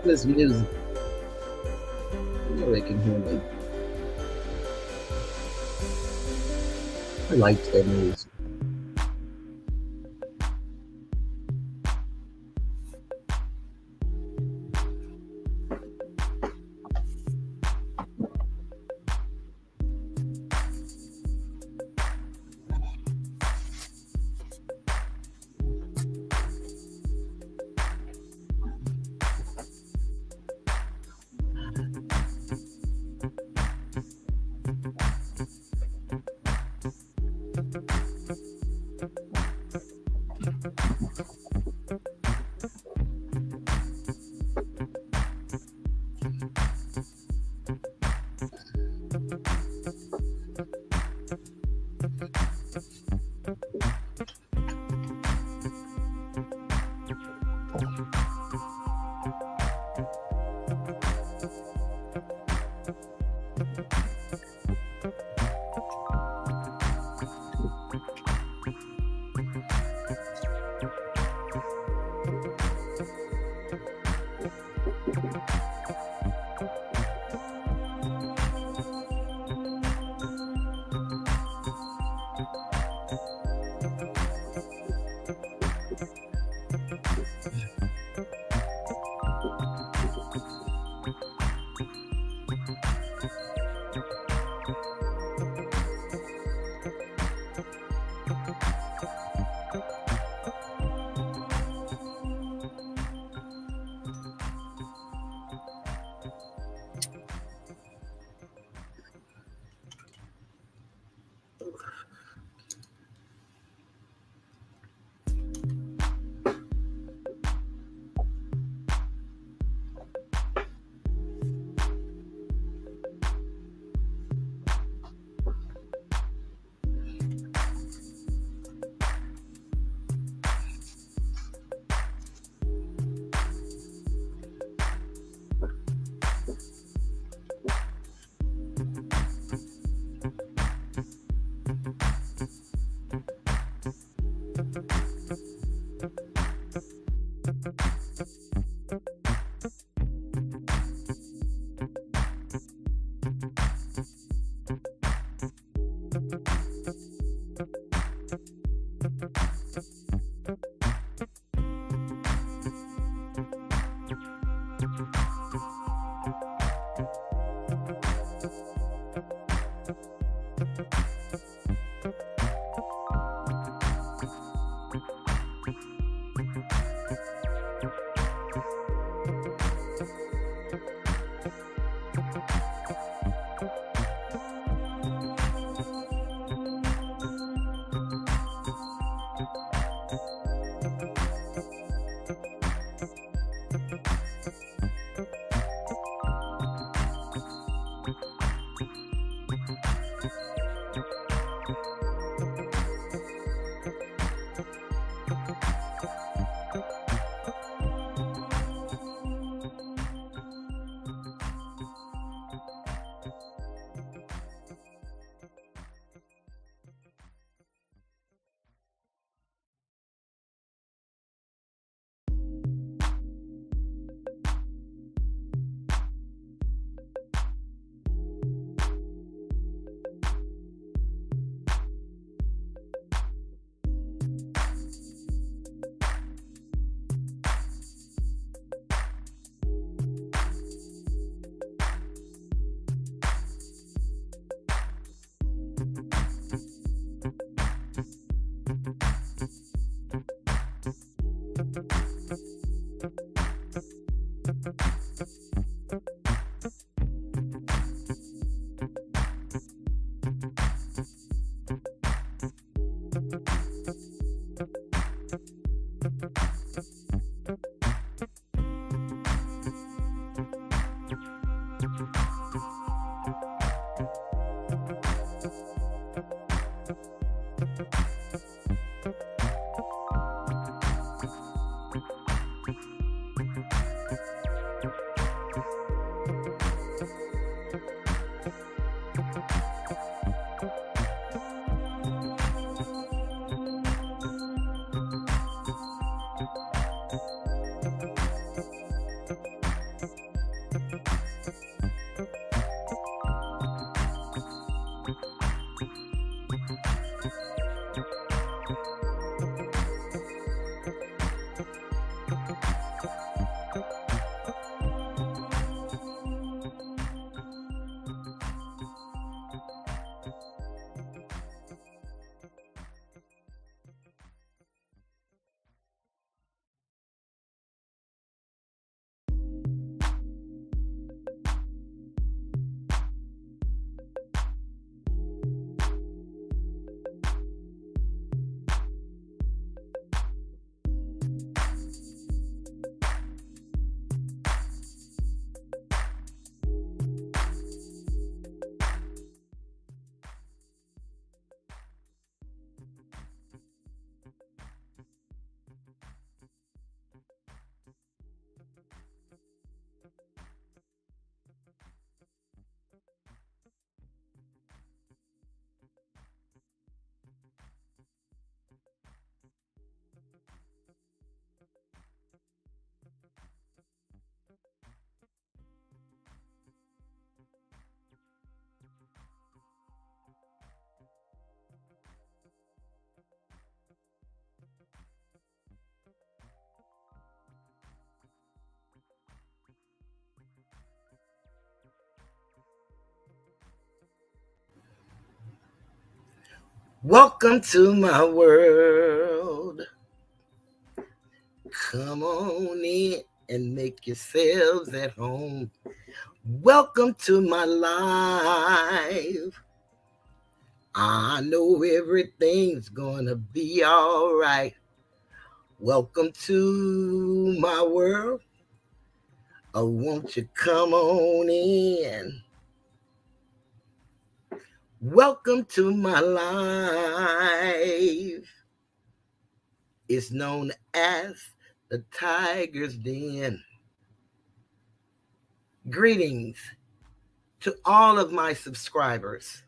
This music. They can hear me. I liked that music. Welcome to my world. Come on in and make yourselves at home. Welcome to my life. I know everything's gonna be all right. Welcome to my world. Oh, won't you come on in? Welcome to my life. It's known as the Tiger's Den. Greetings to all of my subscribers.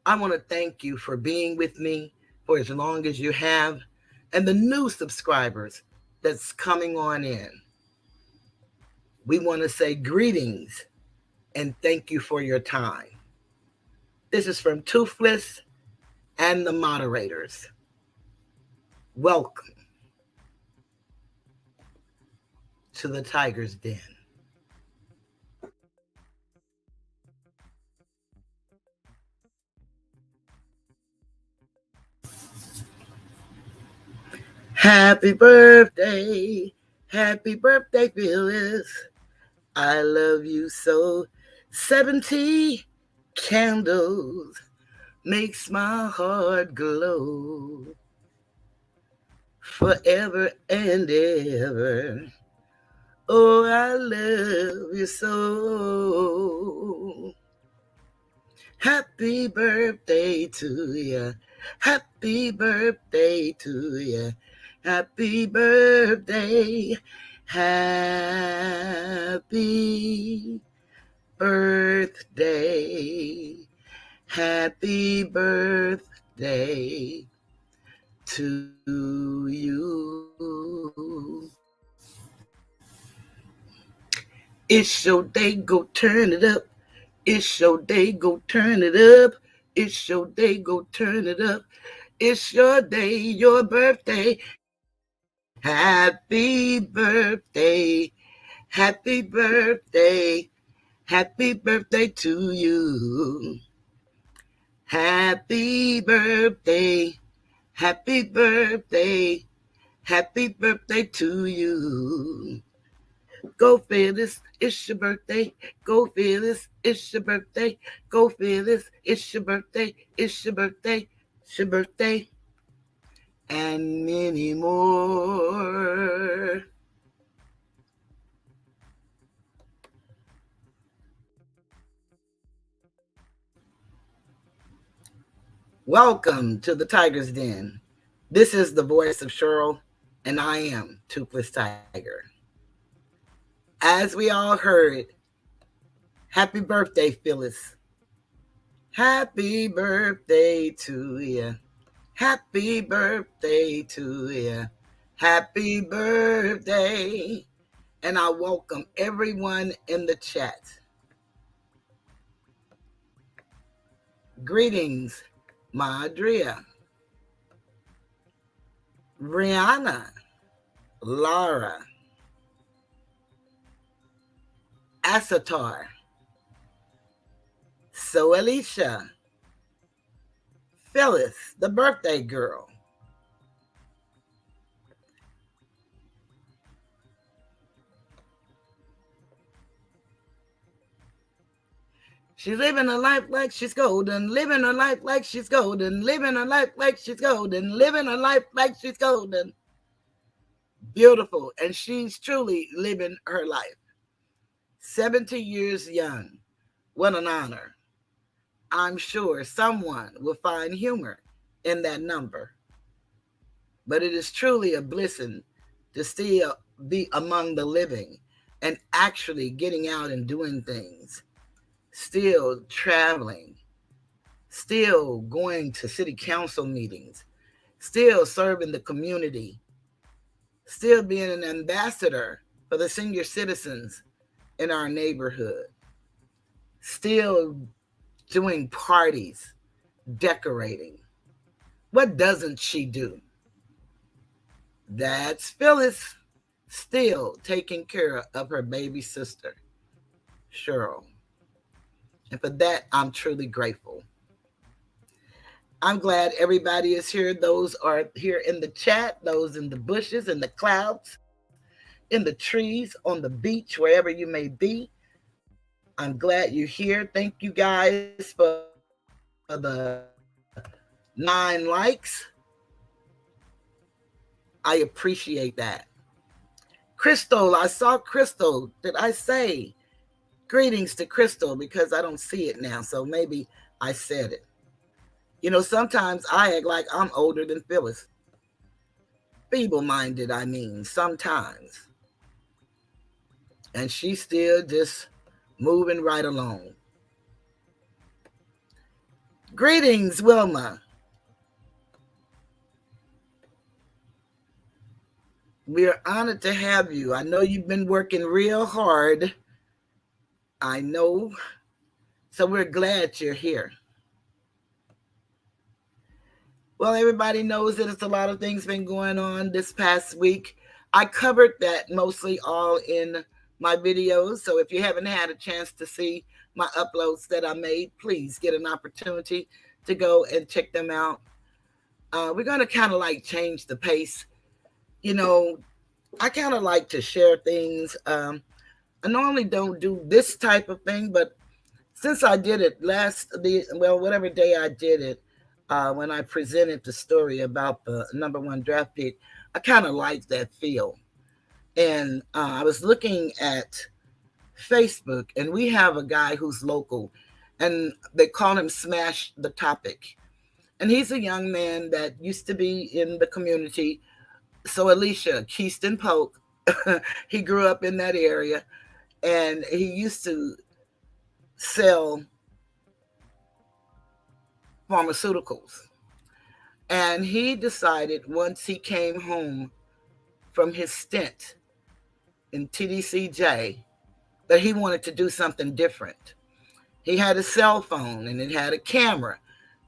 I want to thank you for being with me for as long as you have, and the new subscribers that's coming on in. We want to say greetings and thank you for your time. This is from Toothless and the moderators. Welcome to the Tiger's Den. Happy birthday, Phyllis. I love you so. 70 candles makes my heart glow forever and ever. Oh, I love you so. Happy birthday to you. Happy birthday to you. Happy birthday. Happy birthday. Happy birthday to you. It's your day, go turn it up. It's your day, go turn it up. It's your day, go turn it up. It's your day, your birthday. Happy birthday. Happy birthday. Happy birthday to you. Happy birthday. Happy birthday. Happy birthday to you. Go Phyllis, it's your birthday. Go Phyllis, it's your birthday. Go Phyllis, it's your birthday. It's your birthday. It's your birthday. And many more. Welcome to the Tiger's Den. This is the voice of Cheryl, and I am Toothless Tiger. As we all heard, happy birthday, Phyllis. Happy birthday to you. Happy birthday to you. Happy birthday. And I welcome everyone in the chat. Greetings, Madria, Rihanna, Laura, Asatar, So Alicia, Phyllis, the birthday girl. She's living her life like she's golden, living her life like she's golden, living her life like she's golden, living her life like she's golden. Beautiful, and she's truly living her life. 70 years young. What an honor. I'm sure someone will find humor in that number. But it is truly a blessing to still be among the living and actually getting out and doing things, still traveling, still going to city council meetings, still serving the community, still being an ambassador for the senior citizens in our neighborhood, still doing parties, decorating. What doesn't she do? That's Phyllis, still taking care of her baby sister, Cheryl. And for that, I'm truly grateful. I'm glad everybody is here. Those are here in the chat, those in the bushes, in the clouds, in the trees, on the beach, wherever you may be. I'm glad you're here. Thank you guys for the 9 likes. I appreciate that. Crystal, I saw Crystal. Did I say greetings to Crystal? Because I don't see it now, so maybe I said it. You know, sometimes I act like I'm older than Phyllis. Feeble minded, I mean, sometimes. And she's still just moving right along. Greetings, Wilma. We're honored to have you. I know you've been working real hard. I know. So we're glad you're here. Well, everybody knows that it's a lot of things been going on this past week. I covered that mostly all in my videos. So if you haven't had a chance to see my uploads that I made, please get an opportunity to go and check them out. We're going to kind of like change the pace. You know, I kind of like to share things. I normally don't do this type of thing, but since I did it whatever day I did it, when I presented the story about the number 1 draft pick, I kind of liked that feel. And I was looking at Facebook, and we have a guy who's local, and they call him Smash the Topic. And he's a young man that used to be in the community. So Alicia, Keyston Polk, he grew up in that area, and he used to sell pharmaceuticals. And he decided once he came home from his stint in TDCJ that he wanted to do something different. He had a cell phone and it had a camera,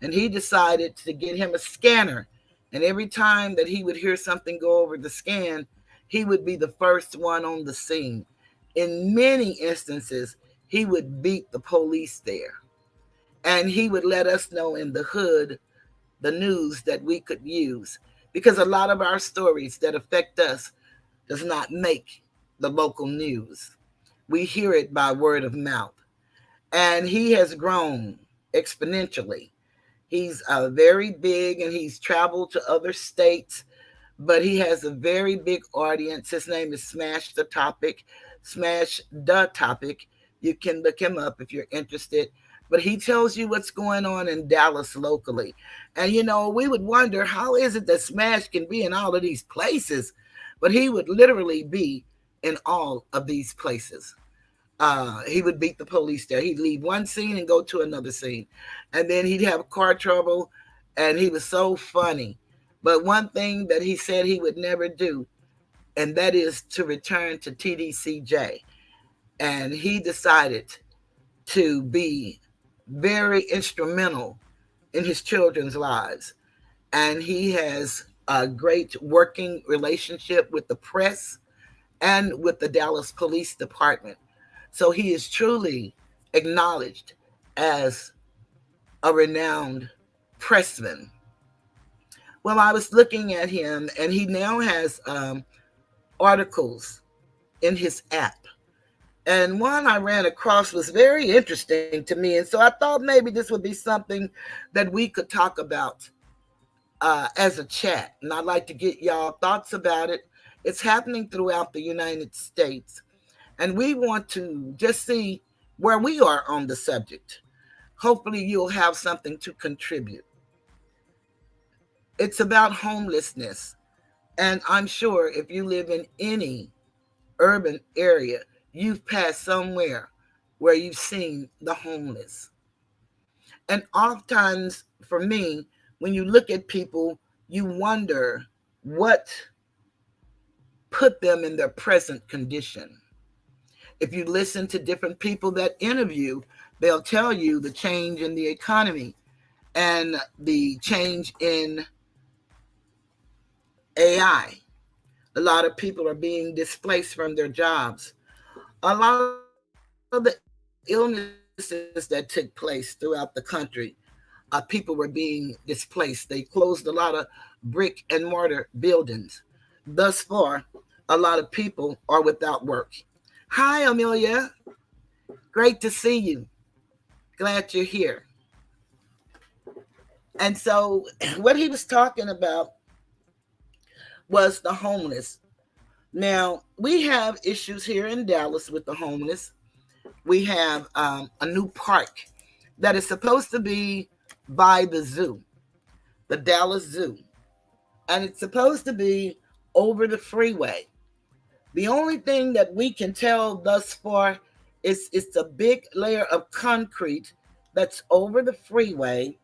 and he decided to get him a scanner. And every time that he would hear something go over the scan, he would be the first one on the scene. In many instances, he would beat the police there. And he would let us know in the hood the news that we could use, because a lot of our stories that affect us does not make the local news. We hear it by word of mouth. And he has grown exponentially. He's very big, and he's traveled to other states, but he has a very big audience. His name is Smash the Topic. Smash the Topic. You can look him up if you're interested. but he tells you what's going on in Dallas locally. And we would wonder, how is it that Smash can be in all of these places? But he would literally be in all of these places. He would beat the police there. He'd leave one scene and go to another scene. And then he'd have car trouble, and he was so funny. But one thing that he said he would never do, and that is to return to TDCJ. And he decided to be very instrumental in his children's lives. And he has a great working relationship with the press and with the Dallas Police Department. So he is truly acknowledged as a renowned pressman. Well, I was looking at him, and he now has articles in his app. And one I ran across was very interesting to me. And so I thought maybe this would be something that we could talk about as a chat. And I'd like to get y'all thoughts about it. It's happening throughout the United States. And we want to just see where we are on the subject. Hopefully you'll have something to contribute. It's about homelessness. And I'm sure if you live in any urban area, you've passed somewhere where you've seen the homeless. And oftentimes, for me, when you look at people, you wonder what put them in their present condition. If you listen to different people that interview, they'll tell you the change in the economy and the change in AI. A lot of people are being displaced from their jobs. A lot of the illnesses that took place throughout the country, people were being displaced. They closed a lot of brick and mortar buildings. Thus far, a lot of people are without work. Hi, Amelia. Great to see you. Glad you're here. And so, what he was talking about was the homeless. Now, we have issues here in Dallas with the homeless. We have a new park that is supposed to be by the zoo, the Dallas Zoo. And it's supposed to be over the freeway. The only thing that we can tell thus far is it's a big layer of concrete that's over the freeway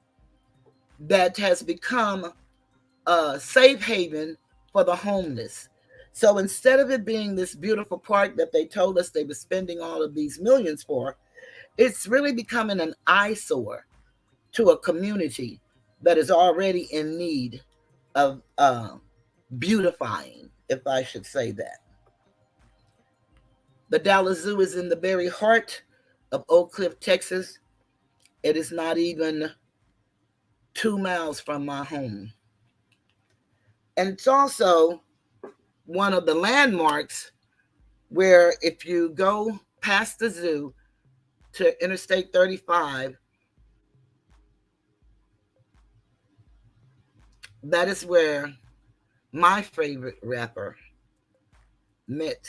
that has become a safe haven for the homeless. So instead of it being this beautiful park that they told us they were spending all of these millions for, it's really becoming an eyesore to a community that is already in need of beautifying, if I should say that. The Dallas Zoo is in the very heart of Oak Cliff, Texas. It is not even 2 miles from my home. And it's also one of the landmarks where if you go past the zoo to Interstate 35, that is where my favorite rapper met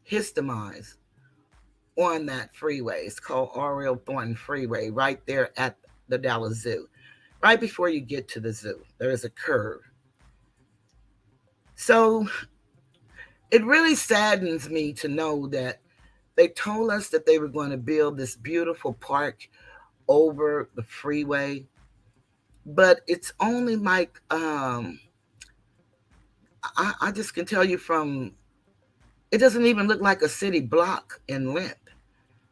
his demise on that freeway. It's called Oriel Thornton Freeway, right there at the Dallas Zoo. Right before you get to the zoo, there is a curve. So it really saddens me to know that they told us that they were going to build this beautiful park over the freeway, but it's only like I just can tell you from, it doesn't even look like a city block in length,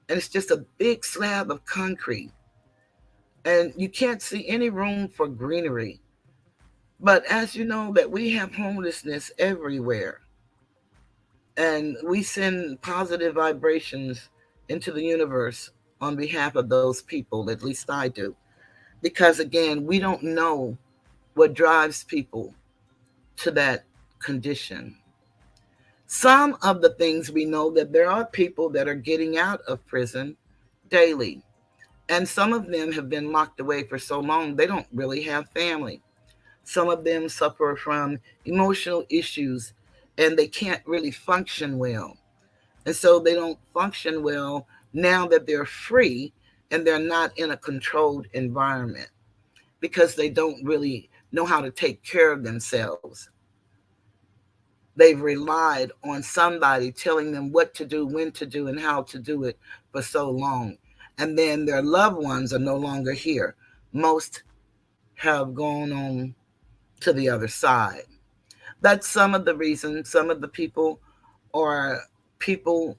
and it's just a big slab of concrete, and you can't see any room for greenery. But as you know, that we have homelessness everywhere, and we send positive vibrations into the universe on behalf of those people, at least I do, because again, we don't know what drives people to that condition. Some of the things we know, that there are people that are getting out of prison daily, and some of them have been locked away for so long they don't really have family. Some of them suffer from emotional issues and they can't really function well. And so they don't function well now that they're free and they're not in a controlled environment because they don't really know how to take care of themselves. They've relied on somebody telling them what to do, when to do, and how to do it for so long. And then their loved ones are no longer here. Most have gone on to the other side. That's some of the reasons. Some of the people are people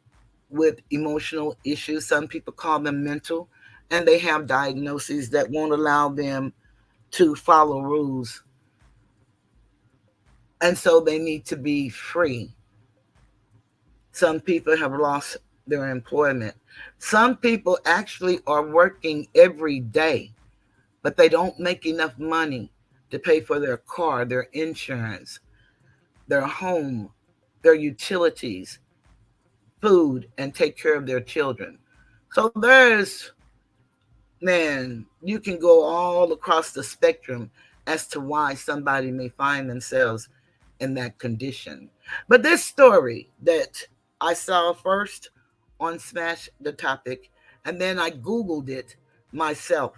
with emotional issues. Some people call them mental, and they have diagnoses that won't allow them to follow rules. And so they need to be free. Some people have lost their employment. Some people actually are working every day, but they don't make enough money to pay for their car, their insurance, their home, their utilities, food, and take care of their children. So there's, man, you can go all across the spectrum as to why somebody may find themselves in that condition. But this story that I saw first on Smash the Topic, and then I Googled it myself.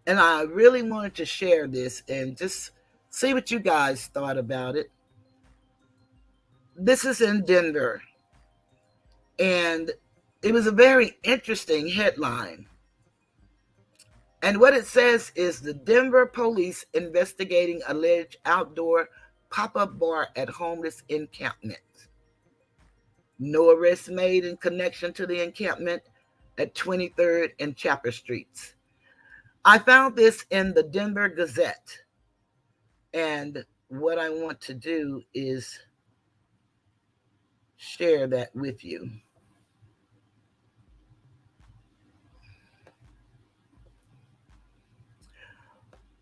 And I really wanted to share this and just see what you guys thought about it. This is in Denver, and it was a very interesting headline. And what it says is the Denver police investigating alleged outdoor pop-up bar at homeless encampment. No arrests made in connection to the encampment at 23rd and Chapter Streets. I found this in the Denver Gazette. And what I want to do is share that with you.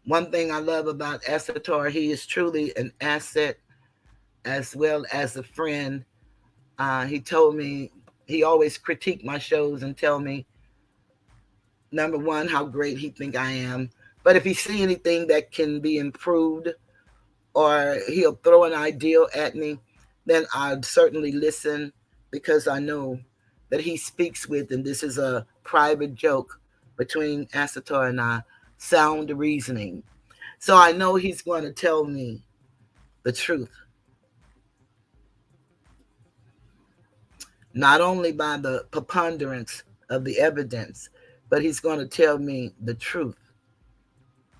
One thing I love about Asator, he is truly an asset as well as a friend. He told me, he always critique my shows and tell me, number one, how great he think I am. But if he see anything that can be improved, or he'll throw an idea at me, then I'd certainly listen, because I know that he speaks with, and this is a private joke between Asator and I, sound reasoning. So I know he's going to tell me the truth. Not only by the preponderance of the evidence, but he's going to tell me the truth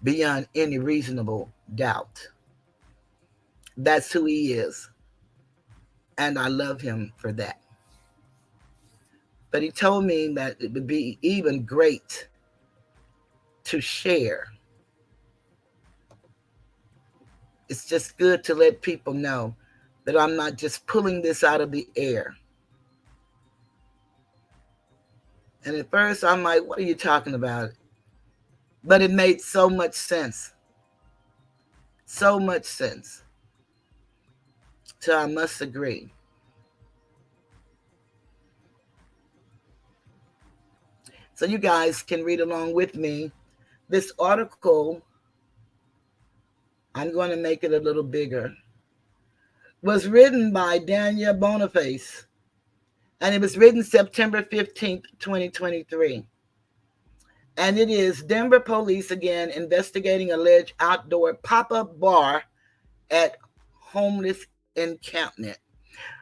beyond any reasonable doubt. That's who he is. And I love him for that. But he told me that it would be even great to share. It's just good to let people know that I'm not just pulling this out of the air. And at first I'm like, what are you talking about? But it made so much sense. So much sense. So I must agree. So you guys can read along with me. This article, I'm going to make it a little bigger, was written by Daniel Boniface, and it was written September 15th, 2023. And it is Denver police again investigating alleged outdoor pop-up bar at homeless encampment.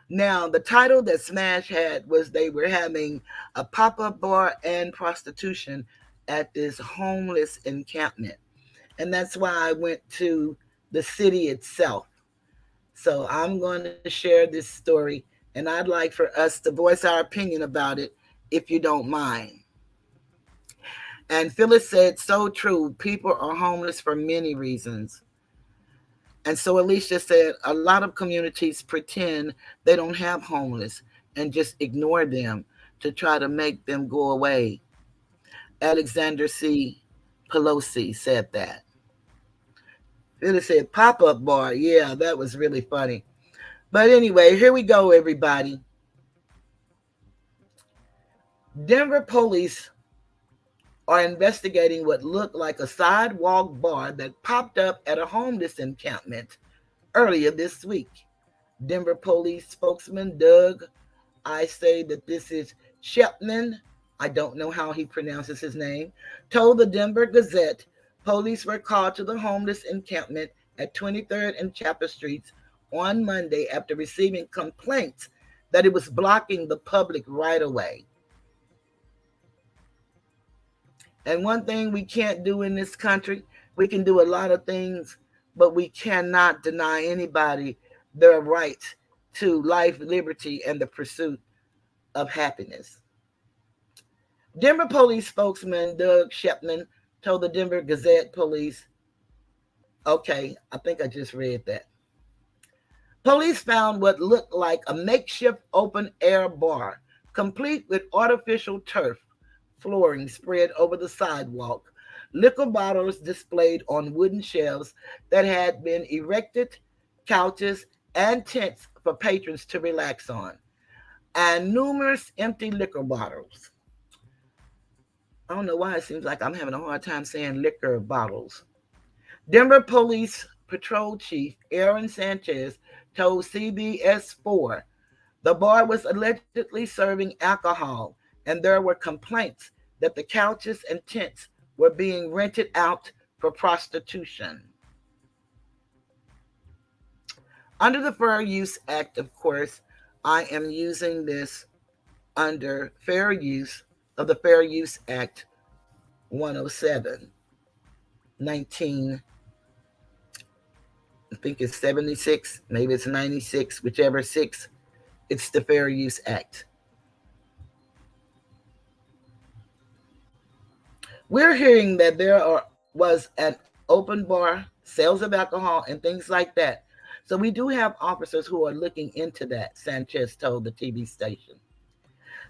Now, the title that Smash had was they were having a pop-up bar and prostitution at this homeless encampment. And that's why I went to the city itself. So I'm going to share this story, and I'd like for us to voice our opinion about it, if you don't mind. And Phyllis said, so true. People are homeless for many reasons. And so Alicia said, a lot of communities pretend they don't have homeless and just ignore them to try to make them go away. Alexander C. Pelosi said that. Phyllis said, pop-up bar. Yeah, that was really funny. But anyway, here we go, everybody. Denver police are investigating what looked like a sidewalk bar that popped up at a homeless encampment earlier this week. Denver police spokesman Doug, I say that this is Shepman, I don't know how he pronounces his name, told the Denver Gazette police were called to the homeless encampment at 23rd and Chapel Streets on Monday after receiving complaints that it was blocking the public right of way. And one thing we can't do in this country, we can do a lot of things, but we cannot deny anybody their right to life, liberty, and the pursuit of happiness. Denver police spokesman Doug Shepman told the Denver Gazette police, okay, I think I just read that. Police found what looked like a makeshift open air bar, complete with artificial turf flooring spread over the sidewalk, liquor bottles displayed on wooden shelves that had been erected, couches, and tents for patrons to relax on, and numerous empty liquor bottles. I don't know why it seems like I'm having a hard time saying liquor bottles. Denver Police Patrol Chief Aaron Sanchez told CBS 4 the bar was allegedly serving alcohol, and there were complaints that the couches and tents were being rented out for prostitution. Under the Fair Use Act, of course, I am using this under fair use of the Fair Use Act 107, 19, I think it's 76, maybe it's 96, whichever six, it's the Fair Use Act. We're hearing that was an open bar, sales of alcohol, and things like that. So we do have officers who are looking into that, Sanchez told the TV station.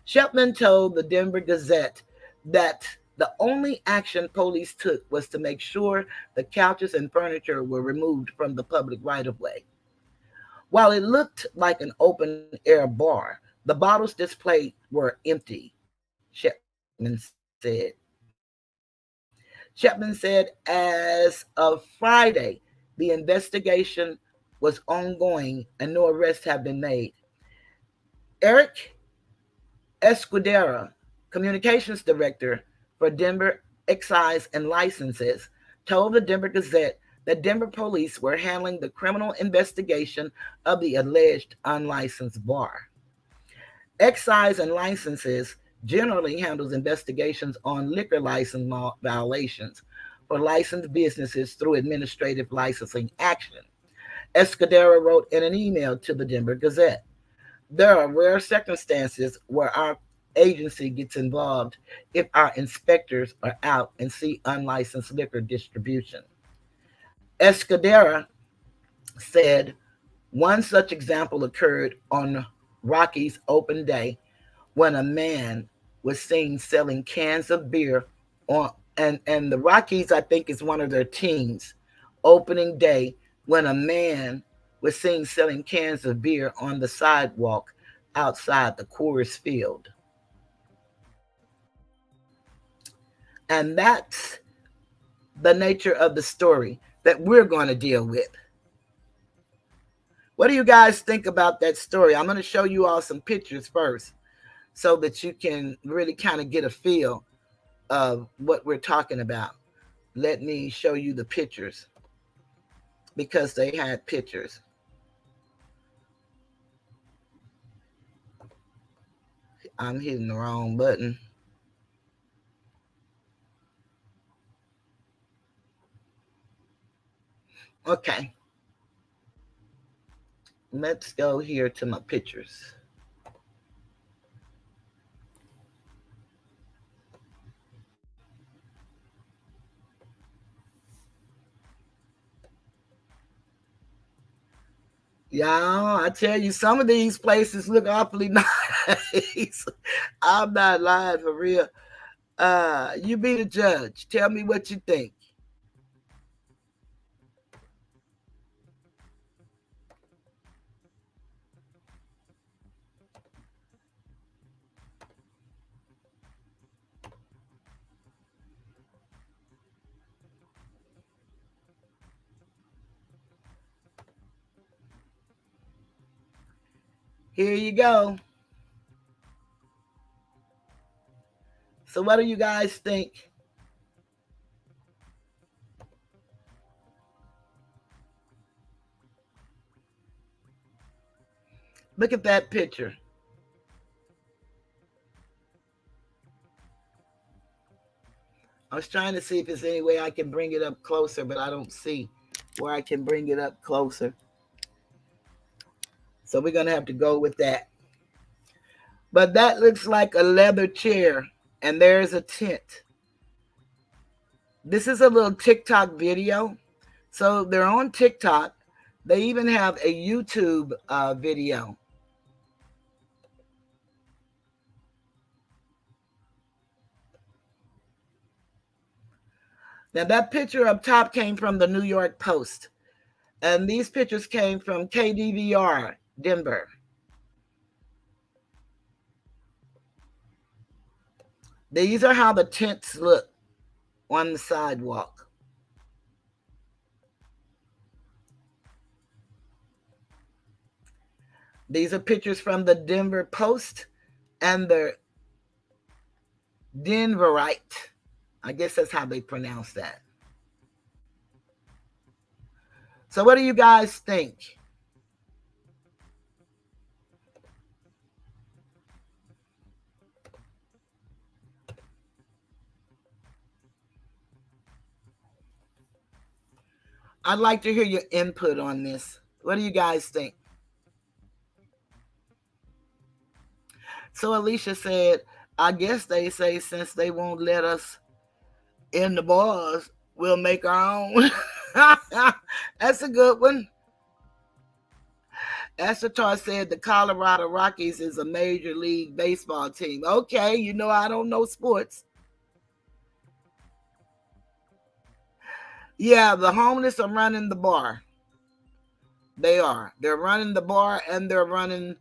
Shepman told the Denver Gazette that the only action police took was to make sure the couches and furniture were removed from the public right of way. While it looked like an open air bar, the bottles displayed were empty, Shepman said. Shepman said, as of Friday, the investigation was ongoing and no arrests have been made. Eric Escudera, communications director for Denver Excise and Licenses, told the Denver Gazette that Denver police were handling the criminal investigation of the alleged unlicensed bar. Excise and Licenses generally handles investigations on liquor license law violations for licensed businesses through administrative licensing action. Escudera wrote in an email to the Denver Gazette. There are rare circumstances where our agency gets involved if our inspectors are out and see unlicensed liquor distribution. Escudera said one such example occurred on Rocky's open day when a man was seen selling cans of beer on and the Rockies I think is one of their teams opening day when a man was seen selling cans of beer on the sidewalk outside the Coors Field. And that's the nature of the story that we're going to deal with. What do you guys think about that story? I'm going to show you all some pictures first so that you can really kind of get a feel of what we're talking about. Let me show you the pictures because they had pictures. I'm hitting the wrong button. Okay. Let's go here to my pictures. Y'all, I tell you, some of these places look awfully nice. I'm not lying for real. You be the judge. Tell me what you think. Here you go. So what do you guys think? Look at that picture. I was trying to see if there's any way I can bring it up closer, but I don't see where I can bring it up closer. So we're going to have to go with that. But that looks like a leather chair, and there's a tent. This is a little TikTok video. So they're on TikTok. They even have a YouTube video. Now, that picture up top came from the New York Post. And these pictures came from KDVR, Denver. These are how the tents look on the sidewalk. These are pictures from the Denver Post and the Denverite. I guess that's how they pronounce that. So what do you guys think? I'd like to hear your input on this. What do you guys think? So Alicia said, I guess they say since they won't let us in the bars, we'll make our own. That's a good one. Astatar said the Colorado Rockies is a major league baseball team. Okay, you know I don't know sports. Yeah, the homeless are running the bar. They are. They're running the bar, and they're running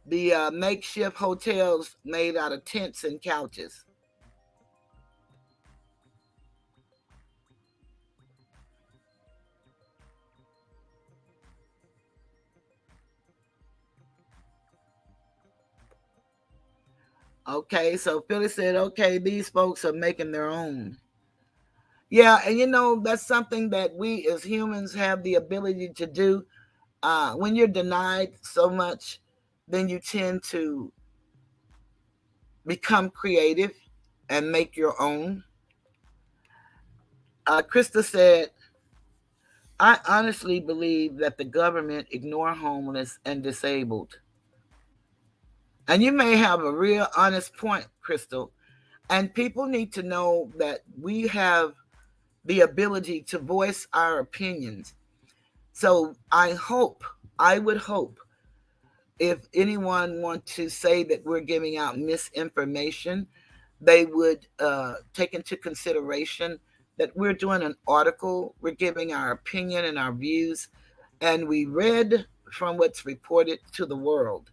the makeshift hotels made out of tents and couches. Okay, so Philly said, okay, these folks are making their own. Yeah, and you know, that's something that we as humans have the ability to do. When you're denied so much, then you tend to become creative and make your own. Krista said, I honestly believe that the government ignore homeless and disabled. And you may have a real honest point, Crystal. And people need to know that we have the ability to voice our opinions. So I would hope, if anyone wants to say that we're giving out misinformation, they would take into consideration that we're doing an article, we're giving our opinion and our views, and we read from what's reported to the world.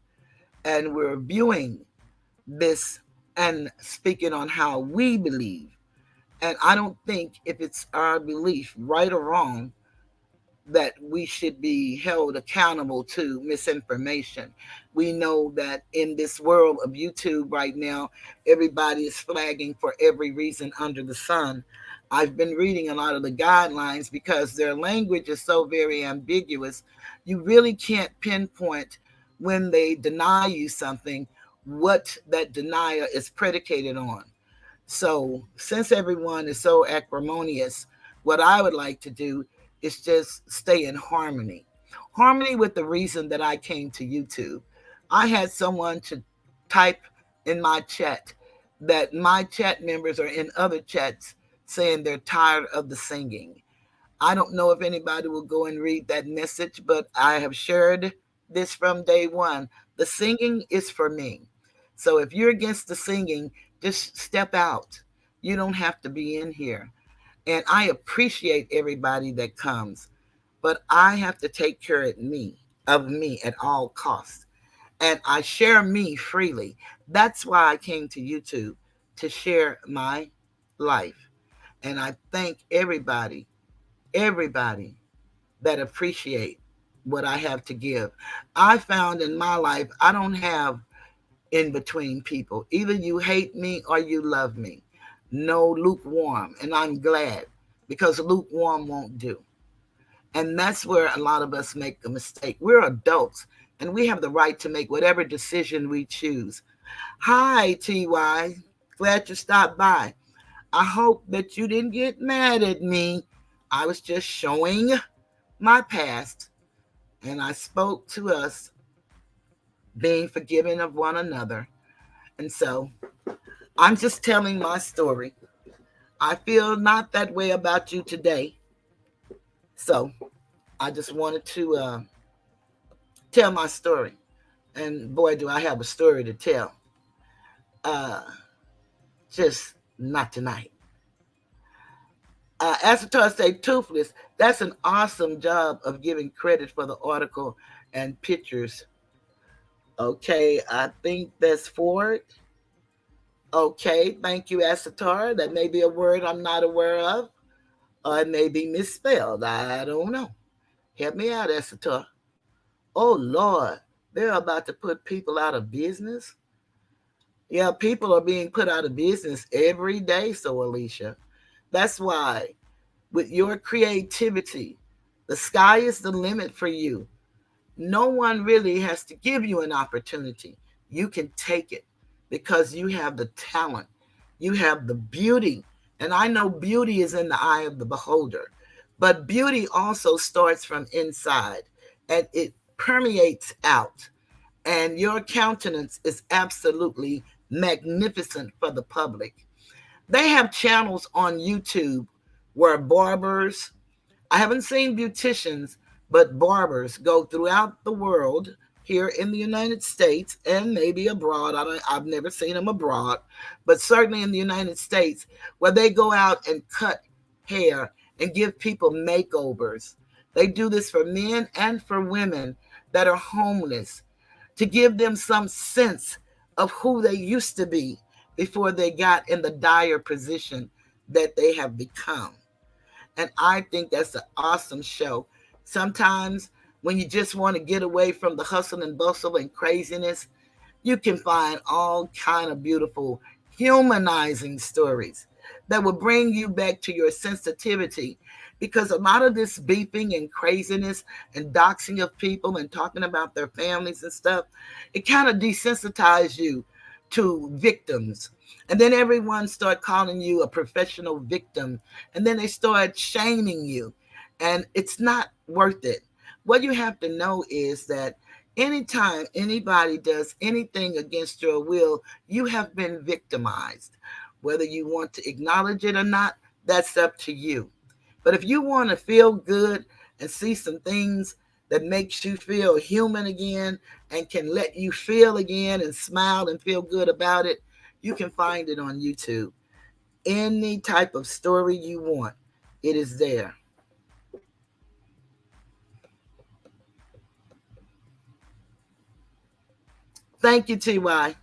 And we're viewing this and speaking on how we believe. And I don't think if it's our belief, right or wrong, that we should be held accountable to misinformation. We know that in this world of YouTube right now, everybody is flagging for every reason under the sun. I've been reading a lot of the guidelines because their language is so very ambiguous. You really can't pinpoint when they deny you something what that denial is predicated on. So, since everyone is so acrimonious, what I would like to do is just stay in harmony. Harmony with the reason that I came to YouTube. I had someone to type in my chat that my chat members are in other chats saying they're tired of the singing. I don't know if anybody will go and read that message, but I have shared this from day one. The singing is for me. So if you're against the singing, just step out. You don't have to be in here. And I appreciate everybody that comes, but I have to take care of me at all costs. And I share me freely. That's why I came to YouTube, to share my life. And I thank everybody that appreciate what I have to give. I found in my life, I don't have in between people. Either you hate me or you love me. No lukewarm. And I'm glad, because lukewarm won't do. And that's where a lot of us make a mistake. We're adults and we have the right to make whatever decision we choose. Hi, TY. Glad you stopped by. I hope that you didn't get mad at me. I was just showing my past, and I spoke to us being forgiving of one another. And so I'm just telling my story. I feel not that way about you today. So I just wanted to tell my story. And boy, do I have a story to tell. Uh, just not tonight. Asatar say Toothless. That's an awesome job of giving credit for the article and pictures. Okay, I think that's for it. Okay, thank you, Asatar. That may be a word I'm not aware of, or it may be misspelled. I don't know. Help me out, Asatar. Oh, Lord, they're about to put people out of business. Yeah, people are being put out of business every day, so Alicia. That's why, with your creativity, the sky is the limit for you. No one really has to give you an opportunity. You can take it because you have the talent, you have the beauty. And I know beauty is in the eye of the beholder, but beauty also starts from inside and it permeates out. And your countenance is absolutely magnificent for the public. They have channels on YouTube where barbers, I haven't seen beauticians, but barbers go throughout the world, here in the United States and maybe abroad. I've never seen them abroad, but certainly in the United States, where they go out and cut hair and give people makeovers. They do this for men and for women that are homeless, to give them some sense of who they used to be before they got in the dire position that they have become. And I think that's an awesome show. Sometimes when you just want to get away from the hustle and bustle and craziness, you can find all kind of beautiful humanizing stories that will bring you back to your sensitivity, because a lot of this beefing and craziness and doxing of people and talking about their families and stuff, it kind of desensitizes you to victims. And then everyone start calling you a professional victim, and then they start shaming you, and it's not worth it. What you have to know is that anytime anybody does anything against your will, you have been victimized. Whether you want to acknowledge it or not, that's up to you. But if you want to feel good and see some things that makes you feel human again and can let you feel again and smile and feel good about it, you can find it on YouTube. Any type of story you want, it is there. Thank you, TY.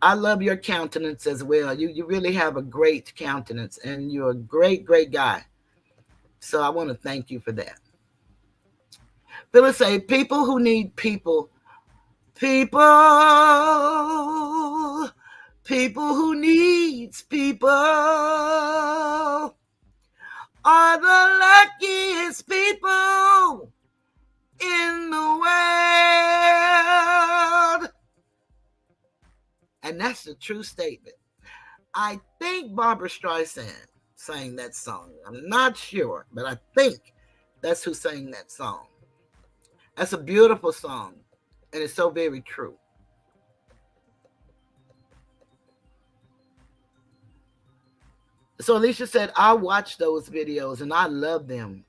I love your countenance as well. You really have a great countenance and you're a great, great guy. So I want to thank you for that. Phyllis say, people who need people, people, people who needs people are the luckiest people in the world. And that's the true statement. I think Barbara Streisand sang that song. I'm not sure, but I think that's who sang that song. That's a beautiful song, and it's so very true. So Alicia said, I watch those videos and I love them.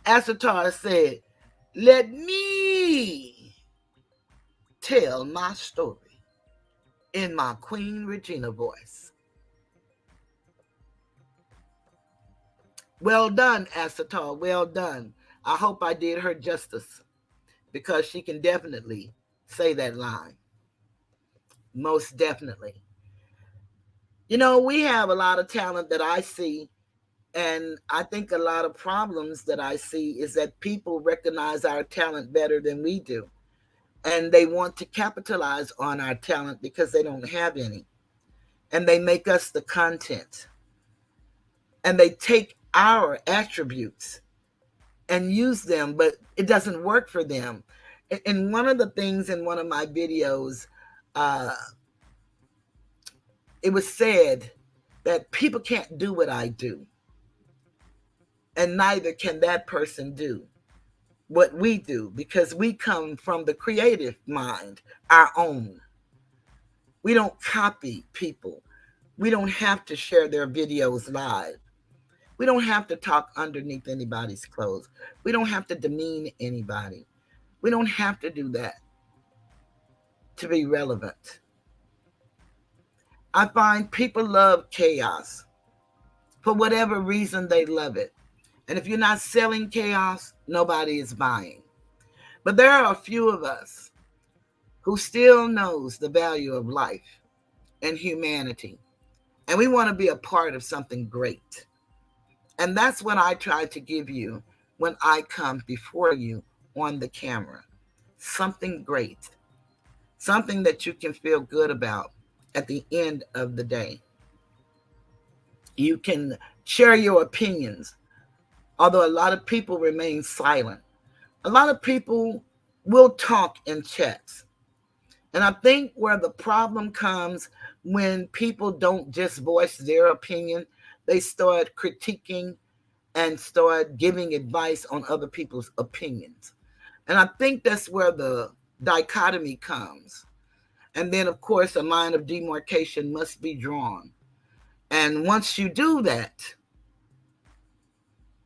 Asatar said, let me tell my story in my Queen Regina voice. Well done, Asatar. Well done. I hope I did her justice, because she can definitely say that line. Most definitely. You know, we have a lot of talent that I see, and I think a lot of problems that I see is that people recognize our talent better than we do. And they want to capitalize on our talent because they don't have any. and they make us the content, and they take our attributes and use them, but it doesn't work for them. And one of the things in one of my videos, uh, it was said that people can't do what I do, and neither can that person do what we do, because we come from the creative mind, our own. We don't copy people. We don't have to share their videos live. We don't have to talk underneath anybody's clothes. We don't have to demean anybody. We don't have to do that to be relevant. I find people love chaos. For whatever reason, they love it. And if you're not selling chaos, nobody is buying. But there are a few of us who still knows the value of life and humanity. And we want to be a part of something great. And that's what I try to give you when I come before you on the camera. Something great. Something that you can feel good about at the end of the day. You can share your opinions, although a lot of people remain silent. A lot of people will talk in chats. And I think where the problem comes when people don't just voice their opinion, they start critiquing and start giving advice on other people's opinions. And I think that's where the dichotomy comes. And then, of course, a line of demarcation must be drawn. And once you do that,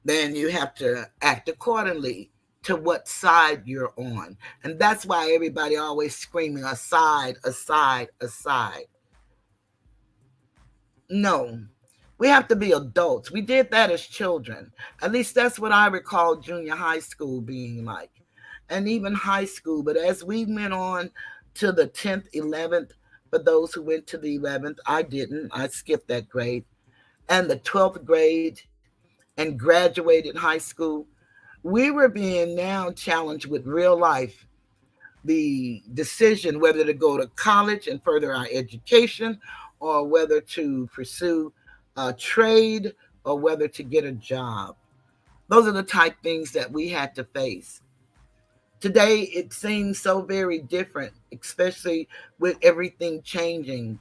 then you have to act accordingly to what side you're on. And that's why everybody always screaming, aside, aside, aside. No, we have to be adults. We did that as children. At least that's what I recall junior high school being like, and even high school. But as we went on to the 10th, 11th, for those who went to the 11th, I didn't. I skipped that grade. And the 12th grade and graduated high school, we were being now challenged with real life, the decision whether to go to college and further our education, or whether to pursue a trade, or whether to get a job. Those are the type things that we had to face. Today, it seems so very different, especially with everything changing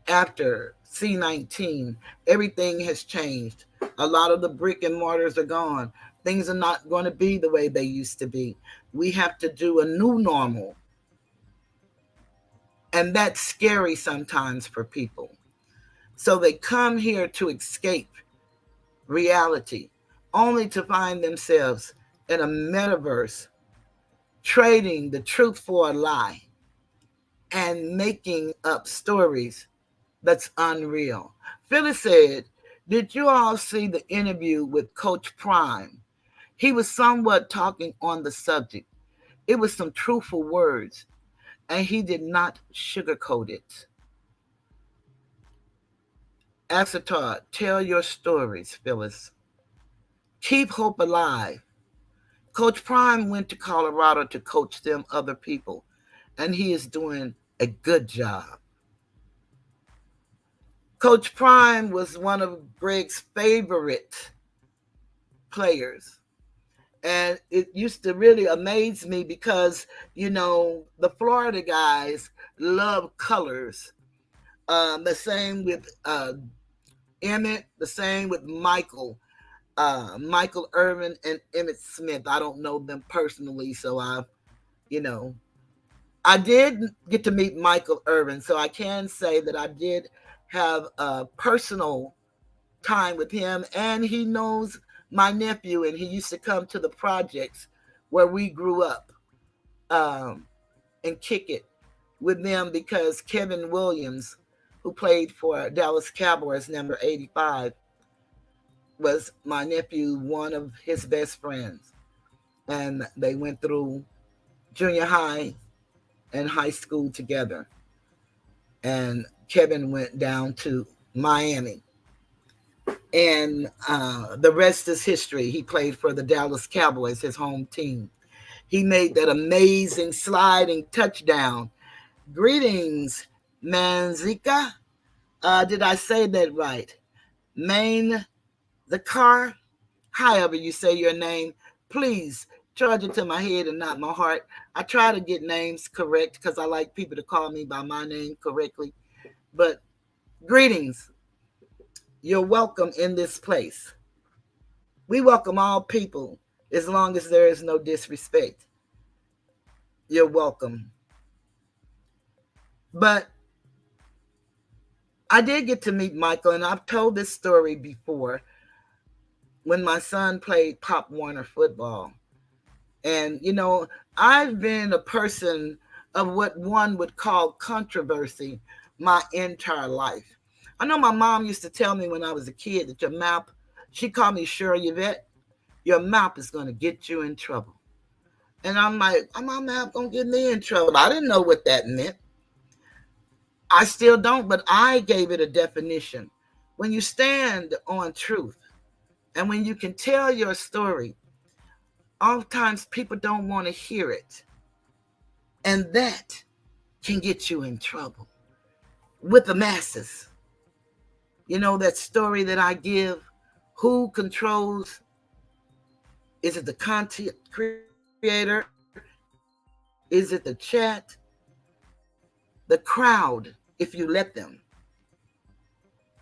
after C-19. Everything has changed. A lot of the brick and mortars are gone. Things are not going to be the way they used to be. We have to do a new normal. And that's scary sometimes for people. So they come here to escape reality, only to find themselves in a metaverse, trading the truth for a lie and making up stories that's unreal. Phyllis said, did you all see the interview with Coach Prime? He was somewhat talking on the subject. It was some truthful words, and he did not sugarcoat it. Asatar, tell your stories, Phyllis. Keep hope alive. Coach Prime went to Colorado to coach them other people, and he is doing a good job. Coach Prime was one of Greg's favorite players. And it used to really amaze me because, the Florida guys love colors. The same with Emmett, the same with Michael. Michael Irvin and Emmett Smith. I don't know them personally, so I did get to meet Michael Irvin, so I can say that I did have a personal time with him, and he knows my nephew, and he used to come to the projects where we grew up, and kick it with them, because Kevin Williams, who played for Dallas Cowboys number 85, was my nephew, one of his best friends. And they went through junior high and high school together. And Kevin went down to Miami. And the rest is history. He played for the Dallas Cowboys, his home team. He made that amazing sliding touchdown. Greetings, Manzika. Did I say that right? Main the car, however you say your name, please charge it to my head and not my heart. I try to get names correct because I like people to call me by my name correctly. But greetings. You're welcome in this place. We welcome all people as long as there is no disrespect. You're welcome. But I did get to meet Michael, and I've told this story before when my son played Pop Warner football. And, I've been a person of what one would call controversy my entire life. I know my mom used to tell me when I was a kid that your mouth, she called me Sure Yvette, your mouth is going to get you in trouble. And I'm like, my mouth going to get me in trouble. I didn't know what that meant. I still don't, but I gave it a definition. When you stand on truth and when you can tell your story, oftentimes people don't want to hear it. And that can get you in trouble with the masses. That story that I give, who controls? Is it the content creator? Is it the chat? The crowd, if you let them.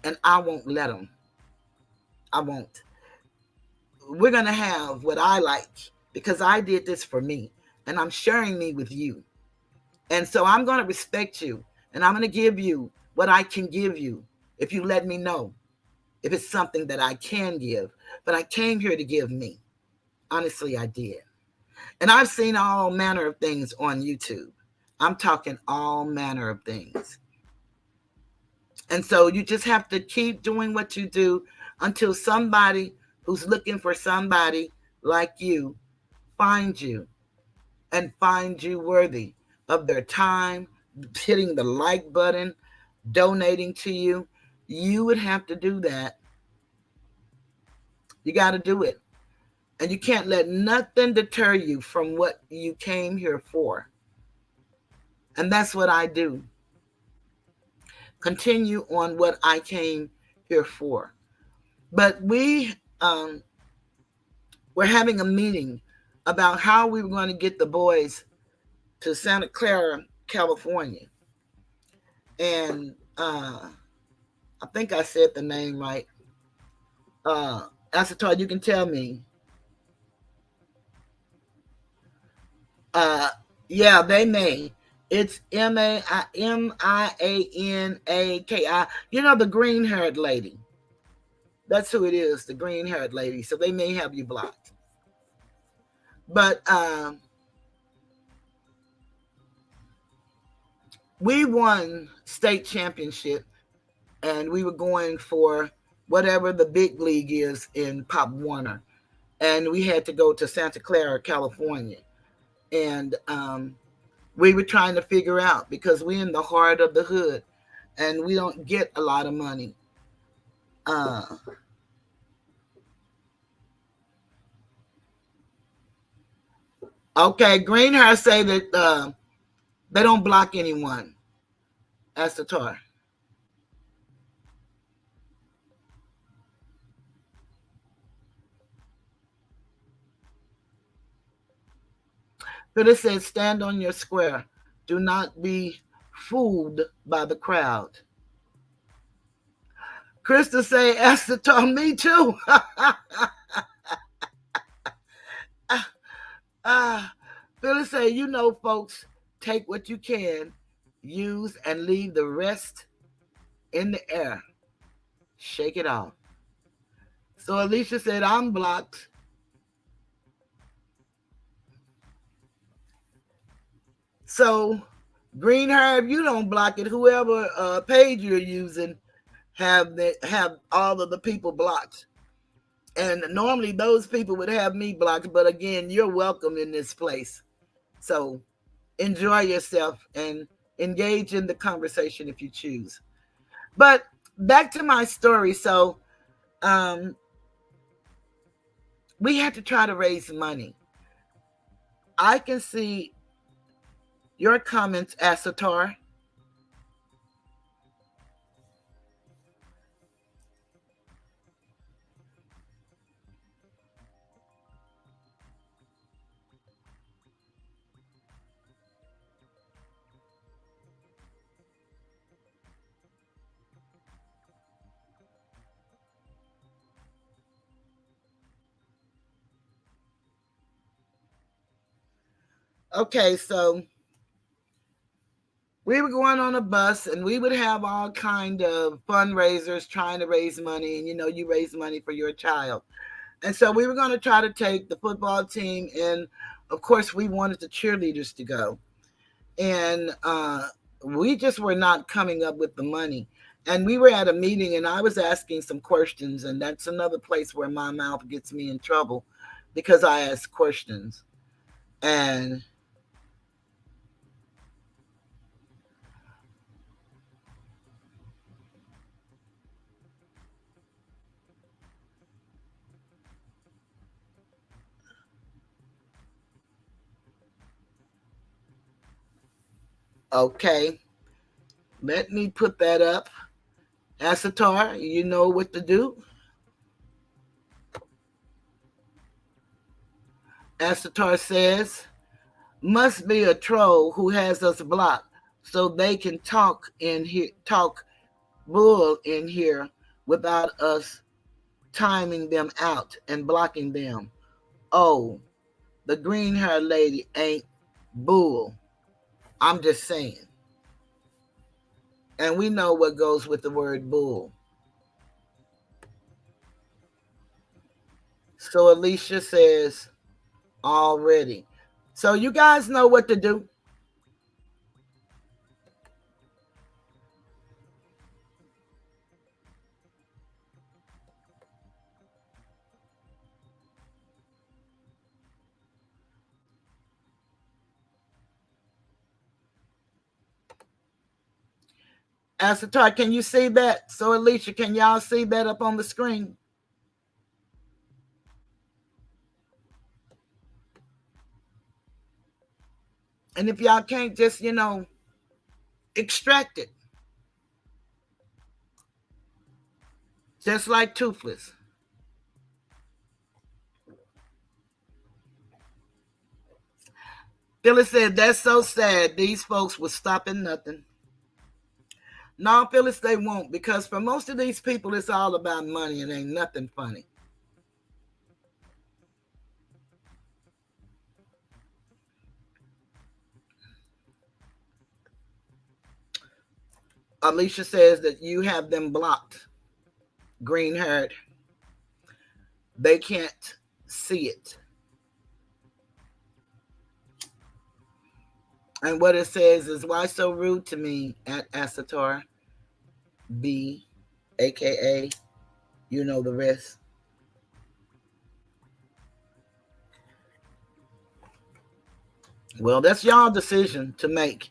And I won't let them. I won't. We're going to have what I like because I did this for me. And I'm sharing me with you. And so I'm going to respect you. And I'm going to give you what I can give you if you let me know if it's something that I can give. But I came here to give me. Honestly, I did. And I've seen all manner of things on YouTube. I'm talking all manner of things. And so you just have to keep doing what you do until somebody who's looking for somebody like you finds you and finds you worthy of their time, hitting the like button, donating to you. You would have to do that. You got to do it. And you can't let nothing deter you from what you came here for. And that's what I do. Continue on what I came here for. But we're having a meeting about how we were going to get the boys to Santa Clara, California. And I think I said the name right. Acetar, you can tell me. Yeah, they may. It's Mianaki. The green-haired lady. That's who it is, the green-haired lady. So they may have you blocked. But we won state championship, and we were going for whatever the big league is in Pop Warner. And we had to go to Santa Clara, California. And we were trying to figure out, because we're in the heart of the hood and we don't get a lot of money. Okay, Green Hair say that they don't block anyone. That's the tar. But it says, stand on your square. Do not be fooled by the crowd. Krista say, Esther, me too. Phyllis say, folks, take what you can, use, and leave the rest in the air. Shake it off. So Alicia said, I'm blocked. So Green Herb, you don't block it. Whoever page you're using have all of the people blocked. And normally those people would have me blocked, but again, you're welcome in this place. So enjoy yourself and engage in the conversation if you choose. But back to my story. So we had to try to raise money. I can see your comments, Asatar. Okay, so we were going on a bus and we would have all kind of fundraisers trying to raise money, and you raise money for your child. And so we were going to try to take the football team, and of course we wanted the cheerleaders to go. And we just were not coming up with the money. And we were at a meeting and I was asking some questions, and that's another place where my mouth gets me in trouble because I ask questions. And okay, let me put that up. Asatar, you know what to do. Asatar says, must be a troll who has us blocked so they can talk bull in here without us timing them out and blocking them. Oh, the green haired lady ain't bull. I'm just saying. And we know what goes with the word bull. So Alicia says, already. So you guys know what to do. Asatar, can you see that? So Alicia, can y'all see that up on the screen? And if y'all can't, just, extract it. Just like Toothless. Phyllis said, that's so sad. These folks will stop at nothing. No, Phyllis, they won't, because for most of these people, it's all about money and ain't nothing funny. Alicia says that you have them blocked. Green haired. They can't see it. And what it says is, why so rude to me at Asatar B, aka, you know the rest. Well, that's y'all decision to make.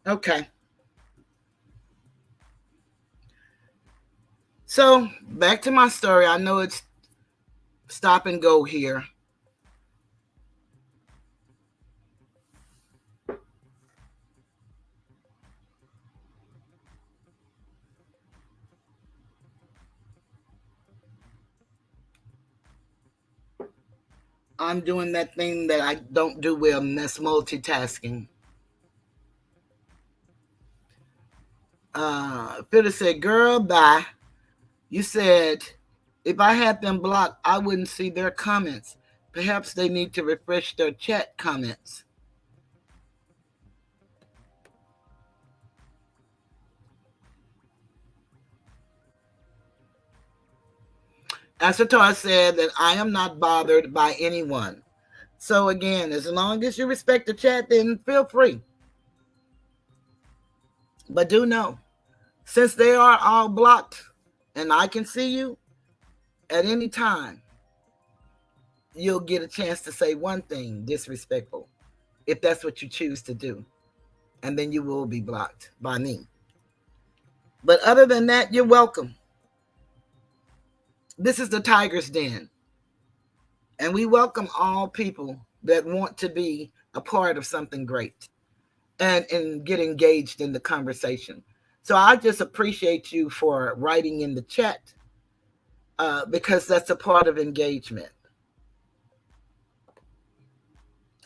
Okay. So back to my story. I know it's stop and go here. I'm doing that thing that I don't do well, and that's multitasking. Phyllis said, girl, bye. You said, if I had them blocked, I wouldn't see their comments. Perhaps they need to refresh their chat comments. Asatar said that I am not bothered by anyone. So again, as long as you respect the chat, then feel free. But do know, since they are all blocked, and I can see you at any time, you'll get a chance to say one thing disrespectful, if that's what you choose to do. And then you will be blocked by me. But other than that, you're welcome. This is the Tiger's Den. And we welcome all people that want to be a part of something great and get engaged in the conversation. So I just appreciate you for writing in the chat because that's a part of engagement.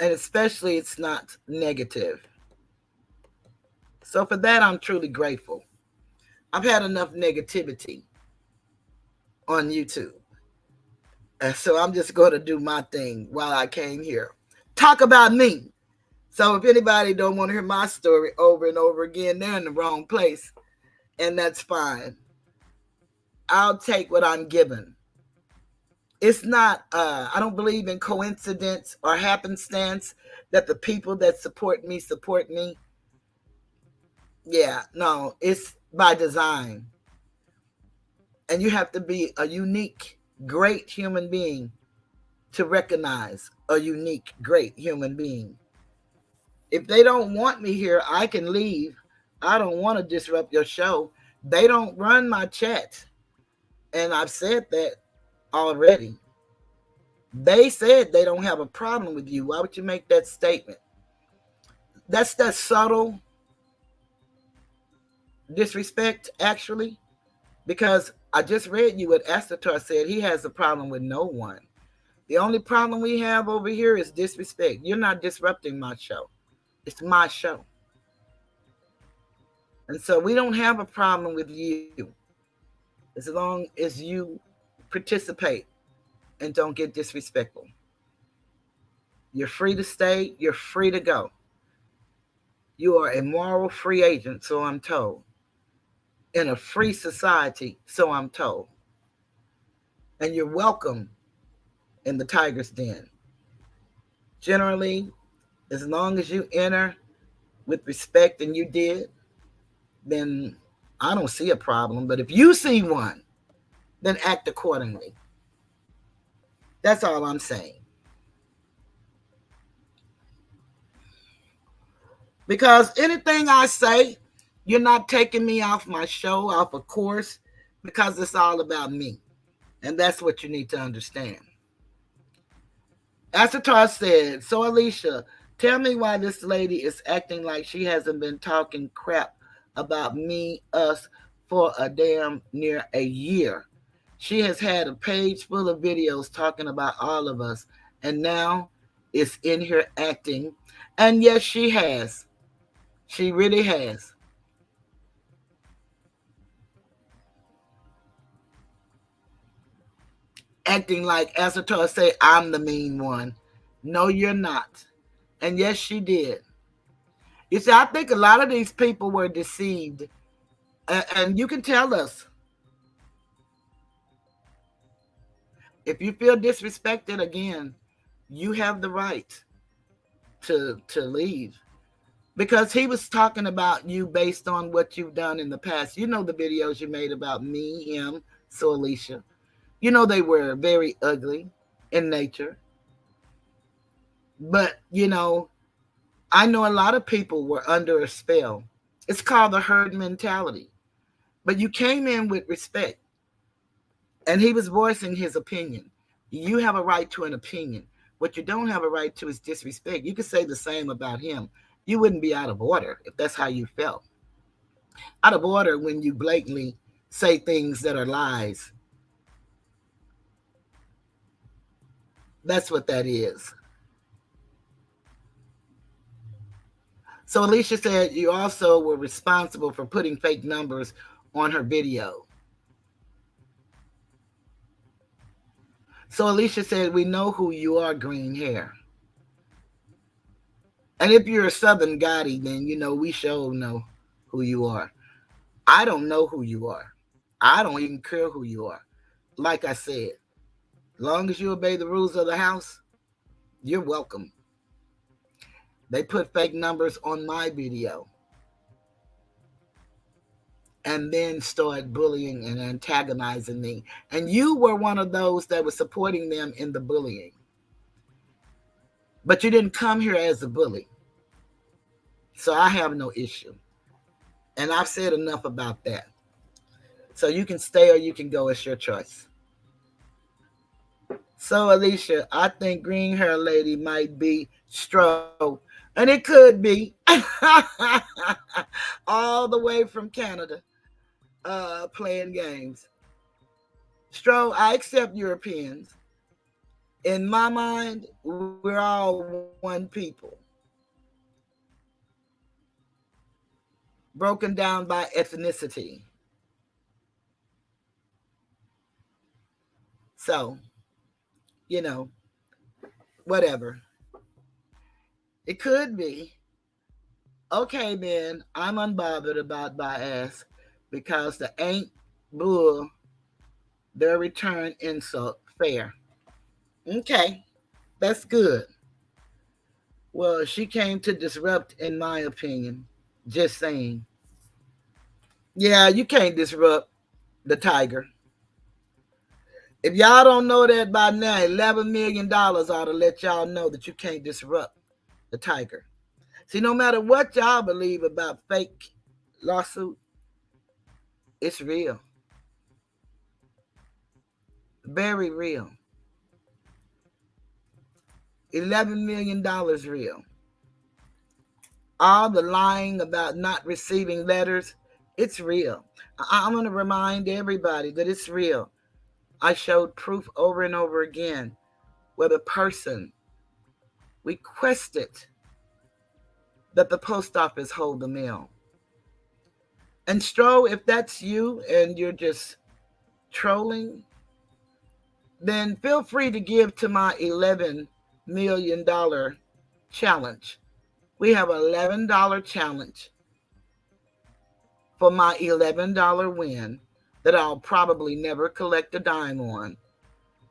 And especially it's not negative. So for that, I'm truly grateful. I've had enough negativity on YouTube. So I'm just going to do my thing while I came here. Talk about me. So if anybody don't want to hear my story over and over again, they're in the wrong place. And that's fine. I'll take what I'm given. It's not, I don't believe in coincidence or happenstance that the people that support me. Yeah, no, it's by design. And you have to be a unique, great human being to recognize a unique, great human being. If they don't want me here, I can leave. I don't want to disrupt your show. They don't run my chat. And I've said that already. They said they don't have a problem with you. Why would you make that statement? That's that subtle disrespect, actually, because I just read you what Astator said. He has a problem with no one. The only problem we have over here is disrespect. You're not disrupting my show. It's my show. And so we don't have a problem with you as long as you participate and don't get disrespectful. You're free to stay. You're free to go. You are a moral free agent, so I'm told. In a free society, so I'm told. And you're welcome in the Tiger's Den. Generally, as long as you enter with respect, and you did, then I don't see a problem. But if you see one, then act accordingly. That's all I'm saying. Because anything I say, you're not taking me off my show, off a course, because it's all about me. And that's what you need to understand. Asatar said, so Alicia, tell me why this lady is acting like she hasn't been talking crap about me, us, for a damn near a year. She has had a page full of videos talking about all of us, and now is in here acting. And yes, she has. She really has. Acting like Asatar say, I'm the mean one. No, you're not. And yes, she did. You see, I think a lot of these people were deceived. And you can tell us. If you feel disrespected again, you have the right to leave. Because he was talking about you based on what you've done in the past. You know the videos you made about me, him, so Alicia. You know they were very ugly in nature. But, I know a lot of people were under a spell. It's called the herd mentality. But you came in with respect. And he was voicing his opinion. You have a right to an opinion. What you don't have a right to is disrespect. You could say the same about him. You wouldn't be out of order if that's how you felt. Out of order when you blatantly say things that are lies. That's what that is. So Alicia said you also were responsible for putting fake numbers on her video. So Alicia said, we know who you are, green hair. And if you're a Southern Gotti, then, we sure know who you are. I don't know who you are. I don't even care who you are. Like I said, as long as you obey the rules of the house, you're welcome. They put fake numbers on my video. and then started bullying and antagonizing me. And you were one of those that was supporting them in the bullying. But you didn't come here as a bully. So I have no issue. And I've said enough about that. So you can stay or you can go. It's your choice. So, Alicia, I think green hair lady might be Stro. And it could be all the way from Canada playing games. Stro, I accept Europeans. In my mind, we're all one people. Broken down by ethnicity. So, you know, whatever. It could be. Okay, then, I'm unbothered about bias because the ain't bull their return insult fair. Okay, that's good. Well, she came to disrupt, in my opinion. Just saying. Yeah, you can't disrupt the tiger. If y'all don't know that by now, $11 million ought to let y'all know that you can't disrupt the tiger. See, no matter what y'all believe about fake lawsuit, it's real. Very real. $11 million real. All the lying about not receiving letters, it's real. I'm going to remind everybody that it's real. I showed proof over and over again where the person requested that the post office hold the mail. And Stro, if that's you and you're just trolling, then feel free to give to my $11 million challenge. We have an $11 challenge for my $11 win that I'll probably never collect a dime on.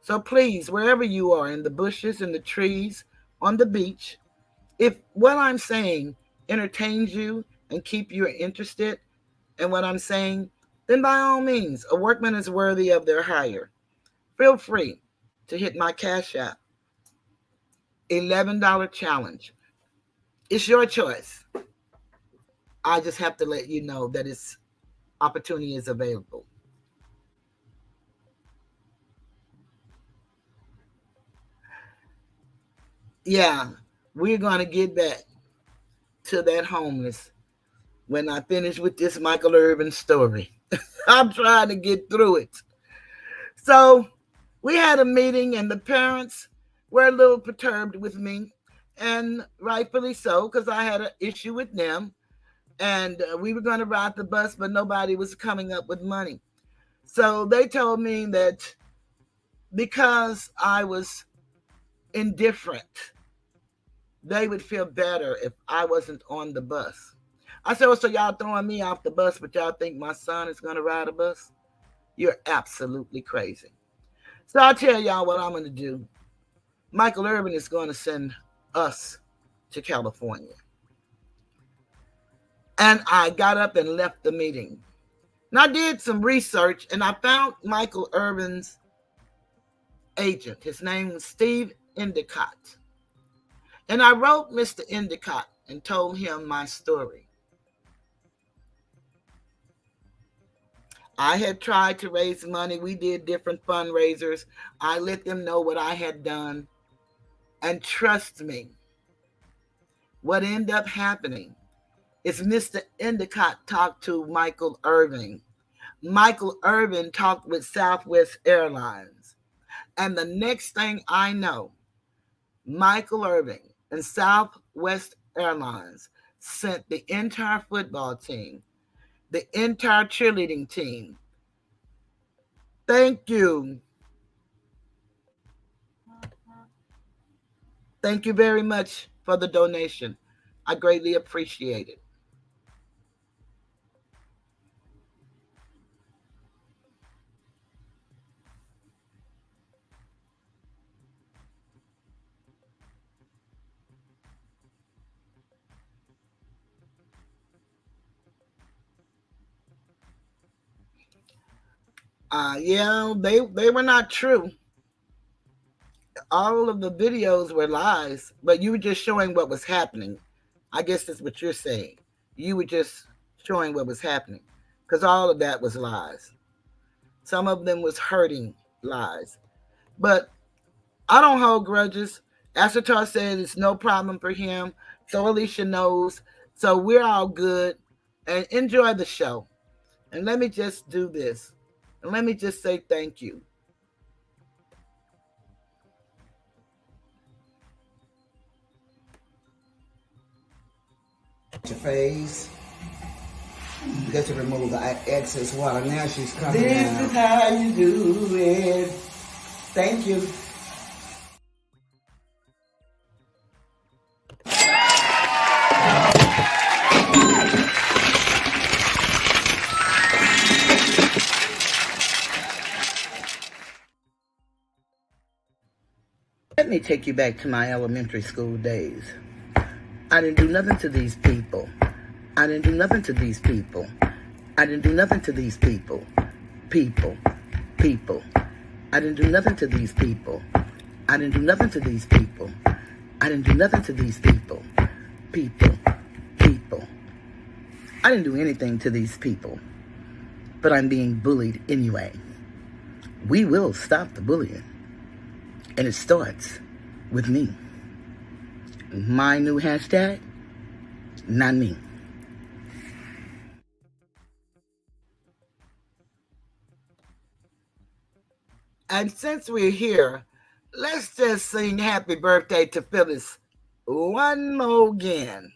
So please, wherever you are, in the bushes, in the trees, on the beach, if what I'm saying entertains you and keep you interested in what I'm saying, then by all means, a workman is worthy of their hire. Feel free to hit my Cash App. $11 challenge. It's your choice. I just have to let you know that its opportunity is available. Yeah, we're going to get back to that homeless when I finish with this Michael Irvin story. I'm trying to get through it. So we had a meeting, and the parents were a little perturbed with me, and rightfully so, because I had an issue with them. And we were going to ride the bus, but nobody was coming up with money. So they told me that because I was indifferent, they would feel better if I wasn't on the bus. I said, well, so y'all throwing me off the bus, but y'all think my son is going to ride a bus? You're absolutely crazy. So I'll tell y'all what I'm going to do. Michael Irvin is going to send us to California. And I got up and left the meeting. And I did some research, and I found Michael Irvin's agent. His name was Steve Endicott. And I wrote Mr. Endicott and told him my story. I had tried to raise money. We did different fundraisers. I let them know what I had done. And trust me, what ended up happening is Mr. Endicott talked to Michael Irvin. Michael Irvin talked with Southwest Airlines. And the next thing I know, Michael Irvin and Southwest Airlines sent the entire football team, the entire cheerleading team. Thank you. Thank you very much for the donation. I greatly appreciate it. Yeah, they were not true. All of the videos were lies, but you were just showing what was happening. I guess that's what you're saying. You were just showing what was happening, because all of that was lies. Some of them was hurting lies, but I don't hold grudges. Asatar said it's no problem for him, so Alicia knows. So we're all good, and enjoy the show. And let me just do this, and let me just say thank you. Your face. You got to remove the excess water. Now she's coming This out. is how you do it. Thank you. Let me take you back to my elementary school days. I didn't do nothing to these people. I didn't do nothing to these people. I didn't do nothing to these people. People. People. I didn't do nothing to these people. I didn't do nothing to these people. I didn't do nothing to these people. People. People. I didn't do anything to these people. But I'm being bullied anyway. We will stop the bullying. And it starts with me. My new hashtag, not me. And since we're here, let's just sing happy birthday to Phyllis one more again.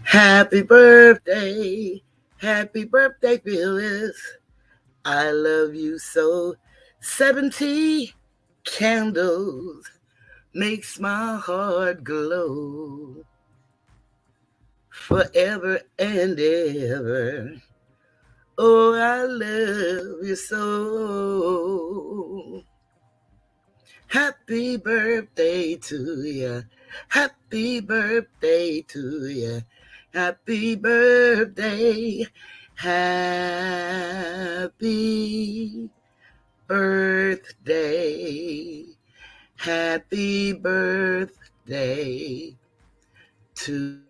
Happy birthday, Phyllis. I love you so. 70 candles makes my heart glow forever and ever. Oh, I love you so. Happy birthday to you. Happy birthday to you. Happy birthday. Happy birthday. Happy birthday to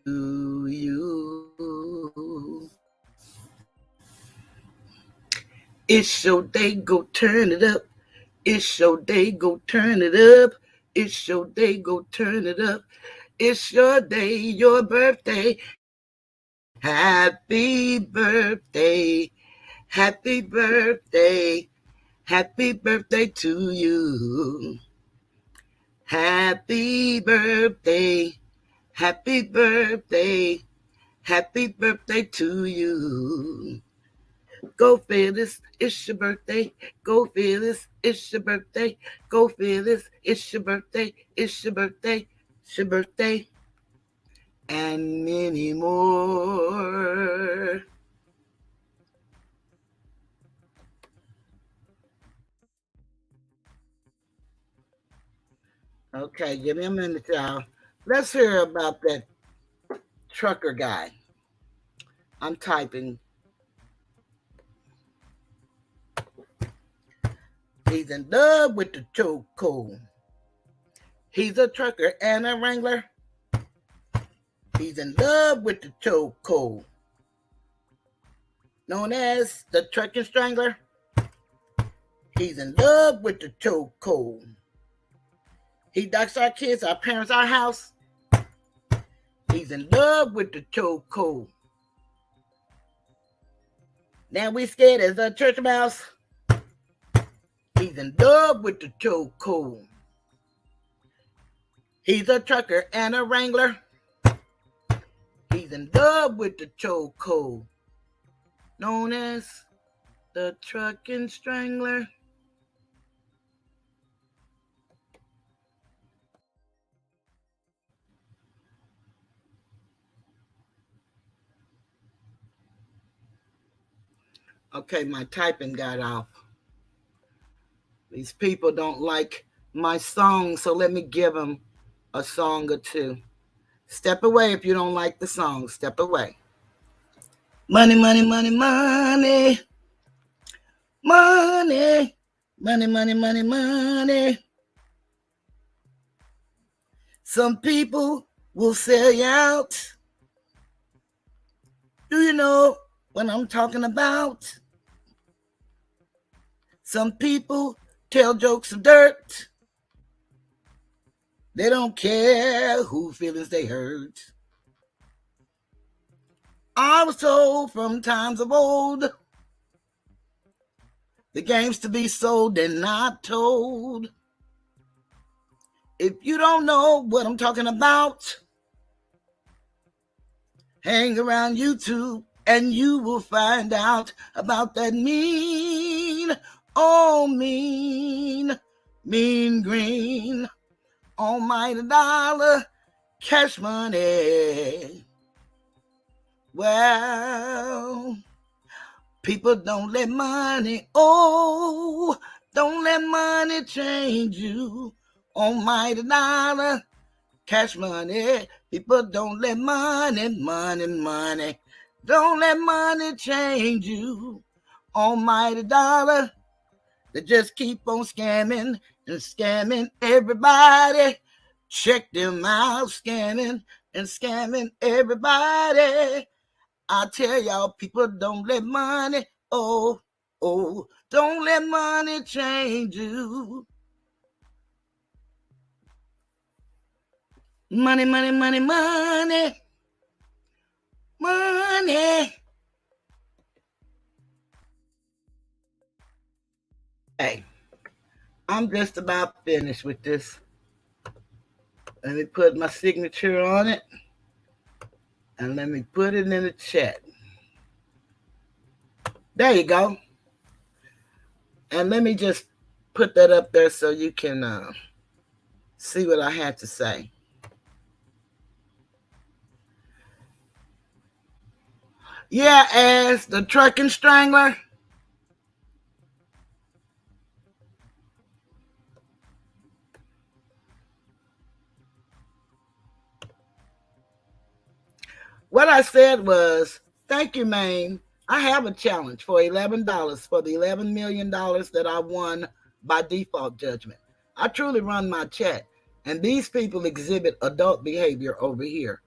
you. It's your day, go turn it up. It's your day, go turn it up. It's your day, go turn it up. It's your day, your birthday. Happy birthday. Happy birthday. Happy birthday to you. Happy birthday. Happy birthday. Happy birthday to you. Go Phyllis, it's your birthday. Go Phyllis, it's your birthday. Go Phyllis, it's your birthday. It's your birthday. It's your birthday. And many more. Okay, give me a minute, y'all. Let's hear about that trucker guy. I'm typing. He's in love with the chokehold. He's a trucker and a wrangler. He's in love with the chokehold. Known as the trucking strangler. He's in love with the chokehold. He ducks our kids, our parents, our house. He's in love with the chokehold. Now we scared as a church mouse. He's in love with the chokehold. He's a trucker and a wrangler. He's in love with the chokehold. Known as the trucking strangler. Okay, my typing got off. These people don't like my song, so let me give them a song or two. Step away if you don't like the song. Step away. Money, money, money, money. Money. Money, money, money, money. Some people will sell you out. Do you know what I'm talking about? Some people tell jokes of dirt. They don't care who feelings they hurt. I was told from times of old, the game's to be sold and not told. If you don't know what I'm talking about, hang around YouTube and you will find out about that mean, oh mean, mean green, almighty dollar, cash money. Well, people don't let money, oh, don't let money change you. Almighty dollar, cash money. People don't let money, money, money. Don't let money change you. Almighty dollar. They just keep on scamming and scamming everybody. Check them out, scamming and scamming everybody. I tell y'all, people don't let money, oh, oh, don't let money change you. Money, money, money, money, money. Hey, I'm just about finished with this. Let me put my signature on it and let me put it in the chat. There you go. And let me just put that up there so you can see what I had to say. Yeah, as the trucking strangler. What I said was, thank you, Maine. I have a challenge for $11 for the $11 million that I won by default judgment. I truly run my chat, and these people exhibit adult behavior over here.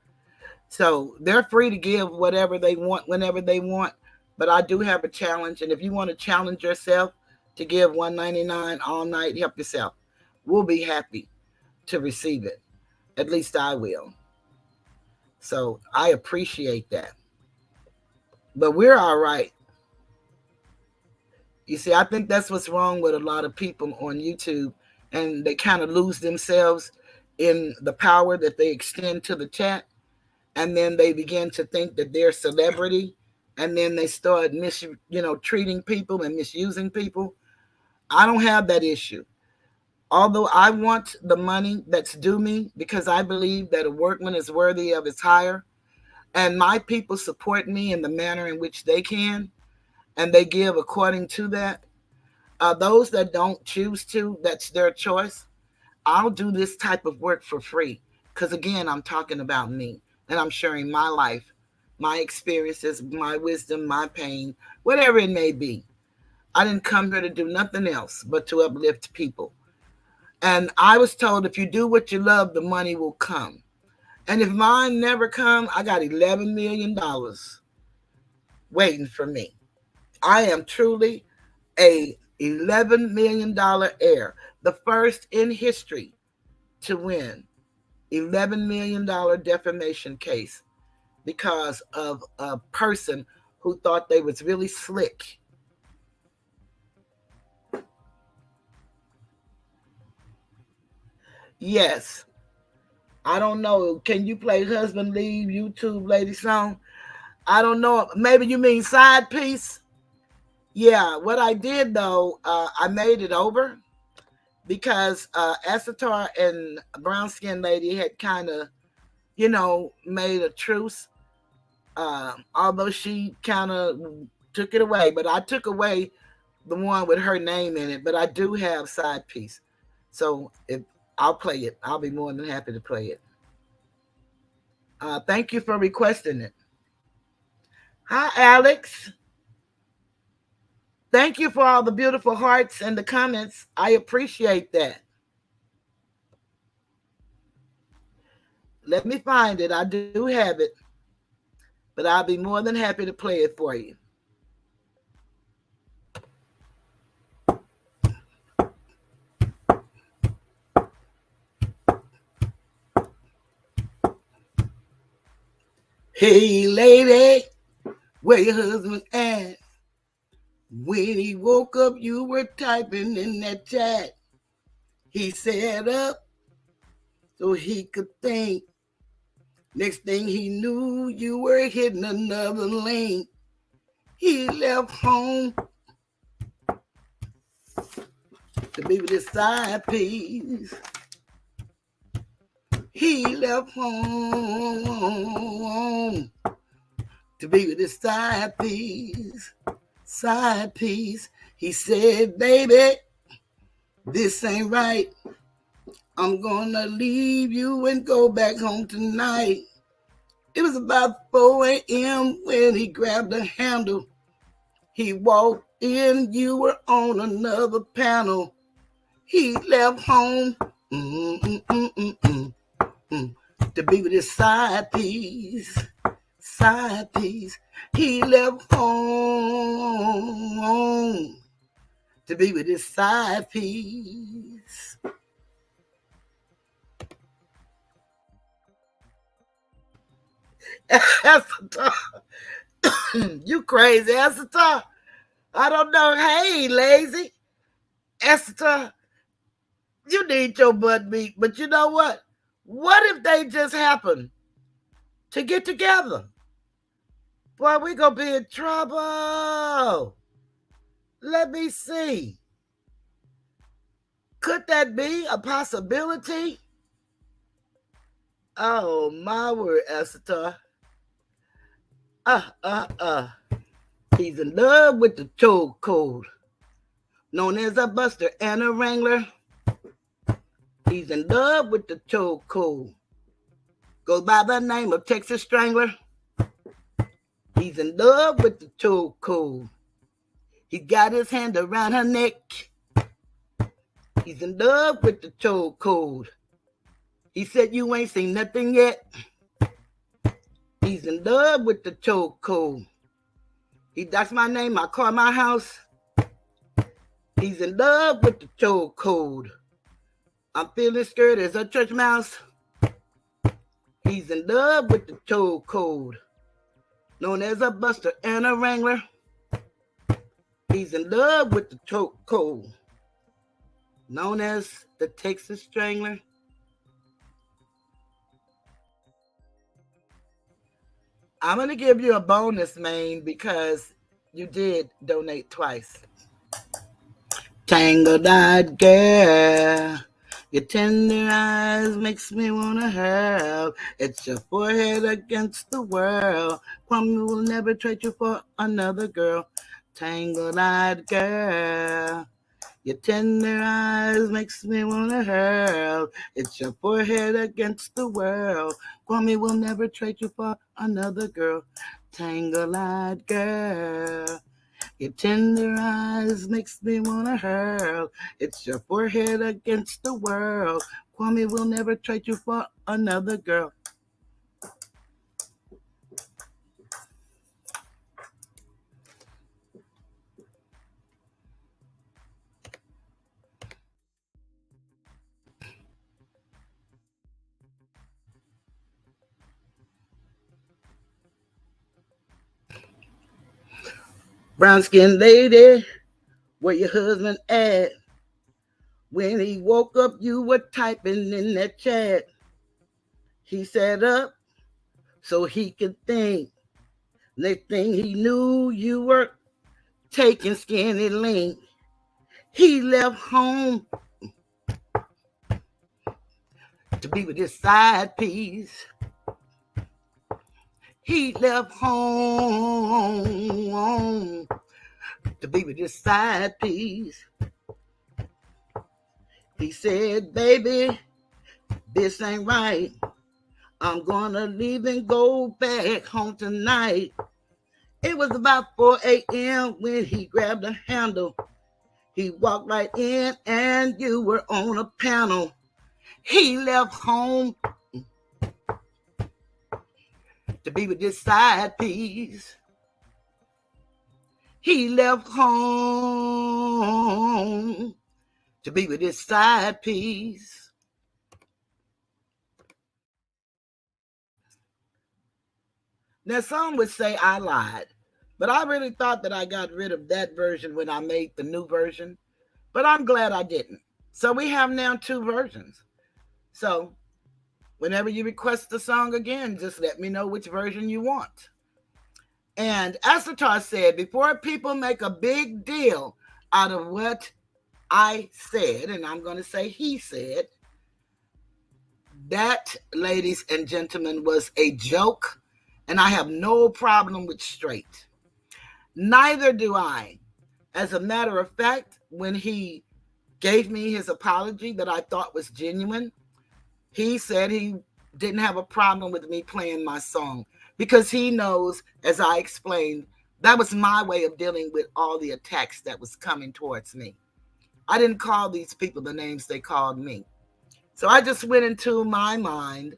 So they're free to give whatever they want whenever they want, but I do have a challenge, and if you want to challenge yourself to give $1.99 all night, help yourself. We'll be happy to receive it. At least I will. So I appreciate that. But we're all right. You see, I think that's what's wrong with a lot of people on YouTube, and they kind of lose themselves in the power that they extend to the chat, and then they begin to think that they're celebrity, and then they start treating people and misusing people. I don't have that issue. Although I want the money that's due me because I believe that a workman is worthy of his hire, and my people support me in the manner in which they can, and they give according to that. Those that don't choose to, that's their choice. I'll do this type of work for free because, again, I'm talking about me and I'm sharing my life, my experiences, my wisdom, my pain, whatever it may be. I didn't come here to do nothing else but to uplift people. And I was told if you do what you love, the money will come. And if mine never come, I got $11 million waiting for me. I am truly a $11 million heir, the first in history to win $11 million defamation case because of a person who thought they was really slick. Yes. I don't know. Can you play Husband Leave YouTube Lady Song? I don't know. Maybe you mean side piece? Yeah. What I did though, I made it over because Asatar and Brown Skin Lady had kind of, made a truce. Although she kind of took it away, but I took away the one with her name in it. But I do have side piece, so if I'll play it, I'll be more than happy to play it. Thank you for requesting it. Hi, Alex. Thank you for all the beautiful hearts and the comments. I appreciate that. Let me find it. I do have it, but I'll be more than happy to play it for you. Hey, lady, where your husband at? When he woke up, you were typing in that chat. He sat up so he could think. Next thing he knew, you were hitting another link. He left home to be with his side piece. He left home to be with his side piece. Side piece. He said, baby, this ain't right. I'm gonna leave you and go back home tonight. It was about 4 a.m. when he grabbed the handle. He walked in, you were on another panel. He left home to be with his side piece. Side piece. He left home to be with his side piece. Esther, you crazy, Esther. I don't know. Hey, lazy. Esther, you need your butt beat. But you know what? What if they just happen to get together? Boy, we gonna be in trouble. Let me see. Could that be a possibility? Oh, my word, Esther. He's in love with the choke code. Known as a buster and a wrangler. He's in love with the choke code. Goes by the name of Texas Strangler. He's in love with the choke code. He got his hand around her neck. He's in love with the choke code. He said you ain't seen nothing yet. He's in love with the choke code. That's my name, my car, my house. He's in love with the choke code. I'm feeling scared as a church mouse. He's in love with the choke code. Known as a buster and a wrangler. He's in love with the choke code. Known as the Texas Strangler. I'm going to give you a bonus, man, because you did donate twice. Tangled-eyed girl, your tender eyes makes me want to hurl. It's your forehead against the world. Kwame will never trade you for another girl. Tangled-eyed girl, your tender eyes makes me want to hurl. It's your forehead against the world. Kwame will never trade you for another girl. Tangled-eyed girl, your tender eyes makes me want to hurl. It's your forehead against the world. Kwame will never trade you for another girl. Brown skinned lady, where your husband at? When he woke up, you were typing in that chat. He sat up so he could think. Next thing he knew, you were taking skinny link. He left home to be with his side piece. He left home to be with his side piece. He said, baby, this ain't right. I'm gonna leave and go back home tonight. It was about 4 a.m. when he grabbed a handle. He walked right in and you were on a panel. He left home to be with this side piece. He left home to be with his side piece. Now, some would say I lied, but I really thought that I got rid of that version when I made the new version, but I'm glad I didn't. So we have now two versions. So whenever you request the song again, just let me know which version you want. And Asatar said, before people make a big deal out of what I said, and I'm going to say he said, that, ladies and gentlemen, was a joke, and I have no problem with straight. Neither do I. As a matter of fact, when he gave me his apology that I thought was genuine, he said he didn't have a problem with me playing my song because he knows, as I explained, that was my way of dealing with all the attacks that was coming towards me. I didn't call these people the names they called me. So I just went into my mind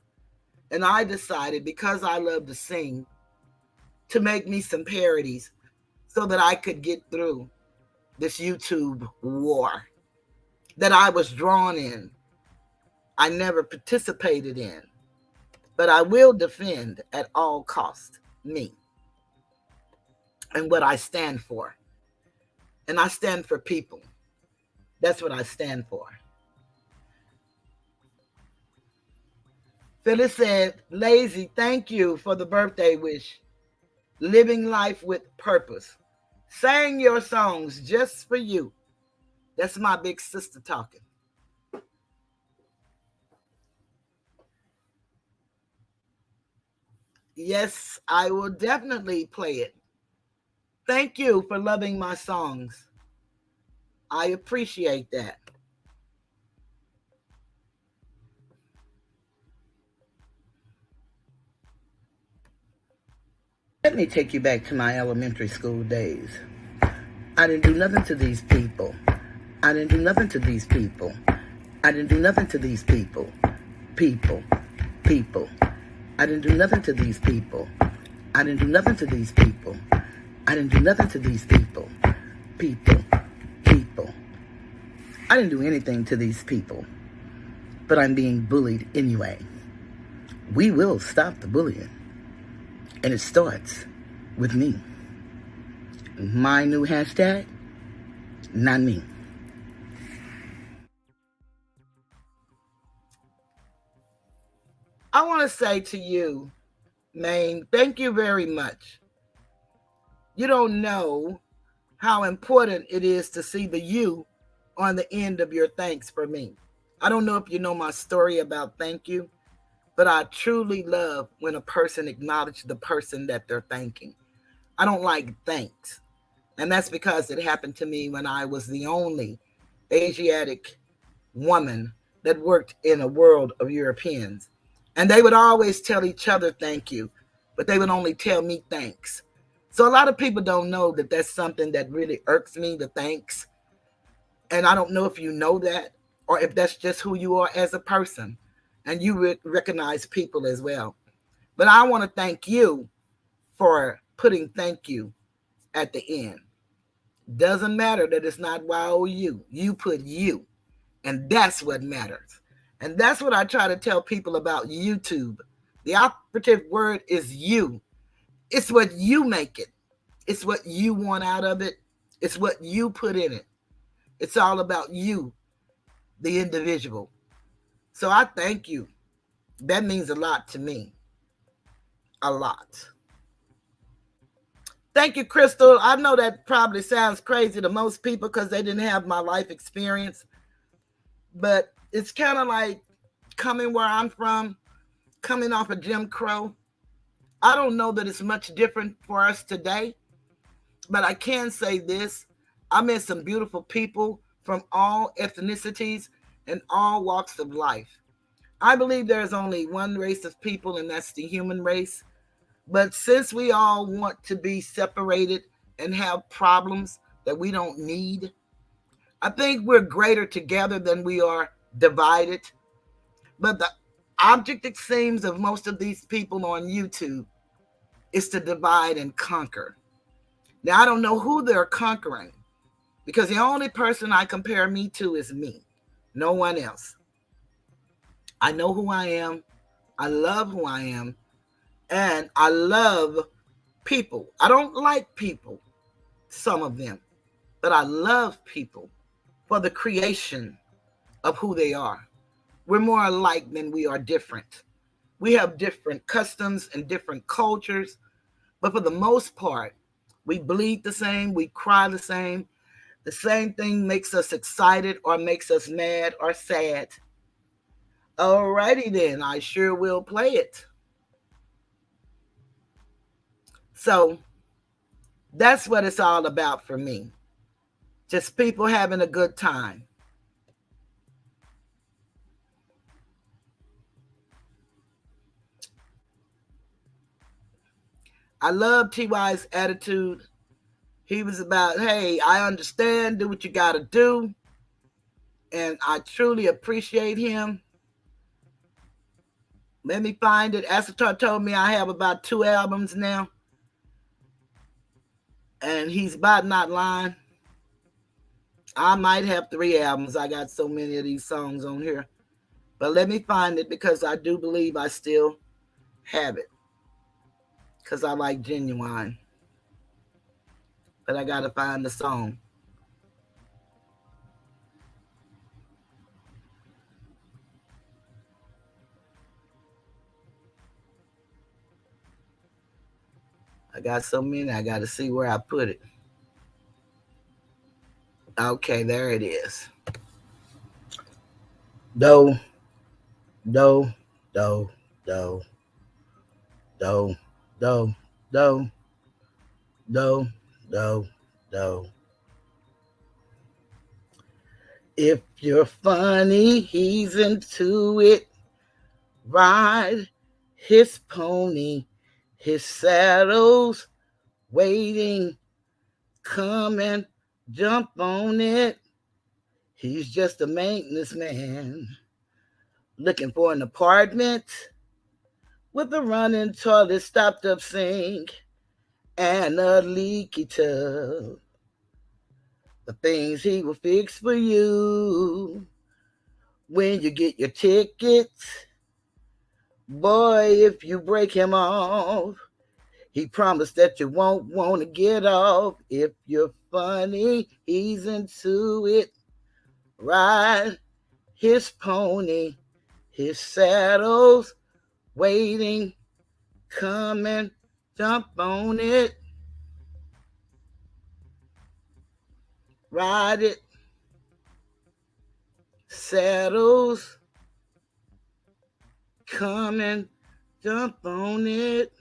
and I decided, because I love to sing, to make me some parodies so that I could get through this YouTube war that I was drawn in. I never participated in, but I will defend at all costs me and what I stand for. And I stand for people. That's what I stand for. Phyllis said, Lazy, thank you for the birthday wish. Living life with purpose. Sang your songs just for you. That's my big sister talking. Yes, I will definitely play it. Thank you for loving my songs. I appreciate that. Let me take you back to my elementary school days. I didn't do nothing to these people. I didn't do nothing to these people. I didn't do nothing to these people. People. I didn't do nothing to these people. I didn't do nothing to these people. I didn't do nothing to these people. People. I didn't do anything to these people. But I'm being bullied anyway. We will stop the bullying. And it starts with me. My new hashtag, not me. I want to say to you, Maine, thank you very much. You don't know how important it is to see the you on the end of your thanks for me. I don't know if you know my story about thank you, but I truly love when a person acknowledges the person that they're thanking. I don't like thanks. And that's because it happened to me when I was the only Asiatic woman that worked in a world of Europeans. And they would always tell each other thank you, but they would only tell me thanks. So a lot of people don't know that that's something that really irks me, the thanks. And I don't know if you know that or if that's just who you are as a person. And you recognize people as well. But I want to thank you for putting thank you at the end. Doesn't matter that it's not YOU. You put you. And that's what matters. And that's what I try to tell people about YouTube. The operative word is you. It's what you make it. It's what you want out of it. It's what you put in it. It's all about you, the individual. So I thank you. That means a lot to me. A lot. Thank you, Crystal. I know that probably sounds crazy to most people because they didn't have my life experience. But it's kind of like coming where I'm from, coming off of Jim Crow. I don't know that it's much different for us today, but I can say this. I met some beautiful people from all ethnicities and all walks of life. I believe there's only one race of people, and that's the human race. But since we all want to be separated and have problems that we don't need, I think we're greater together than we are divided. But the object, it seems, of most of these people on YouTube is to divide and conquer. Now, I don't know who they're conquering because the only person I compare me to is me, no one else. I know who I am. I love who I am. And I love people. I don't like people, some of them, but I love people for the creation of who they are. We're more alike than we are different. We have different customs and different cultures, but for the most part, we bleed the same, we cry the same. The same thing makes us excited or makes us mad or sad. Alrighty then, I sure will play it. So that's what it's all about for me. Just people having a good time. I love TY's attitude. He was about, hey, I understand, do what you got to do. And I truly appreciate him. Let me find it. Asatar told me I have about 2 albums now. And he's about not lying. I might have 3 albums. I got so many of these songs on here. But let me find it because I do believe I still have it. Because I like Genuine. But I got to find the song. I got so many, I got to see where I put it. Okay, there it is. Do, do, do, do, do, do, do, do, do, do. If you're funny, he's into it. Ride his pony, his saddle's waiting. Come and jump on it. He's just a maintenance man looking for an apartment with a running toilet, stopped up sink, and a leaky tub. The things he will fix for you when you get your tickets. Boy, if you break him off, he promised that you won't want to get off. If you're funny, he's into it. Ride his pony, his saddle's waiting. Come and jump on it. Ride it. Saddles. Come and jump on it.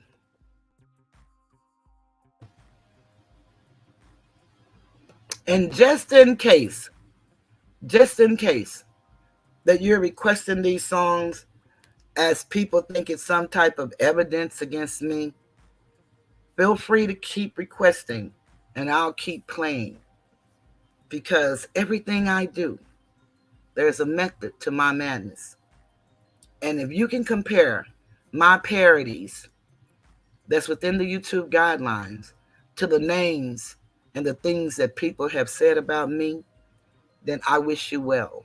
And just in case that you're requesting these songs as people think it's some type of evidence against me, feel free to keep requesting and I'll keep playing. Because everything I do, there's a method to my madness. And if you can compare my parodies that's within the YouTube guidelines to the names and the things that people have said about me, then I wish you well.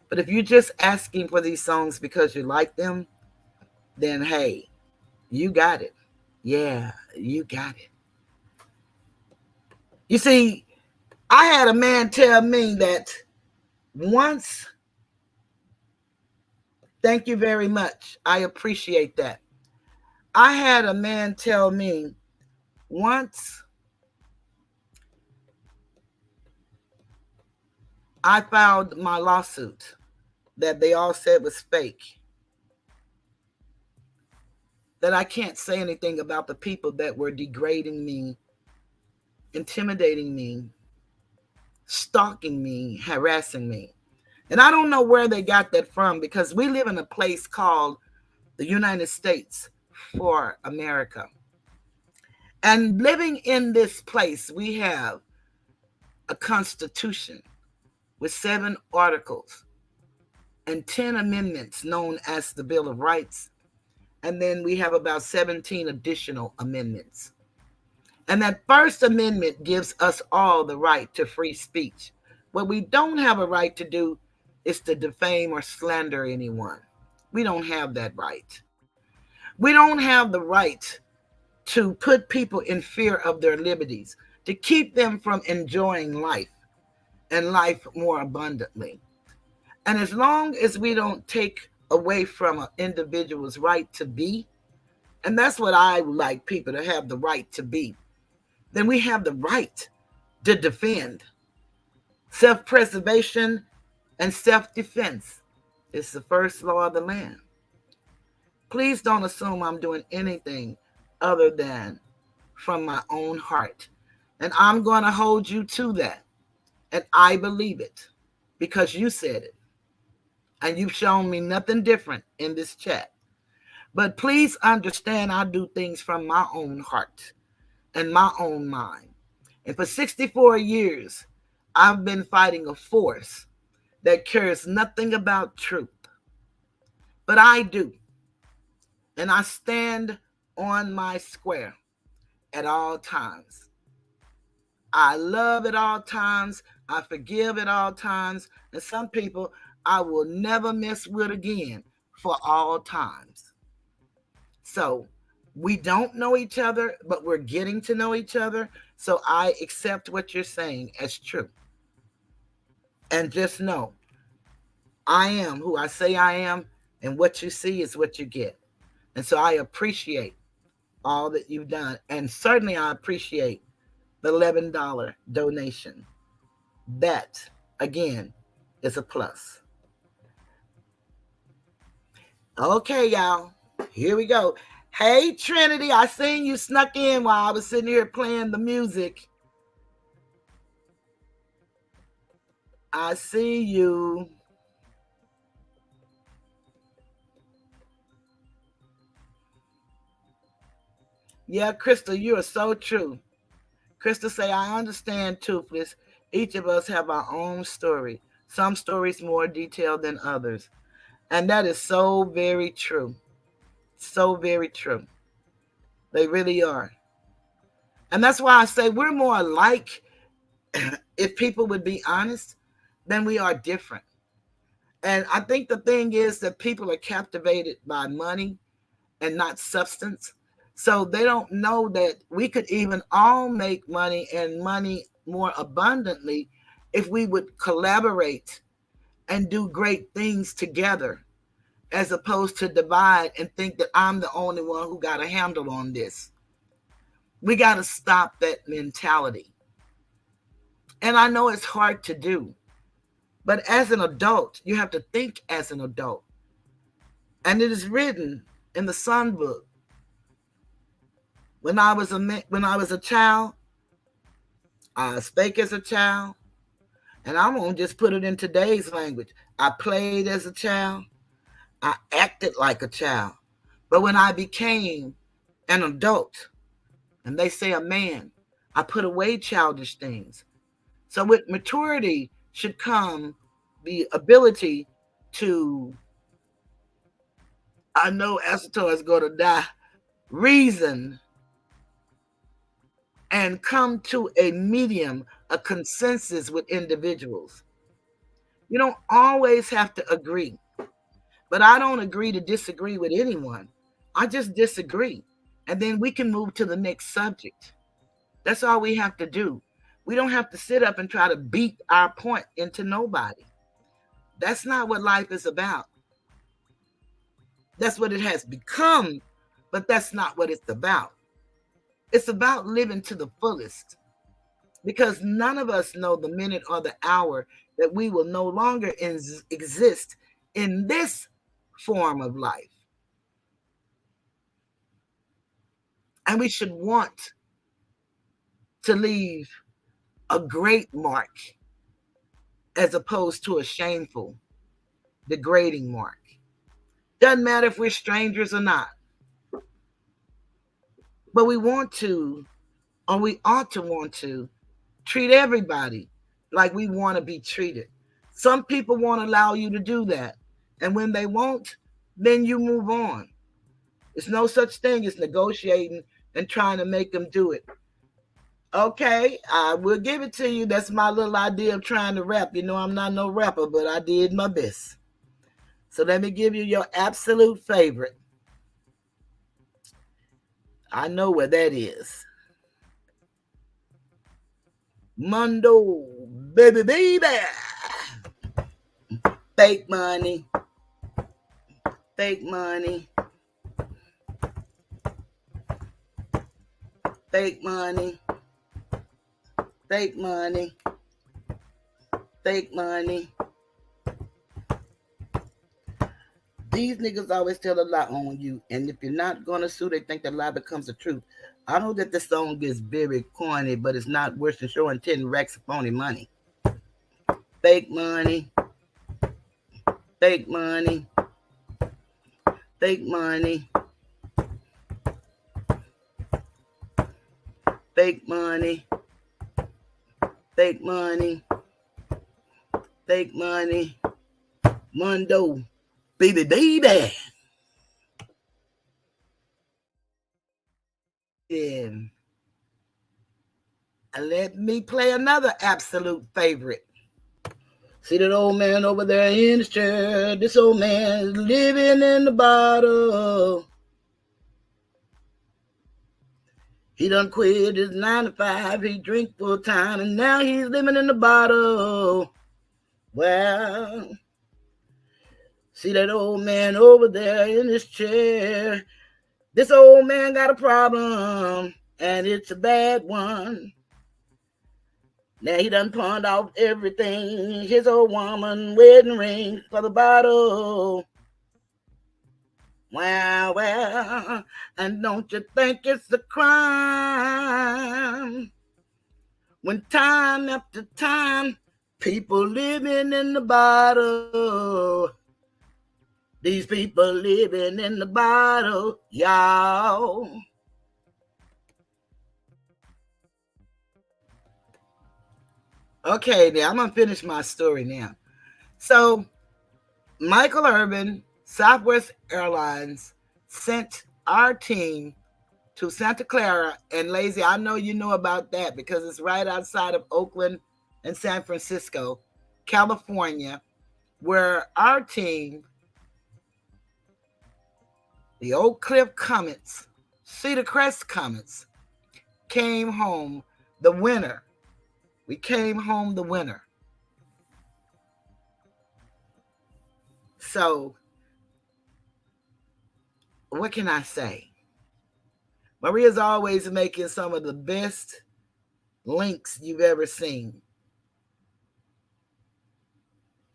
But if you're just asking for these songs because you like them, then hey, you got it. Yeah, you got it. You see, I had a man tell me that once, thank you very much. I appreciate that. I had a man tell me once I filed my lawsuit that they all said was fake, that I can't say anything about the people that were degrading me, intimidating me, stalking me, harassing me. And I don't know where they got that from because we live in a place called the United States for America. And living in this place, we have a constitution with 7 articles and 10 amendments known as the Bill of Rights. And then we have about 17 additional amendments. And that First Amendment gives us all the right to free speech. What we don't have a right to do is to defame or slander anyone. We don't have that right. We don't have the right to put people in fear of their liberties, to keep them from enjoying life and life more abundantly. And as long as we don't take away from an individual's right to be, and that's what I would like people to have, the right to be, then we have the right to defend. Self-preservation and self-defense is the first law of the land. Please don't assume I'm doing anything other than from my own heart. And I'm going to hold you to that. And I believe it because you said it. And you've shown me nothing different in this chat. But please understand, I do things from my own heart and my own mind. And for 64 years, I've been fighting a force that cares nothing about truth. But I do. And I stand on my square at all times. I love at all times. I forgive at all times. And some people I will never mess with again for all times. So we don't know each other, but we're getting to know each other. So I accept what you're saying as true. And just know, I am who I say I am, and what you see is what you get. And so I appreciate all that you've done. And certainly I appreciate the $11 donation. That, again, is a plus. Okay, y'all. Here we go. Hey, Trinity, I seen you snuck in while I was sitting here playing the music. I see you. Yeah, Crystal, you are so true. Crystal say, I understand, Toothless. Each of us have our own story. Some stories more detailed than others. And that is so very true. So very true. They really are. And that's why I say we're more alike, if people would be honest, than we are different. And I think the thing is that people are captivated by money and not substance. So they don't know that we could even all make money and money more abundantly if we would collaborate and do great things together, as opposed to divide and think that I'm the only one who got a handle on this. We got to stop that mentality. And I know it's hard to do, but as an adult, you have to think as an adult. And it is written in the Son book. When I was a child, I spake as a child, and I'm gonna just put it in today's language. I played as a child, I acted like a child. But when I became an adult, and they say a man, I put away childish things. So with maturity should come the ability to, I know Estor is going to die, reason and come to a medium, a consensus with individuals. You don't always have to agree, but I don't agree to disagree with anyone. I just disagree. And then we can move to the next subject. That's all we have to do. We don't have to sit up and try to beat our point into nobody. That's not what life is about. That's what it has become, but that's not what it's about. It's about living to the fullest, because none of us know the minute or the hour that we will no longer exist in this form of life. And we should want to leave a great mark as opposed to a shameful, degrading mark. Doesn't matter if we're strangers or not. But we want to, or we ought to want to, treat everybody like we want to be treated. Some people won't allow you to do that. And when they won't, then you move on. There's no such thing as negotiating and trying to make them do it. Okay, I will give it to you. That's my little idea of trying to rap. You know, I'm not no rapper, but I did my best. So let me give you your absolute favorite. I know where that is. Mundo, baby, baby. Fake money. Fake money. Fake money. Fake money. Fake money. These niggas always tell a lie on you, and if you're not gonna sue, they think the lie becomes the truth. I know that the song gets very corny, but it's not worse than showing 10 racks of phony money. Fake money. Fake money. Fake money. Fake money. Fake money. Fake money. Mundo. Baby, baby. And let me play another absolute favorite. See that old man over there in his chair? This old man is living in the bottle. He done quit his 9 to 5. He drink full time, and now he's living in the bottle. Well, see that old man over there in his chair? This old man got a problem, and it's a bad one. Now he done pawned off everything, his old woman wedding ring for the bottle. Well, and don't you think it's a crime when time after time people living in the bottle? These people living in the bottle, y'all. Okay, now I'm gonna finish my story now. So, Michael Irvin, Southwest Airlines, sent our team to Santa Clara and Lazy. I know you know about that because it's right outside of Oakland and San Francisco, California, where our team, the Oak Cliff Comets, Cedar Crest Comets, came home the winner. We came home the winner. So, what can I say? Maria's always making some of the best links you've ever seen.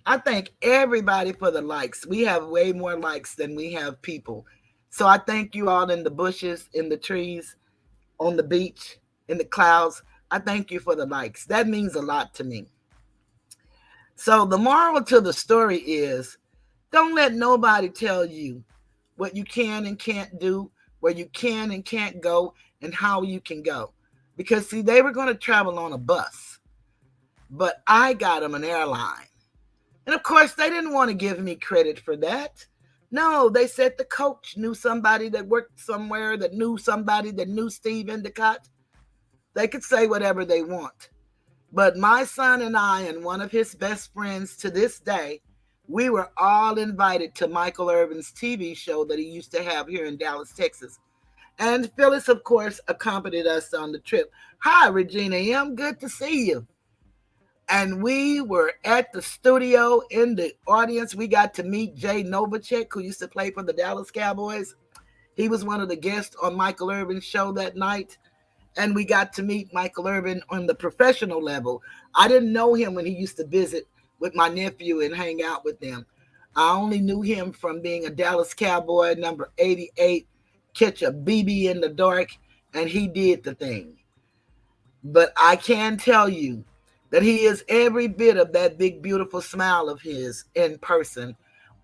I thank everybody for the likes. We have way more likes than we have people. So I thank you all in the bushes, in the trees, on the beach, in the clouds. I thank you for the likes. That means a lot to me. So the moral to the story is, don't let nobody tell you what you can and can't do, where you can and can't go, and how you can go. Because, see, they were going to travel on a bus, but I got them an airline. And, of course, they didn't want to give me credit for that. No, they said the coach knew somebody that worked somewhere, that knew somebody that knew Steve Endicott. They could say whatever they want. But my son and I and one of his best friends to this day, we were all invited to Michael Irvin's TV show that he used to have here in Dallas, Texas. And Phyllis, of course, accompanied us on the trip. Hi, Regina M. Good to see you. And we were at the studio in the audience. We got to meet Jay Novacek, who used to play for the Dallas Cowboys. He was one of the guests on Michael Irvin's show that night. And we got to meet Michael Irvin on the professional level. I didn't know him when he used to visit with my nephew and hang out with them. I only knew him from being a Dallas Cowboy, number 88, catch a BB in the dark, and he did the thing. But I can tell you that he is every bit of that big, beautiful smile of his in person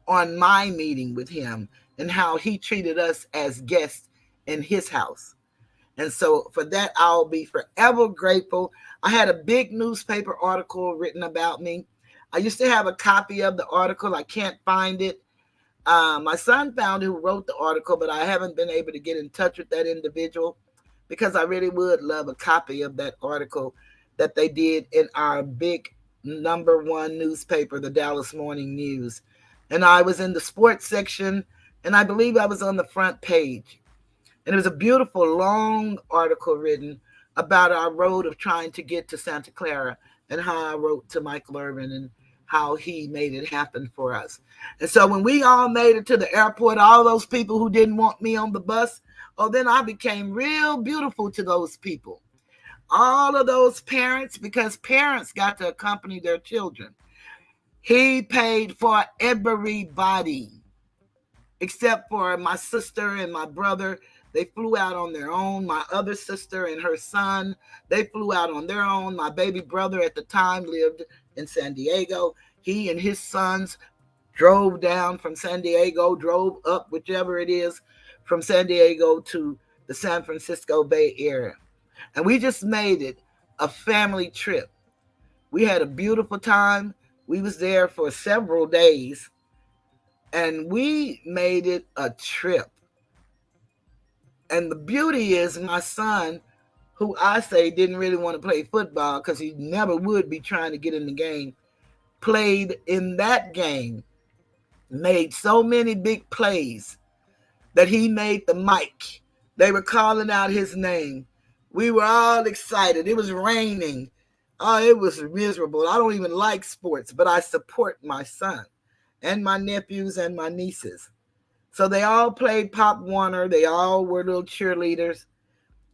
on my meeting with him and how he treated us as guests in his house. And so for that, I'll be forever grateful. I had a big newspaper article written about me. I used to have a copy of the article. I can't find it. My son found who wrote the article, but I haven't been able to get in touch with that individual because I really would love a copy of that article that they did in our big #1 newspaper, the Dallas Morning News. And I was in the sports section, and I believe I was on the front page. And it was a beautiful, long article written about our road of trying to get to Santa Clara and how I wrote to Michael Irvin and how he made it happen for us. And so when we all made it to the airport, all those people who didn't want me on the bus, oh, then I became real beautiful to those people. All of those parents, because parents got to accompany their children. He paid for everybody except for my sister and my brother. They flew out on their own. My other sister and her son, they flew out on their own. My baby brother at the time lived in San Diego. He and his sons drove down from San Diego, drove up, whichever it is, from San Diego to the San Francisco Bay Area. And we just made it a family trip. We had a beautiful time. We was there for several days, and we made it a trip. And the beauty is my son, who I say didn't really want to play football because he never would be trying to get in the game, played in that game, made so many big plays that he made the mic. They were calling out his name. We were all excited. It was raining. Oh, it was miserable. I don't even like sports, but I support my son and my nephews and my nieces. So they all played Pop Warner. They all were little cheerleaders.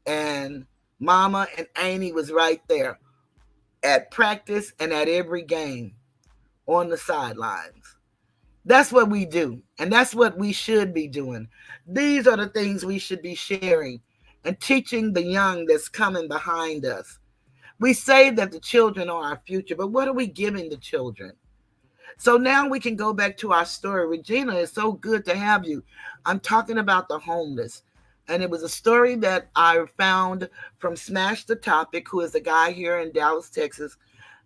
And Mama and Annie was right there at practice and at every game on the sidelines. That's what we do. And that's what we should be doing. These are the things we should be sharing and teaching the young that's coming behind us. We say that the children are our future, but what are we giving the children? So now we can go back to our story. Regina, it's so good to have you. I'm talking about the homeless. And it was a story that I found from Smash the Topic, who is a guy here in Dallas, Texas.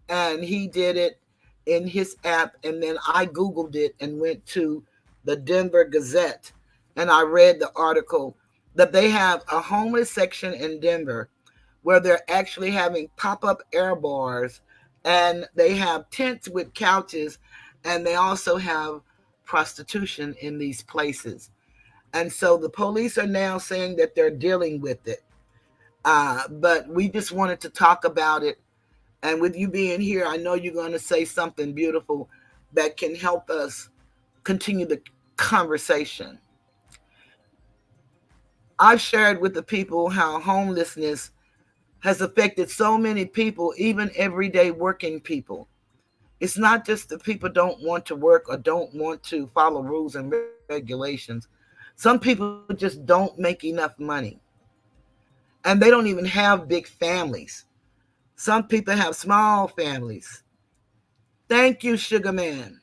And he did it in his app. And then I Googled it and went to the Denver Gazette. And I read the article that they have a homeless section in Denver where they're actually having pop-up air bars, and they have tents with couches, and they also have prostitution in these places. And so the police are now saying that they're dealing with it. But we just wanted to talk about it. And with you being here, I know you're going to say something beautiful that can help us continue the conversation. I've shared with the people how homelessness has affected so many people, even everyday working people. It's not just that people don't want to work or don't want to follow rules and regulations. Some people just don't make enough money. And they don't even have big families. Some people have small families. Thank you, Sugar Man.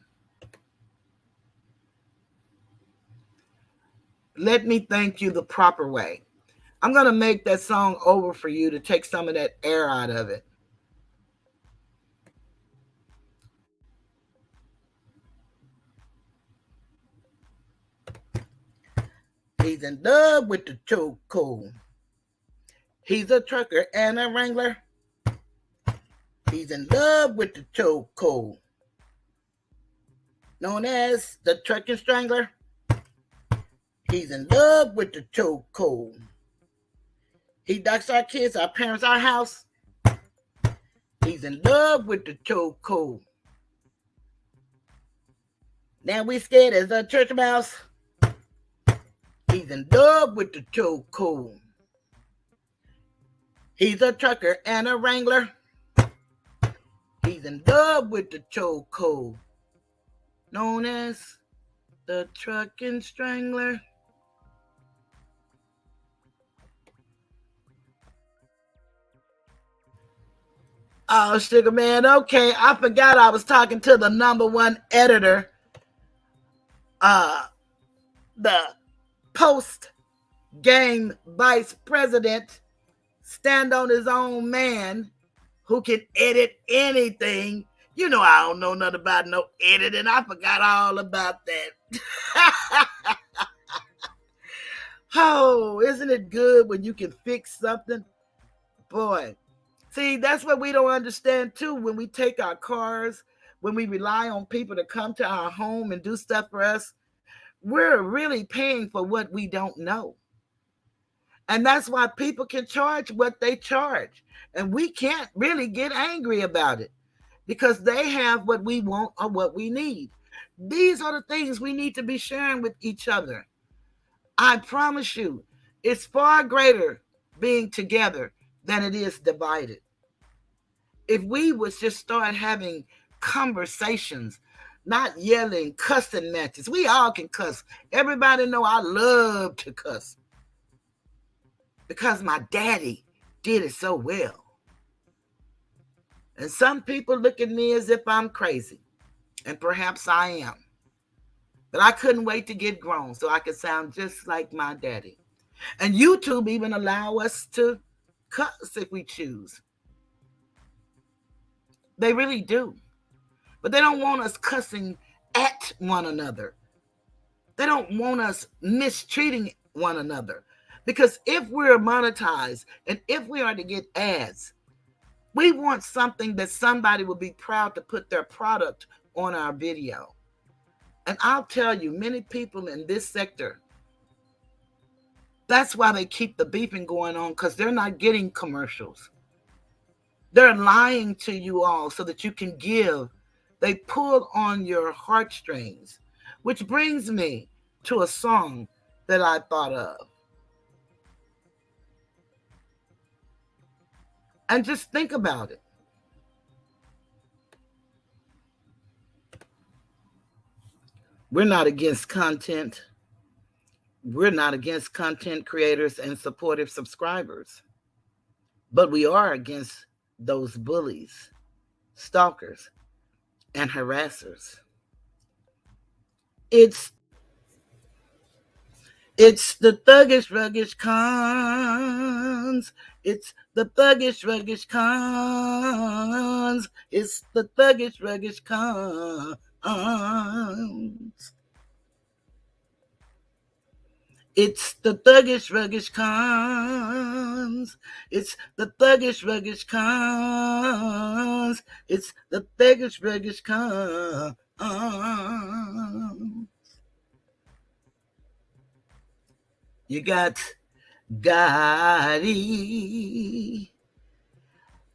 Let me thank you the proper way. I'm going to make that song over for you to take some of that air out of it. He's in love with the chokehold. He's a trucker and a wrangler. He's in love with the chokehold, known as the trucking strangler. He's in love with the chokehold. He ducks our kids, our parents, our house. He's in love with the chokehold. Now we scared as a church mouse. He's in love with the chokehold. He's a trucker and a wrangler. He's in love with the chokehold, known as the trucking strangler. Oh, Sugar Man, okay. I forgot I was talking to the #1 editor, the post-game vice president stand on his own man who can edit anything. You know, I don't know nothing about no editing. I forgot all about that. Oh, isn't it good when you can fix something? Boy, see, that's what we don't understand too. When we take our cars, when we rely on people to come to our home and do stuff for us, we're really paying for what we don't know. And that's why people can charge what they charge. And we can't really get angry about it because they have what we want or what we need. These are the things we need to be sharing with each other. I promise you, it's far greater being together than it is divided. If we would just start having conversations, not yelling, cussing matches. We all can cuss. Everybody know I love to cuss because my daddy did it so well. And some people look at me as if I'm crazy, and perhaps I am. But I couldn't wait to get grown so I could sound just like my daddy. And YouTube even allow us to cuss if we choose. They really do. But they don't want us cussing at one another. They don't want us mistreating one another. Because if we're monetized and if we are to get ads, we want something that somebody will be proud to put their product on our video. And I'll tell you, many people in this sector, that's why they keep the beefing going on, because they're not getting commercials. They're lying to you all so that you can give. They pull on your heartstrings, which brings me to a song that I thought of. And just think about it. We're not against content. We're not against content creators and supportive subscribers. But we are against those bullies, stalkers, and harassers. It's the thuggish, ruggish cons. It's the thuggish, ruggish cons. It's the thuggish, ruggish cons. It's the thuggish, ruggish cons. It's the thuggish, ruggish cons. It's the thuggish, ruggish cons. You got Gotti,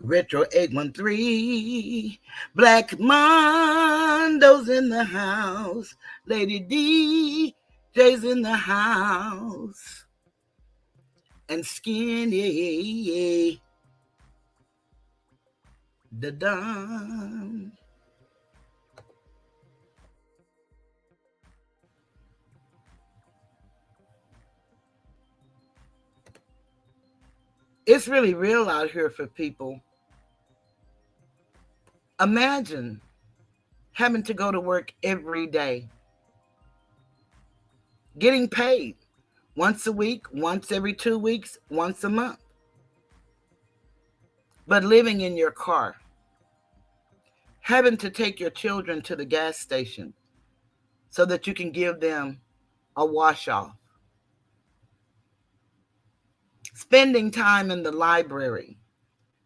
Retro 813, Black Mondo's in the house, Lady D, Jay's in the house, and Skinny, the Don. It's really real out here for people. Imagine having to go to work every day, getting paid once a week, once every 2 weeks, once a month, but living in your car, having to take your children to the gas station so that you can give them a wash off, spending time in the library.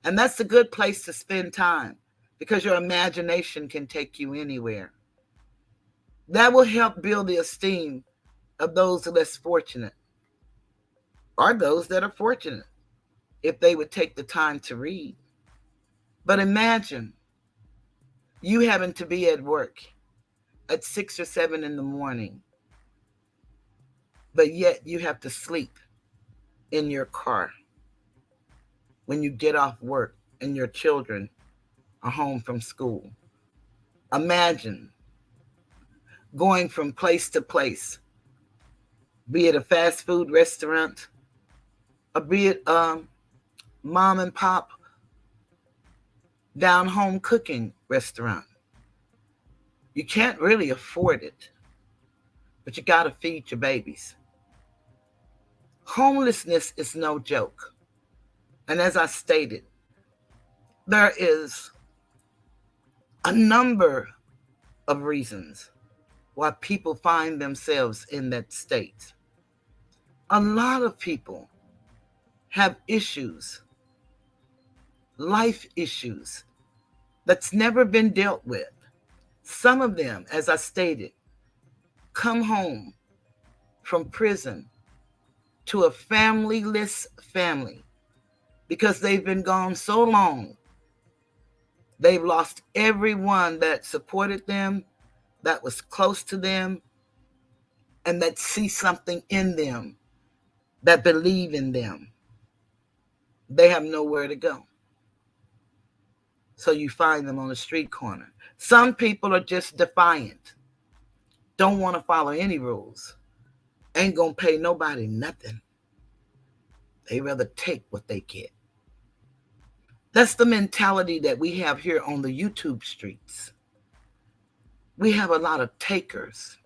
And that's a good place to spend time because your imagination can take you anywhere. That will help build the esteem of those less fortunate, or those that are fortunate, if they would take the time to read. But imagine you having to be at work at 6 or 7 in the morning, but yet you have to sleep in your car when you get off work and your children are home from school. Imagine going from place to place, be it a fast food restaurant, or be it mom and pop down home cooking restaurant. You can't really afford it, but you got to feed your babies. Homelessness is no joke. And as I stated, there is a number of reasons why people find themselves in that state. A lot of people have issues, life issues, that's never been dealt with. Some of them, as I stated, come home from prison to a familyless family because they've been gone so long. They've lost everyone that supported them, that was close to them, and that see something in them, that believe in them. They have nowhere to go. So you find them on the street corner. Some people are just defiant, don't want to follow any rules, ain't going to pay nobody nothing. They rather take what they get. That's the mentality that we have here on the YouTube streets. We have a lot of takers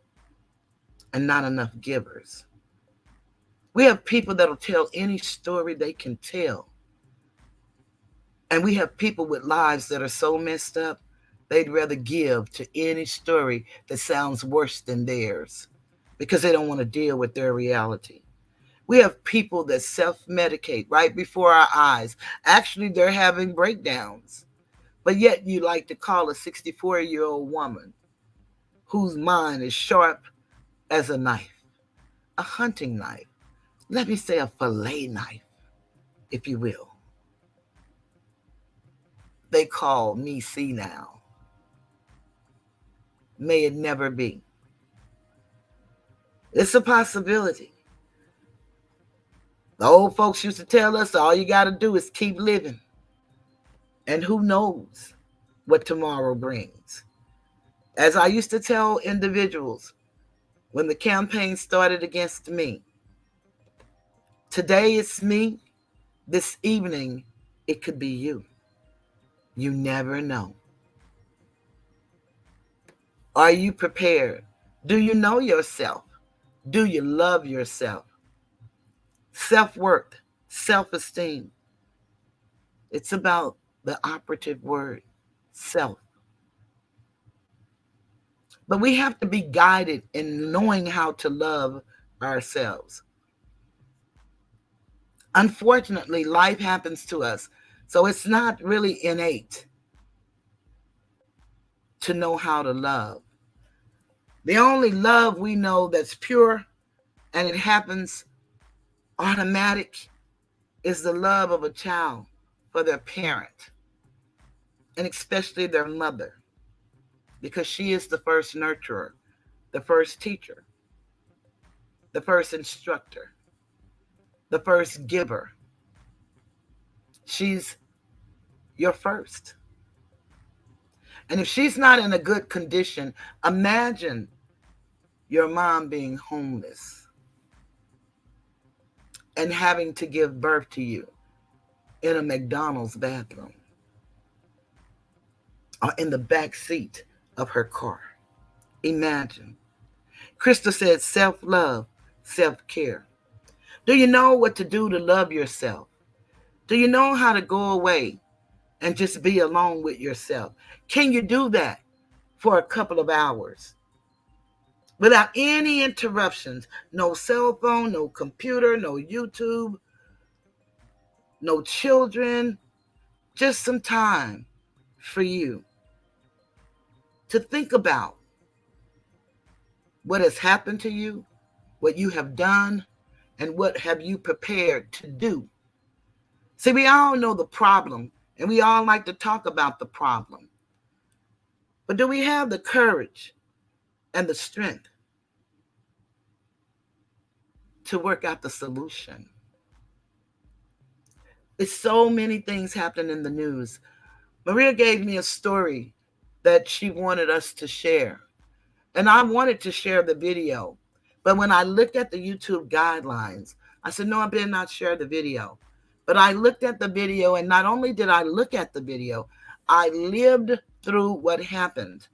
and not enough givers. We have people that'll tell any story they can tell. And we have people with lives that are so messed up, they'd rather give to any story that sounds worse than theirs because they don't want to deal with their reality. We have people that self-medicate right before our eyes. Actually, they're having breakdowns. But yet you like to call a 64-year-old woman whose mind is sharp as a knife, a hunting knife. Let me say a fillet knife, if you will. They call me senile. May it never be. It's a possibility. The old folks used to tell us all you got to do is keep living. And who knows what tomorrow brings. As I used to tell individuals when the campaign started against me, today it's me, this evening it could be you. You never know. Are you prepared? Do you know yourself? Do you love yourself? Self-worth, self-esteem. It's about the operative word, self. But we have to be guided in knowing how to love ourselves. Unfortunately, life happens to us, so it's not really innate to know how to love. The only love we know that's pure and it happens automatic is the love of a child for their parent, and especially their mother, because she is the first nurturer, the first teacher, the first instructor, the first giver. She's your first. And if she's not in a good condition, imagine your mom being homeless and having to give birth to you in a McDonald's bathroom or in the back seat of her car. Imagine. Krista said self-love, self-care. Do you know what to do to love yourself? Do you know how to go away and just be alone with yourself? Can you do that for a couple of hours without any interruptions? No cell phone, no computer, no YouTube, no children, just some time for you to think about what has happened to you, what you have done, and what have you prepared to do. See, we all know the problem, and we all like to talk about the problem. But do we have the courage and the strength to work out the solution? It's so many things happening in the news. Maria gave me a story that she wanted us to share. And I wanted to share the video. But when I looked at the YouTube guidelines, I said, no, I better not share the video. But I looked at the video, and not only did I look at the video, I lived through what happened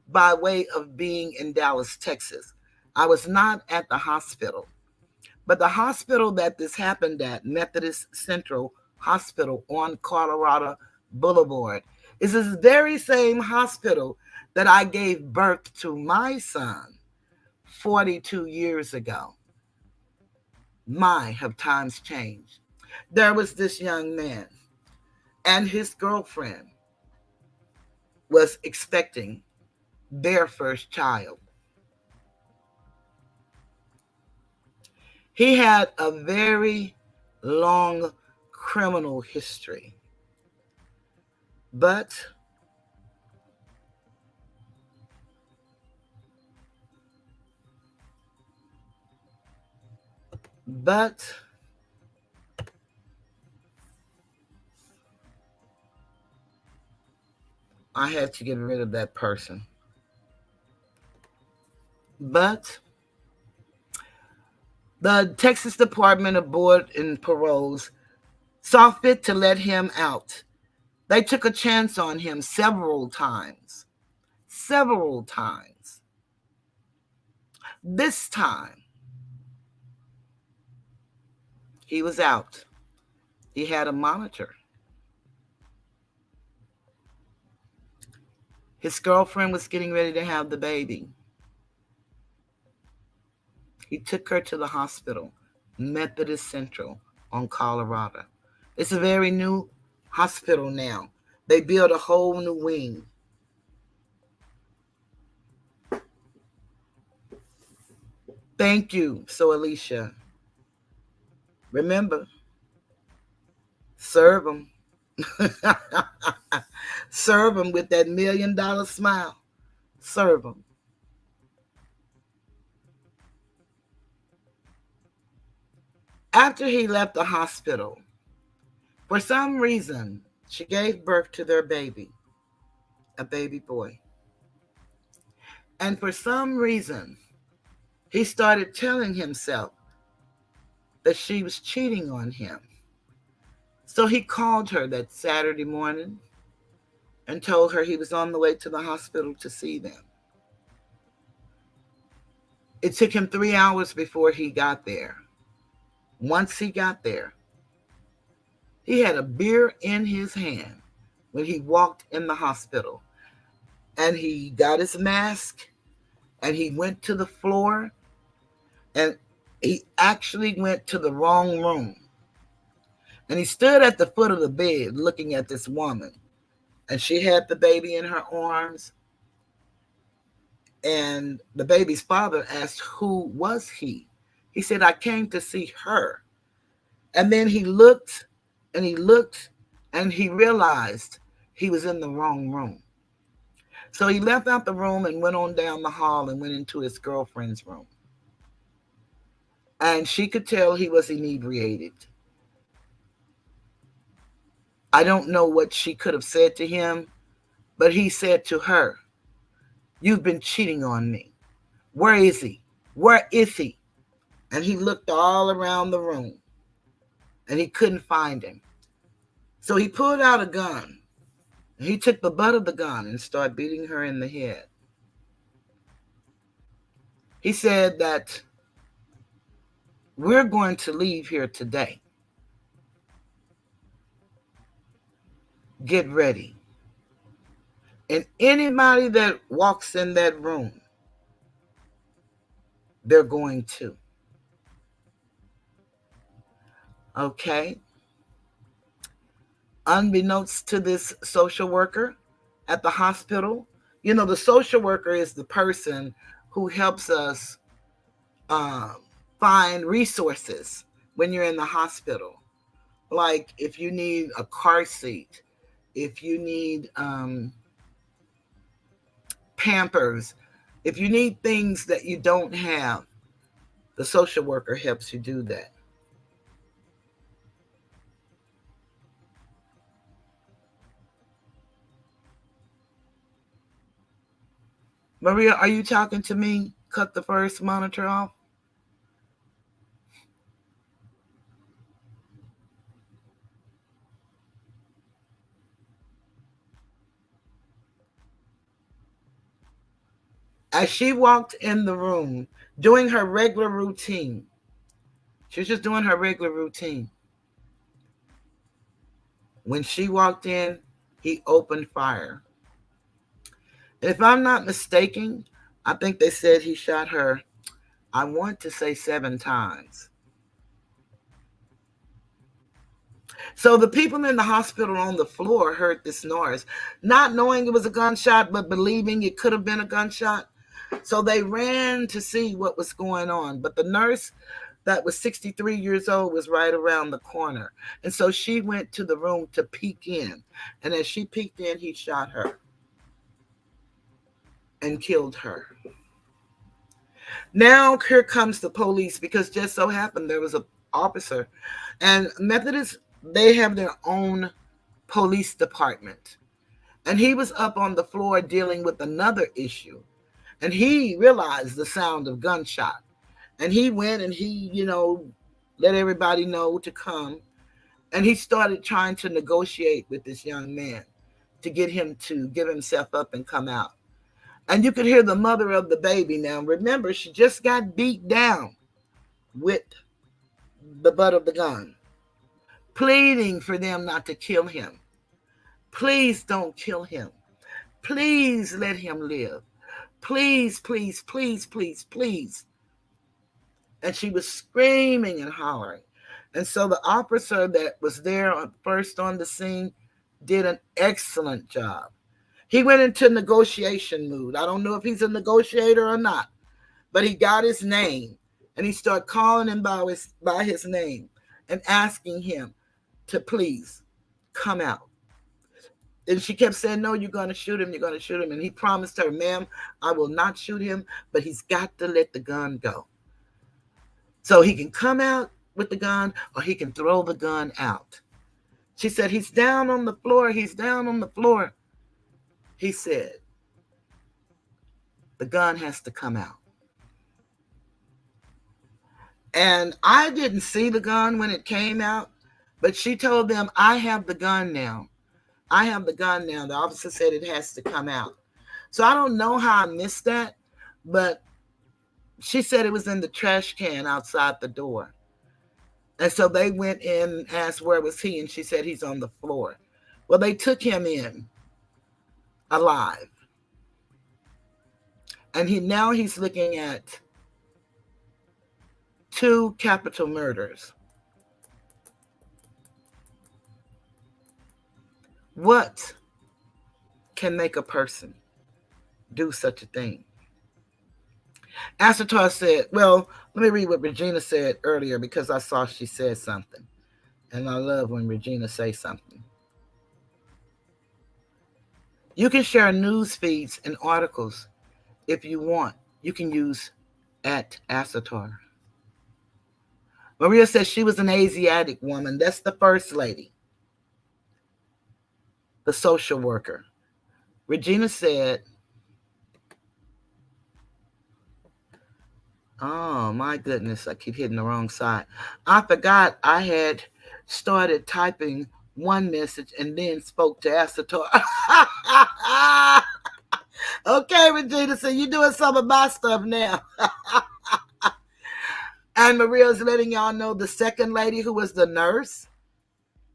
by way of being in Dallas, Texas. I was not at the hospital, but the hospital that this happened at, Methodist Central Hospital on Colorado Boulevard. It's this very same hospital that I gave birth to my son 42 years ago. My, have times changed. There was this young man, and his girlfriend was expecting their first child. He had a very long criminal history, but I had to get rid of that person. But the Texas Department of Board and Paroles saw fit to let him out. They took a chance on him several times. Several times. This time, he was out. He had a monitor. His girlfriend was getting ready to have the baby. He took her to the hospital, Methodist Central on Colorado. It's a very new hospital now. They built a whole new wing. Thank you. So, Alicia, remember, serve them. Serve them with that $1 million smile. Serve them. After he left the hospital, for some reason, she gave birth to their baby, a baby boy. And for some reason, he started telling himself that she was cheating on him. So he called her that Saturday morning and told her he was on the way to the hospital to see them. It took him 3 hours before he got there. Once he got there, he had a beer in his hand when he walked in the hospital. And he got his mask and he went to the floor, and he actually went to the wrong room. And he stood at the foot of the bed looking at this woman. And she had the baby in her arms. And the baby's father asked, who was he? He said, I came to see her. And then he looked and he looked and he realized he was in the wrong room. So he left out the room and went on down the hall and went into his girlfriend's room. And she could tell he was inebriated. I don't know what she could have said to him, but he said to her, you've been cheating on me. Where is he? Where is he? And he looked all around the room and he couldn't find him. So he pulled out a gun and he took the butt of the gun and started beating her in the head. He said that we're going to leave here today. Get ready. And anybody that walks in that room, they're going to. Okay. Unbeknownst to this social worker at the hospital, you know, the social worker is the person who helps us find resources when you're in the hospital. Like if you need a car seat, if you need Pampers, if you need things that you don't have, the social worker helps you do that. Maria, are you talking to me? Cut the first monitor off. As she walked in the room, doing her regular routine, she was just doing her regular routine. When she walked in, he opened fire. And if I'm not mistaken, I think they said he shot her, I want to say 7 times. So the people in the hospital on the floor heard this noise, not knowing it was a gunshot, but believing it could have been a gunshot. So they ran to see what was going on. But the nurse that was 63 years old was right around the corner. And so she went to the room to peek in. And as she peeked in, he shot her and killed her. Now here comes the police, because just so happened there was an officer. And Methodists, they have their own police department. And he was up on the floor dealing with another issue. And he realized the sound of gunshot. And he went and he, let everybody know to come. And he started trying to negotiate with this young man to get him to give himself up and come out. And you could hear the mother of the baby now. Remember, she just got beat down with the butt of the gun, pleading for them not to kill him. Please don't kill him. Please let him live. Please, please, please, please, please. And she was screaming and hollering. And so the officer that was there first on the scene did an excellent job. He went into negotiation mood. I don't know if he's a negotiator or not, but he got his name and he started calling him by his name and asking him to please come out. And she kept saying, no, you're going to shoot him. You're going to shoot him. And he promised her, ma'am, I will not shoot him, but he's got to let the gun go. So he can come out with the gun or he can throw the gun out. She said, he's down on the floor. He's down on the floor. He said, the gun has to come out. And I didn't see the gun when it came out, but she told them, I have the gun now. I have the gun now. The officer said it has to come out. So I don't know how I missed that, but she said it was in the trash can outside the door. And so they went in and asked where was he, and she said he's on the floor. Well, they took him in alive. And he's looking at 2 capital murders. What can make a person do such a thing? Asatar said, well, let me read what Regina said earlier, because I saw she said something. And I love when Regina says something. You can share news feeds and articles if you want. You can use @Asatar. Maria says she was an Asiatic woman. That's the first lady, the social worker. Regina said, oh my goodness, I keep hitting the wrong side. I forgot I had started typing one message and then spoke to Asatar. Okay, Regina, so you're doing some of my stuff now. And Maria's letting y'all know the second lady who was the nurse,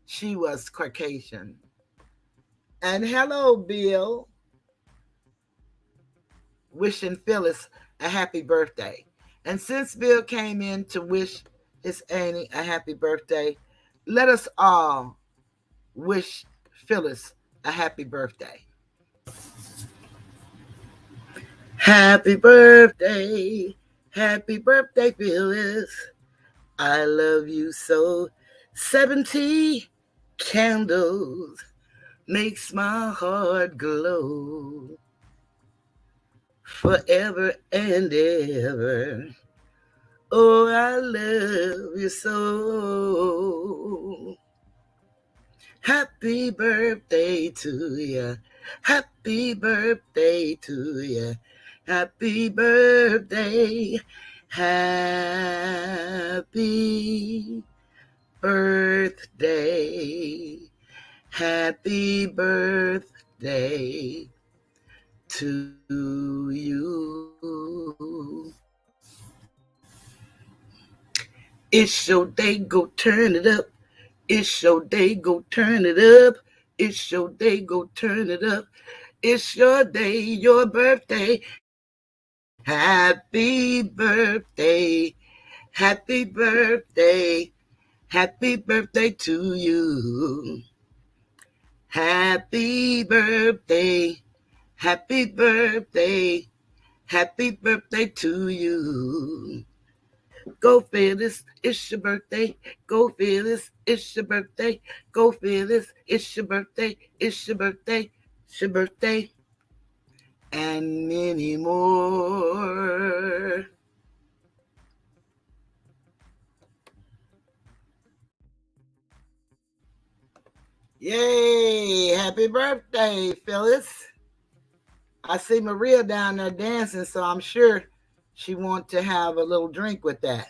she was Caucasian. And hello, Bill. Wishing Phyllis a happy birthday. And since Bill came in to wish his Annie a happy birthday, let us all wish Phyllis a happy birthday. Happy birthday, Phyllis. I love you so. 70 candles makes my heart glow. Forever and ever. Oh, I love you so. Happy birthday to you. Happy birthday to you. Happy birthday. Happy birthday. Happy birthday to you. It's your day, go turn it up. It's your day, go turn it up. It's your day, go turn it up. It's your day, your birthday. Happy birthday. Happy birthday. Happy birthday to you. Happy birthday. Happy birthday. Happy birthday to you. Go Phyllis, it's your birthday. Go Phyllis, it's your birthday. Go Phyllis, it's your birthday. It's your birthday. It's your birthday. And many more. Yay! Happy birthday, Phyllis. I see Maria down there dancing, so I'm sure she wants to have a little drink with that.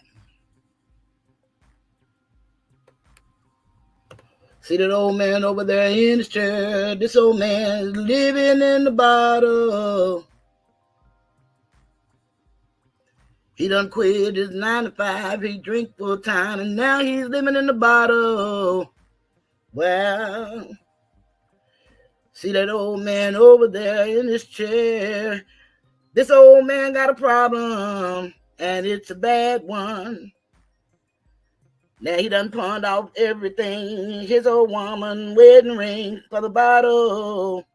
See that old man over there in his chair? This old man is living in the bottle. He done quit his 9 to 5. He drink full time, and now he's living in the bottle. Well, see that old man over there in his chair? This old man got a problem, and it's a bad one. Now he done pawned off everything, his old woman wedding ring for the bottle.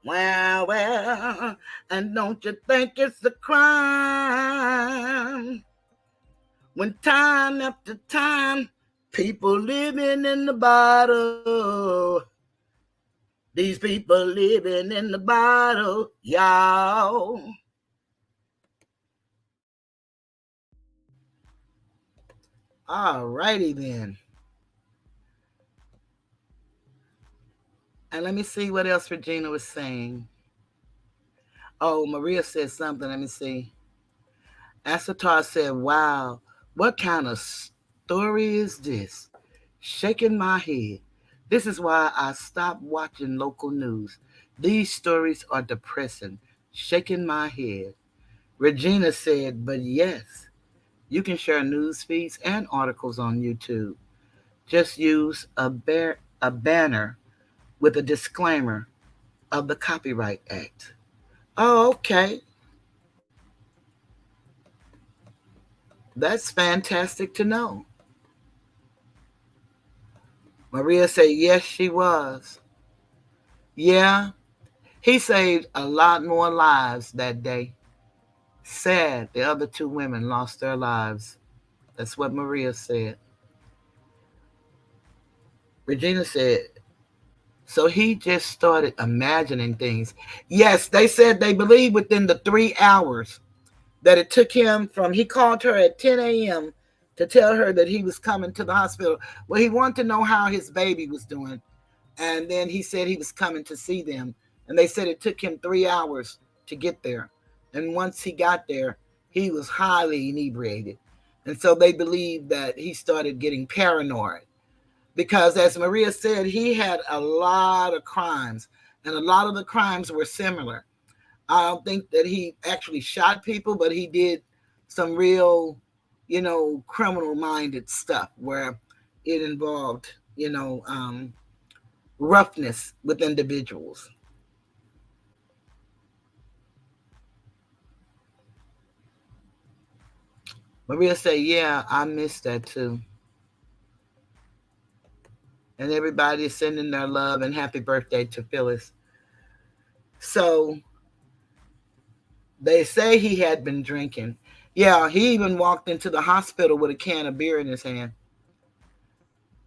Well, and don't you think it's a crime when time after time people living in the bottle? These people living in the bottle, y'all. All righty then. And let me see what else Regina was saying. Oh, Maria said something. Let me see. Asatar said, wow, what kind of story is this? Shaking my head. This is why I stopped watching local news. These stories are depressing. Shaking my head. Regina said, but yes, you can share news feeds and articles on YouTube. Just use a banner with a disclaimer of the Copyright Act. Oh, okay. That's fantastic to know. Maria said, yes, she was. Yeah, he saved a lot more lives that day. Sad, the other two women lost their lives. That's what Maria said. Regina said, so he just started imagining things. Yes, they said they believe within the 3 hours that it took him from, he called her at 10 a.m. to tell her that he was coming to the hospital. Well, he wanted to know how his baby was doing. And then he said he was coming to see them. And they said it took him 3 hours to get there. And once he got there, he was highly inebriated. And so they believe that he started getting paranoid. Because as Maria said, he had a lot of crimes. And a lot of the crimes were similar. I don't think that he actually shot people, but he did some real, criminal-minded stuff where it involved, roughness with individuals. Maria said, yeah, I missed that too. And everybody is sending their love and happy birthday to Phyllis. So they say he had been drinking. Yeah, he even walked into the hospital with a can of beer in his hand.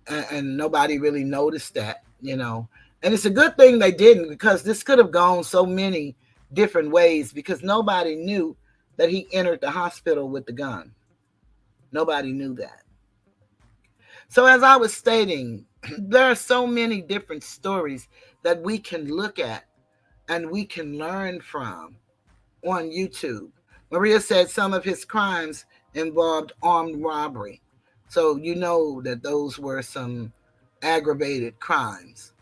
And nobody really noticed that. And it's a good thing they didn't, because this could have gone so many different ways, because nobody knew that he entered the hospital with the gun. Nobody knew that. So as I was stating, there are so many different stories that we can look at and we can learn from on YouTube. Maria said some of his crimes involved armed robbery. So you know that those were some aggravated crimes,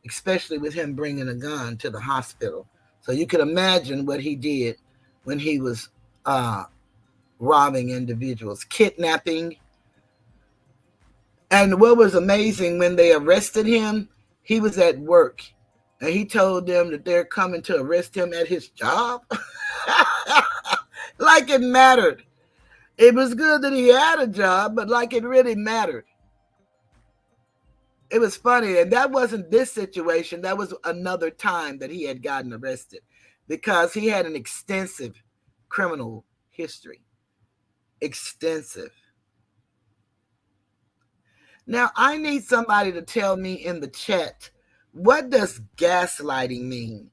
especially with him bringing a gun to the hospital. So you can imagine what he did when he was robbing individuals, kidnapping, And what was amazing, when they arrested him, he was at work. And he told them that they're coming to arrest him at his job. Like it mattered. It was good that he had a job, but like it really mattered. It was funny. And that wasn't this situation. That was another time that he had gotten arrested, because he had an extensive criminal history. Extensive. Now, I need somebody to tell me in the chat, what does gaslighting mean?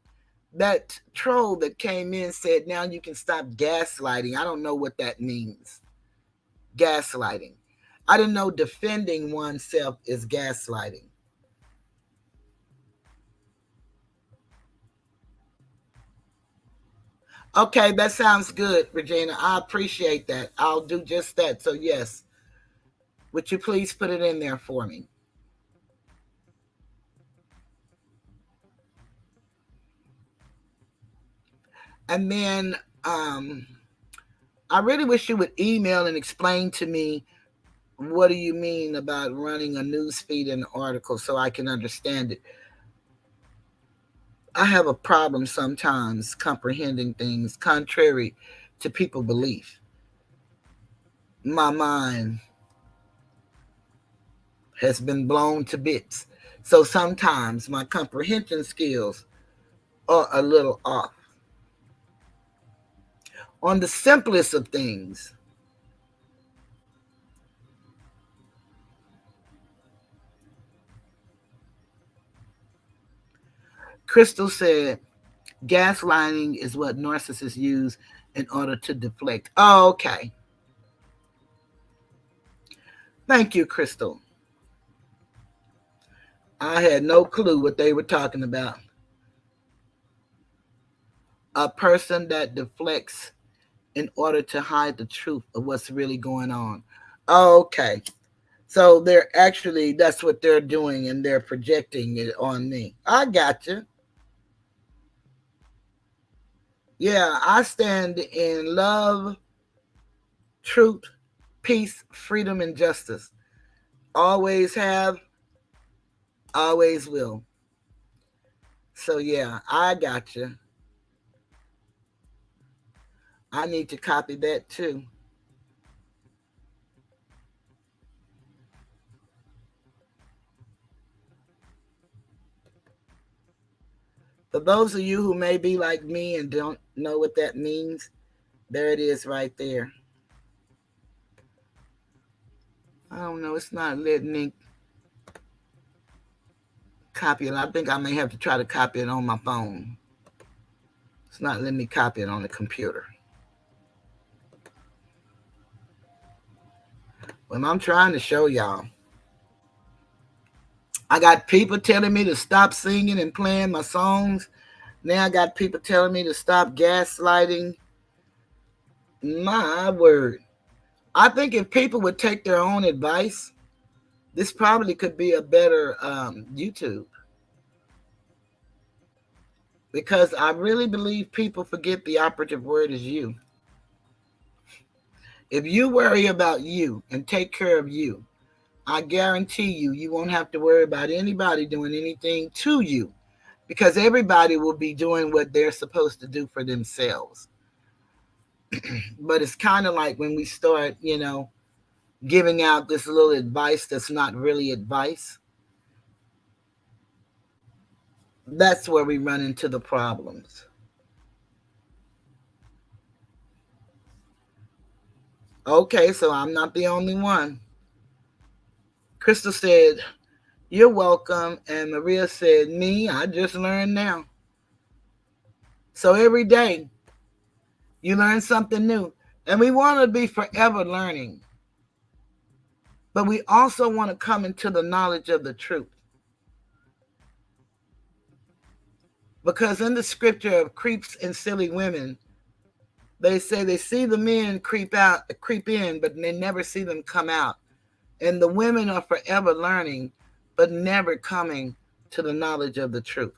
That troll that came in said, now you can stop gaslighting. I don't know what that means. Gaslighting. I didn't know defending oneself is gaslighting. Okay, that sounds good, Regina. I appreciate that. I'll do just that. So, yes, would you please put it in there for me? And then I really wish you would email and explain to me, what do you mean about running a news feed and article, so I can understand it. I have a problem sometimes comprehending things contrary to people's belief. My mind has been blown to bits. So sometimes my comprehension skills are a little off. On the simplest of things, Crystal said, gaslighting is what narcissists use in order to deflect. Oh, okay. Thank you, Crystal. I had no clue what they were talking about. A person that deflects in order to hide the truth of what's really going on. Okay. So they're actually, that's what they're doing, and they're projecting it on me. I got you. Yeah, I stand in love, truth, peace, freedom, and justice. Always have, always will. So yeah, I got you. I need to copy that too. For those of you who may be like me and don't know what that means, there it is right there. I don't know. It's not letting me copy it. I think I may have to try to copy it on my phone. It's not letting me copy it on the computer. Well, I'm trying to show y'all. I got people telling me to stop singing and playing my songs. Now I got people telling me to stop gaslighting. My word. I think if people would take their own advice, this probably could be a better YouTube. Because I really believe people forget the operative word is you. If you worry about you and take care of you, I guarantee you, you won't have to worry about anybody doing anything to you, because everybody will be doing what they're supposed to do for themselves. But it's kind of like when we start, giving out this little advice that's not really advice. That's where we run into the problems. Okay, so I'm not the only one. Crystal said, you're welcome. And Maria said, me, I just learned now. So every day, you learn something new. And we want to be forever learning. But we also want to come into the knowledge of the truth. Because in the scripture of creeps and silly women, they say they see the men creep in, but they never see them come out. And the women are forever learning, but never coming to the knowledge of the truth.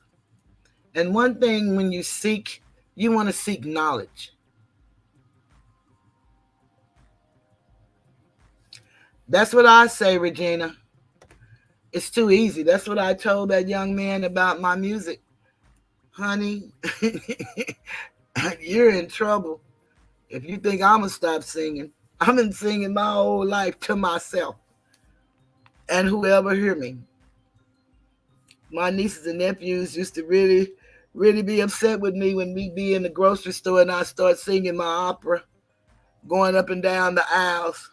And one thing, when you seek, you want to seek knowledge. That's what I say, Regina. It's too easy. That's what I told that young man about my music. Honey, you're in trouble if you think I'm going to stop singing. I've been singing my whole life to myself and whoever hear me. My nieces and nephews used to really be upset with me when we be in the grocery store and I start singing my opera, going up and down the aisles.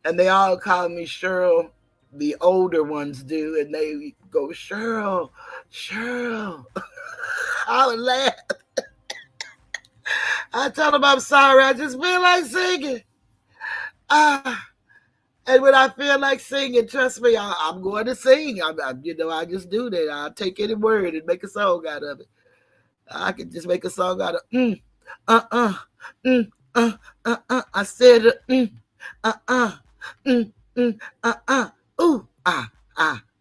And they all call me Cheryl. The older ones do, and they go, Cheryl, Cheryl. I would laugh. I tell them I'm sorry. I just feel like singing. Ah, and when I feel like singing, trust me, I'm going to sing. I just do that. I'll take any word and make a song out of it. I can just make a song out of uh, uh, mm, I said uh, uh, mm, uh, ooh,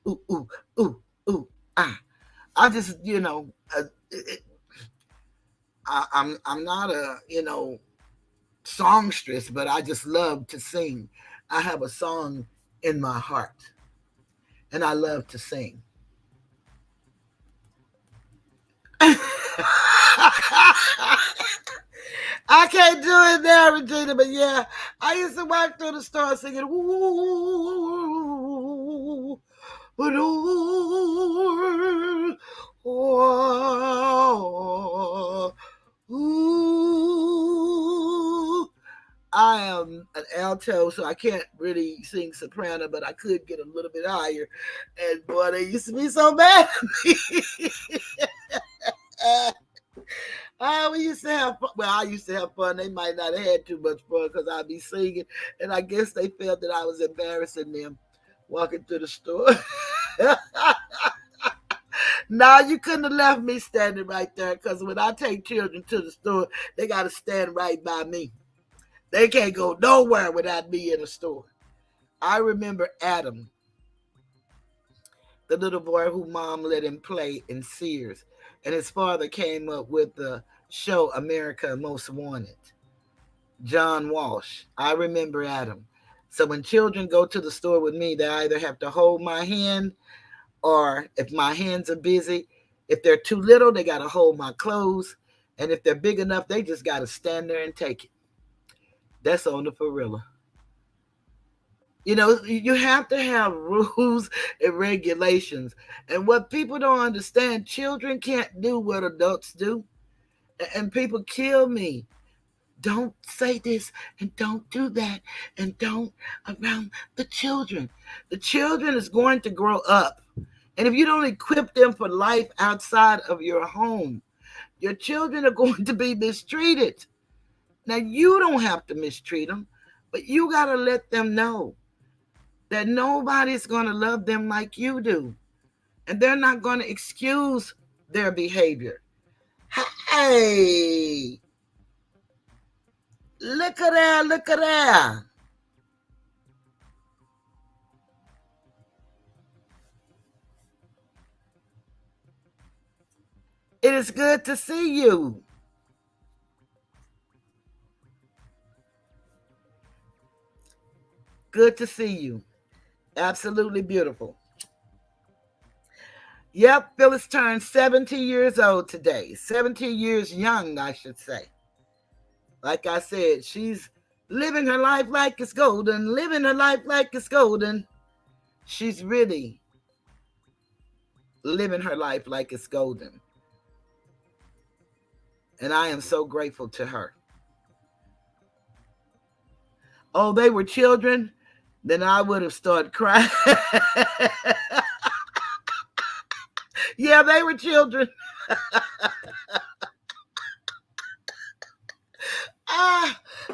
ooh, ooh, ooh, ooh, ah. I just, I'm not a, songstress, but I just love to sing. I have a song in my heart, and I love to sing. I can't do it now, Regina, but yeah, I used to walk through the store singing, ooh, ooh, oh, ooh. I am an alto, so I can't really sing soprano, but I could get a little bit higher. And boy, they used to be so mad at me. We used to have fun. Well, I used to have fun. They might not have had too much fun because I'd be singing. And I guess they felt that I was embarrassing them walking through the store. No, you couldn't have left me standing right there because when I take children to the store, they got to stand right by me. They can't go nowhere without me in the store. I remember Adam, the little boy who mom let him play in Sears, and his father came up with the show America Most Wanted. John Walsh. I remember Adam. So when children go to the store with me, they either have to hold my hand, or if my hands are busy, if they're too little, they got to hold my clothes. And if they're big enough, they just got to stand there and take it. That's on the Farilla. You have to have rules and regulations. And what people don't understand, children can't do what adults do. And people kill me. Don't say this and don't do that and don't around the children. The children is going to grow up. And if you don't equip them for life outside of your home, your children are going to be mistreated. Now, you don't have to mistreat them, but you got to let them know that nobody's going to love them like you do. And they're not going to excuse their behavior. Hey, look at that, look at that. It is good to see you. Good to see you. Absolutely beautiful. Yep, Phyllis turned 70 years old today. 70 years young, I should say. Like I said, she's living her life like it's golden, living her life like it's golden. She's really living her life like it's golden. And I am so grateful to her. Oh, they were children? Then I would have started crying. Yeah, they were children.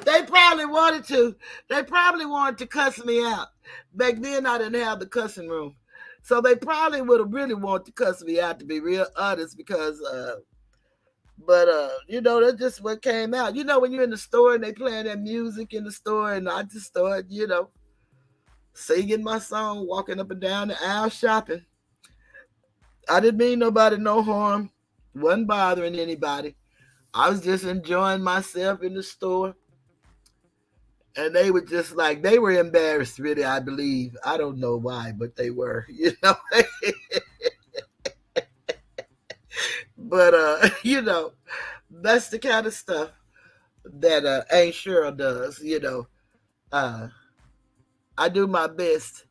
They probably wanted to. They probably wanted to cuss me out. Back then, I didn't have the cussing room. So they probably would have really wanted to cuss me out, to be real honest, because, that's just what came out. When you're in the store and they playing that music in the store, and I just started, singing my song, walking up and down the aisle shopping. I didn't mean nobody no harm. Wasn't bothering anybody. I was just enjoying myself in the store. And they were just like, they were embarrassed, really, I believe. I don't know why, but they were, you know. But, you know, that's the kind of stuff that Aunt Cheryl does, you know. Uh, I do my best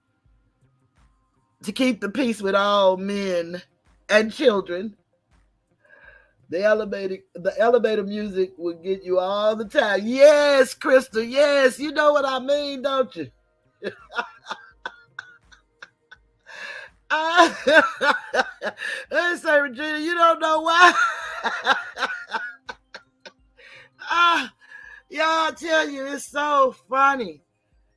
to keep the peace with all men and children. The elevator music will get you all the time. Yes, Crystal, yes, you know what I mean, don't you? Let's say, Regina, you don't know why. Y'all, I tell you, it's so funny.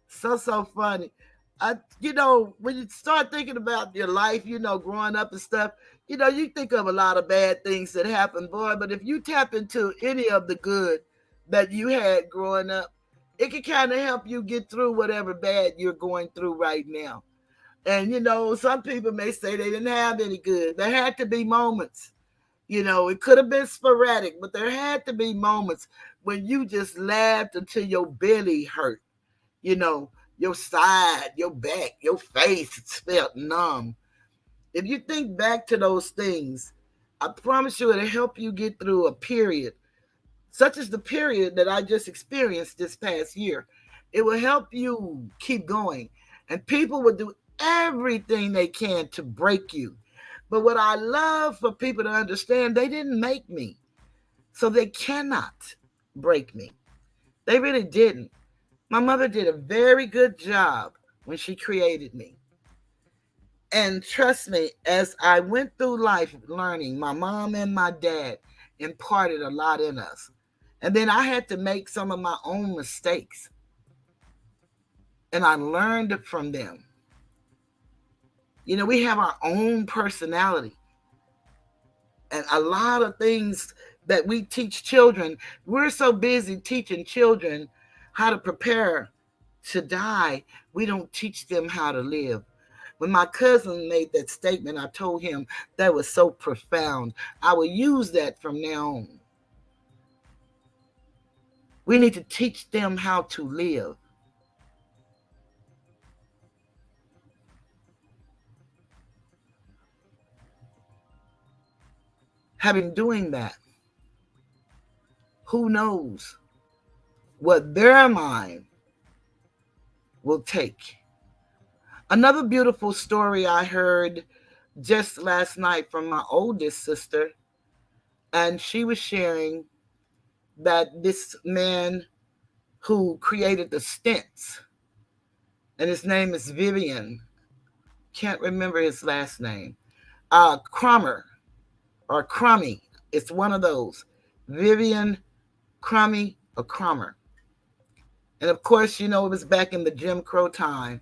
So funny. When you start thinking about your life, growing up and stuff, you think of a lot of bad things that happened, boy. But if you tap into any of the good that you had growing up, it can kind of help you get through whatever bad you're going through right now. And some people may say they didn't have any good. There had to be moments. It could have been sporadic, but there had to be moments when you just laughed until your belly hurt. Your side, your back, your face felt numb. If you think back to those things, I promise you it'll help you get through a period, such as the period that I just experienced this past year. It will help you keep going. And people will do everything they can to break you. But what I love for people to understand, they didn't make me. So they cannot break me. They really didn't. My mother did a very good job when she created me. And trust me, as I went through life learning, my mom and my dad imparted a lot in us. And then I had to make some of my own mistakes. And I learned from them. We have our own personality. And a lot of things that we teach children, we're so busy teaching children how to prepare to die, we don't teach them how to live. When my cousin made that statement, I told him that was so profound. I will use that from now on. We need to teach them how to live. Having doing that, who knows what their mind will take. Another beautiful story I heard just last night from my oldest sister, and she was sharing that this man who created the stents, and his name is Vivian, can't remember his last name, Crummer or Crummy, it's one of those, Vivian Crummy or Crummer. And of course, it was back in the Jim Crow time,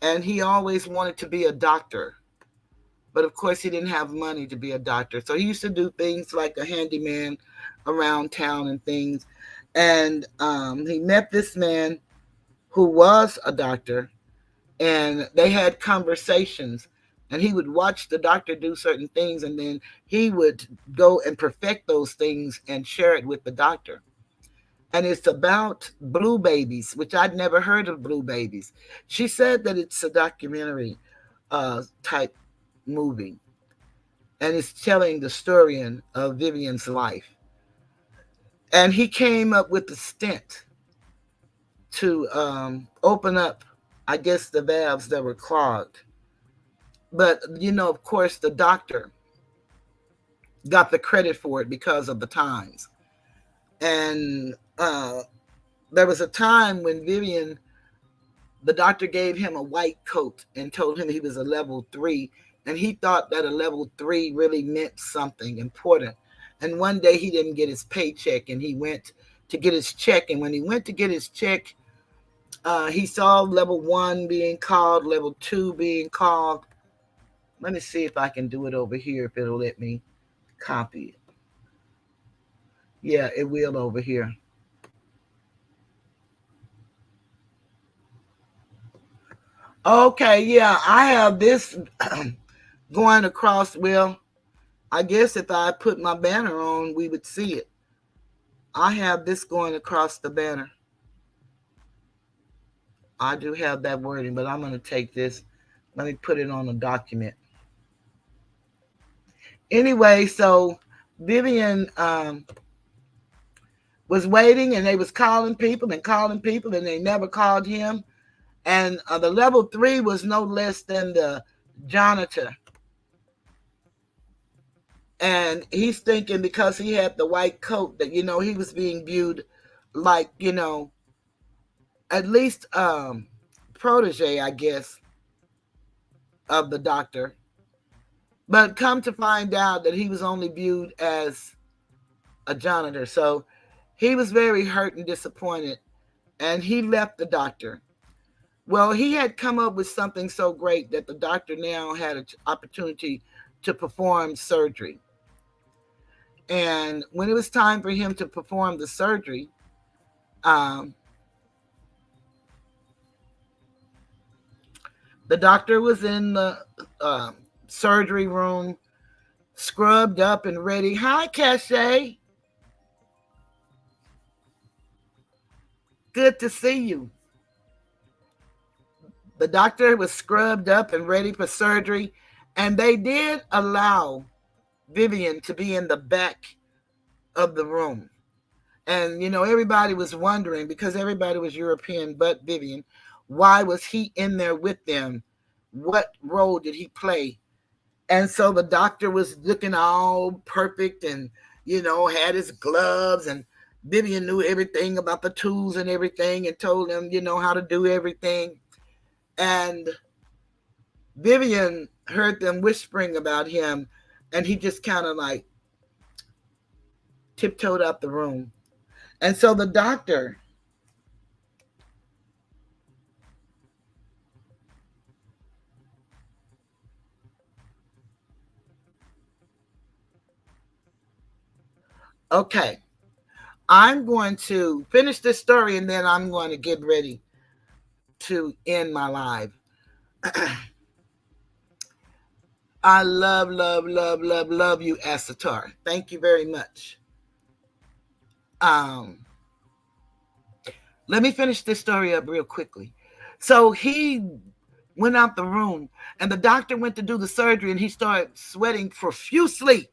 and he always wanted to be a doctor. But of course, he didn't have money to be a doctor. So he used to do things like a handyman around town and things. And he met this man who was a doctor, and they had conversations. And he would watch the doctor do certain things, and then he would go and perfect those things and share it with the doctor. And it's about blue babies, which I'd never heard of blue babies. She said that it's a documentary type movie, and it's telling the story of Vivian's life. And he came up with a stent to open up, I guess, the valves that were clogged. But, of course, the doctor got the credit for it because of the times. And there was a time when the doctor gave him a white coat and told him he was a level 3. And he thought that a level 3 really meant something important. And one day he didn't get his paycheck, and he went to get his check. And when he went to get his check, he saw level 1 being called, level 2 being called. Let me see if I can do it over here, if it'll let me copy it. Yeah, it will over here. Okay, yeah, I have this going across. Well, I guess if I put my banner on, we would see it. I have this going across the banner. I do have that wording, but I'm going to take this. Let me put it on a document. Anyway, so Vivian was waiting, and they was calling people and they never called him. And the level 3 was no less than the janitor. And he's thinking because he had the white coat that, he was being viewed like, at least protege, I guess, of the doctor. But come to find out that he was only viewed as a janitor. So he was very hurt and disappointed, and he left the doctor. Well, he had come up with something so great that the doctor now had an opportunity to perform surgery. And when it was time for him to perform the surgery, the doctor was in the surgery room, scrubbed up and ready. Hi, Catchy. Good to see you. The doctor was scrubbed up and ready for surgery, and they did allow Vivian to be in the back of the room. And, everybody was wondering, because everybody was European but Vivian, why was he in there with them? What role did he play? And so the doctor was looking all perfect and, had his gloves, and Vivian knew everything about the tools and everything and told him, how to do everything. And Vivian heard them whispering about him, and he just kind of like tiptoed out the room. And so the doctor okay, I'm going to finish this story, and then I'm going to get ready to end my live. I love you, Asatar. Thank you very much. Let me finish this story up real quickly. So he went out the room, and the doctor went to do the surgery, and he started sweating profusely.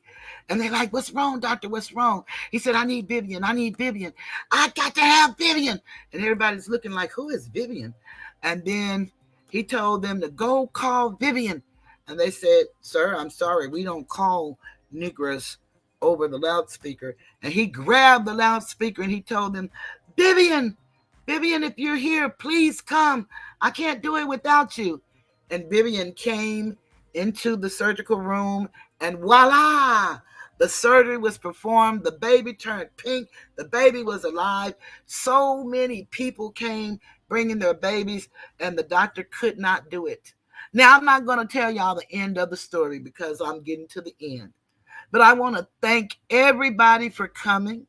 And they're like, "What's wrong, doctor? What's wrong?" He said, I need Vivian. I got to have Vivian. And everybody's looking like, who is Vivian? And then he told them to go call Vivian. And they said, "Sir, I'm sorry. We don't call Negroes over the loudspeaker." And he grabbed the loudspeaker and he told them, Vivian, if you're here, please come. I can't do it without you. And Vivian came into the surgical room, and voila, the surgery was performed. The baby turned pink. The baby was alive. So many people came bringing their babies, and the doctor could not do it. Now, I'm not going to tell y'all the end of the story because I'm getting to the end. But I want to thank everybody for coming.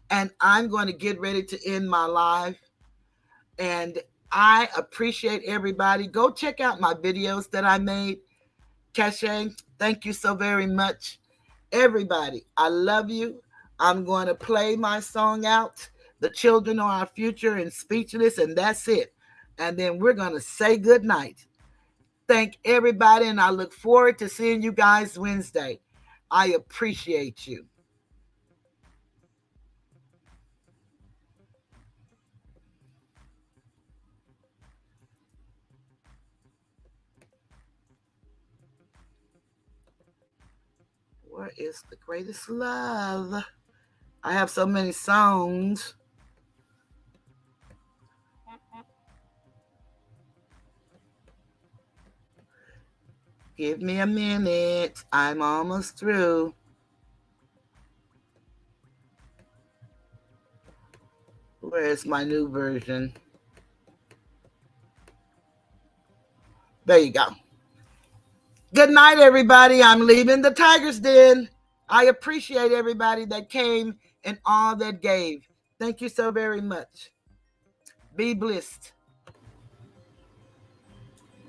And I'm going to get ready to end my live. And I appreciate everybody. Go check out my videos that I made. Catchy, thank you so very much. Everybody, I love you. I'm going to play my song out. The children are our future and Speechless, and that's it. And then we're going to say good night. Thank everybody, and I look forward to seeing you guys Wednesday. I appreciate you. Where is the greatest love? I have so many songs. Give me a minute. I'm almost through. Where's my new version? There you go. Good night, everybody. I'm leaving the Tiger's Den. I appreciate everybody that came and all that gave. Thank you so very much. Be blessed.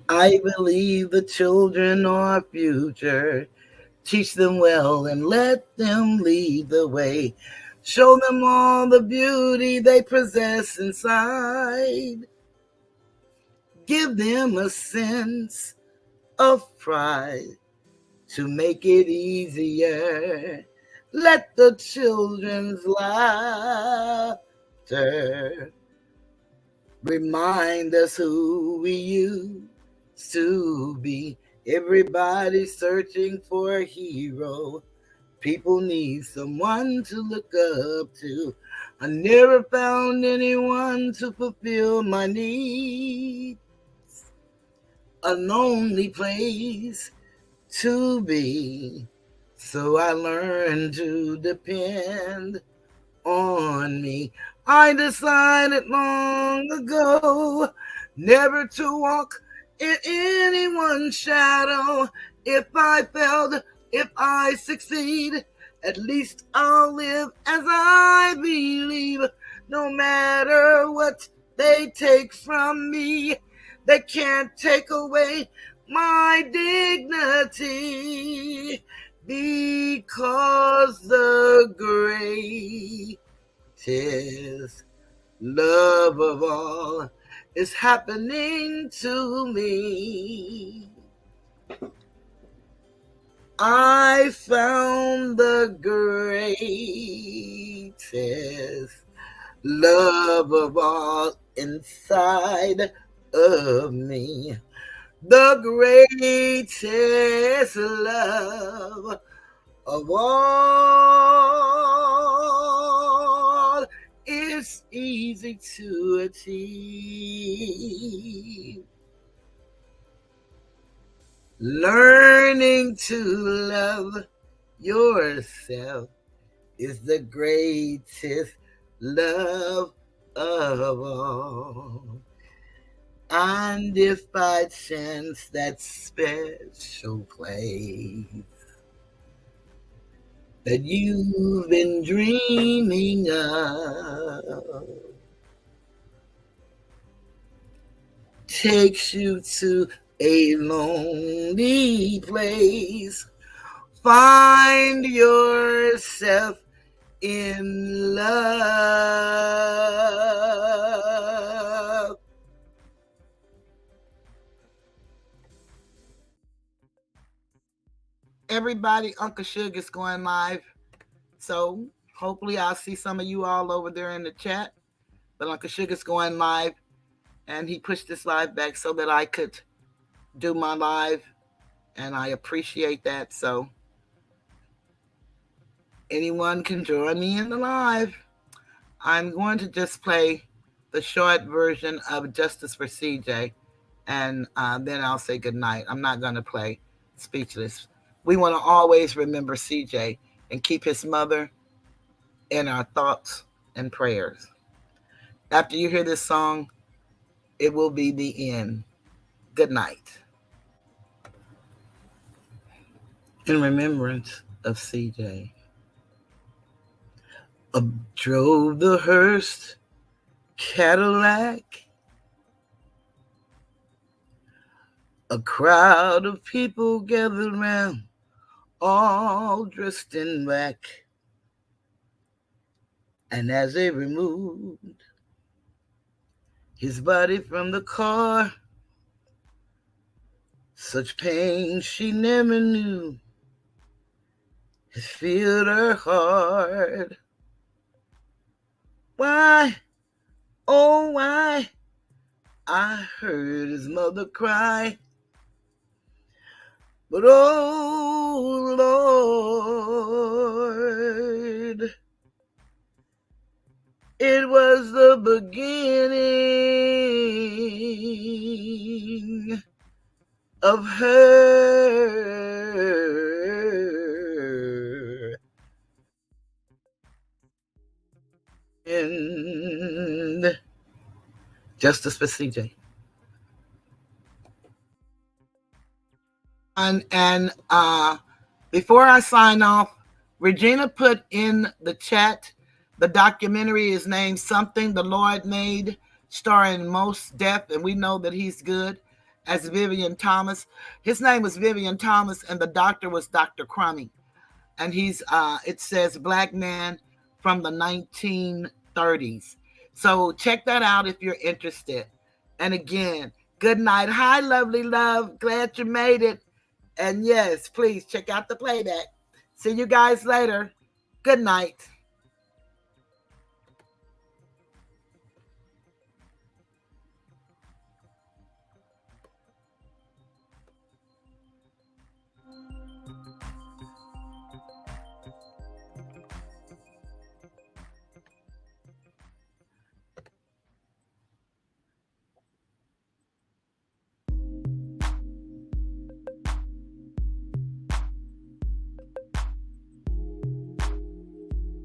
I believe the children are our future. Teach them well and let them lead the way. Show them all the beauty they possess inside. Give them a sense of pride to make it easier. Let the children's laughter remind us who we used to be. Everybody's searching for a hero. People need someone to look up to. I never found anyone to fulfill my needs. A lonely place to be. So I learned to depend on me. I decided long ago never to walk in anyone's shadow. If I failed, if I succeed, at least I'll live as I believe. No matter what they take from me, they can't take away my dignity, because the greatest love of all is happening to me. I found the greatest love of all inside of me. The greatest love of all is easy to achieve. Learning to love yourself is the greatest love of all. And if by chance that special place that you've been dreaming of takes you to a lonely place, find yourself in love. Everybody, Uncle Suge is going live. So hopefully I'll see some of you all over there in the chat. But Uncle Suge is going live. And he pushed this live back so that I could do my live. And I appreciate that. So anyone can join me in the live. I'm going to just play the short version of Justice for CJ. And then I'll say goodnight. I'm not going to play Speechless. We want to always remember CJ and keep his mother in our thoughts and prayers. After you hear this song, it will be the end. Good night. In remembrance of CJ. Drove the hearse Cadillac. A crowd of people gathered round, all dressed in black. And as they removed his body from the car, such pain she never knew has filled her heart. Why, oh why, I heard his mother cry. But oh Lord, it was the beginning of her and Justice for CJ. And before I sign off, Regina put in the chat the documentary is named Something the Lord Made, starring Mos Def, and we know that he's good, as Vivian Thomas. His name was Vivian Thomas, and the doctor was Dr. Crummy. And he's, it says, Black man from the 1930s. So check that out if you're interested. And again, Good night. Hi, lovely love. Glad you made it. And yes, please check out the playback. See you guys later. Good night.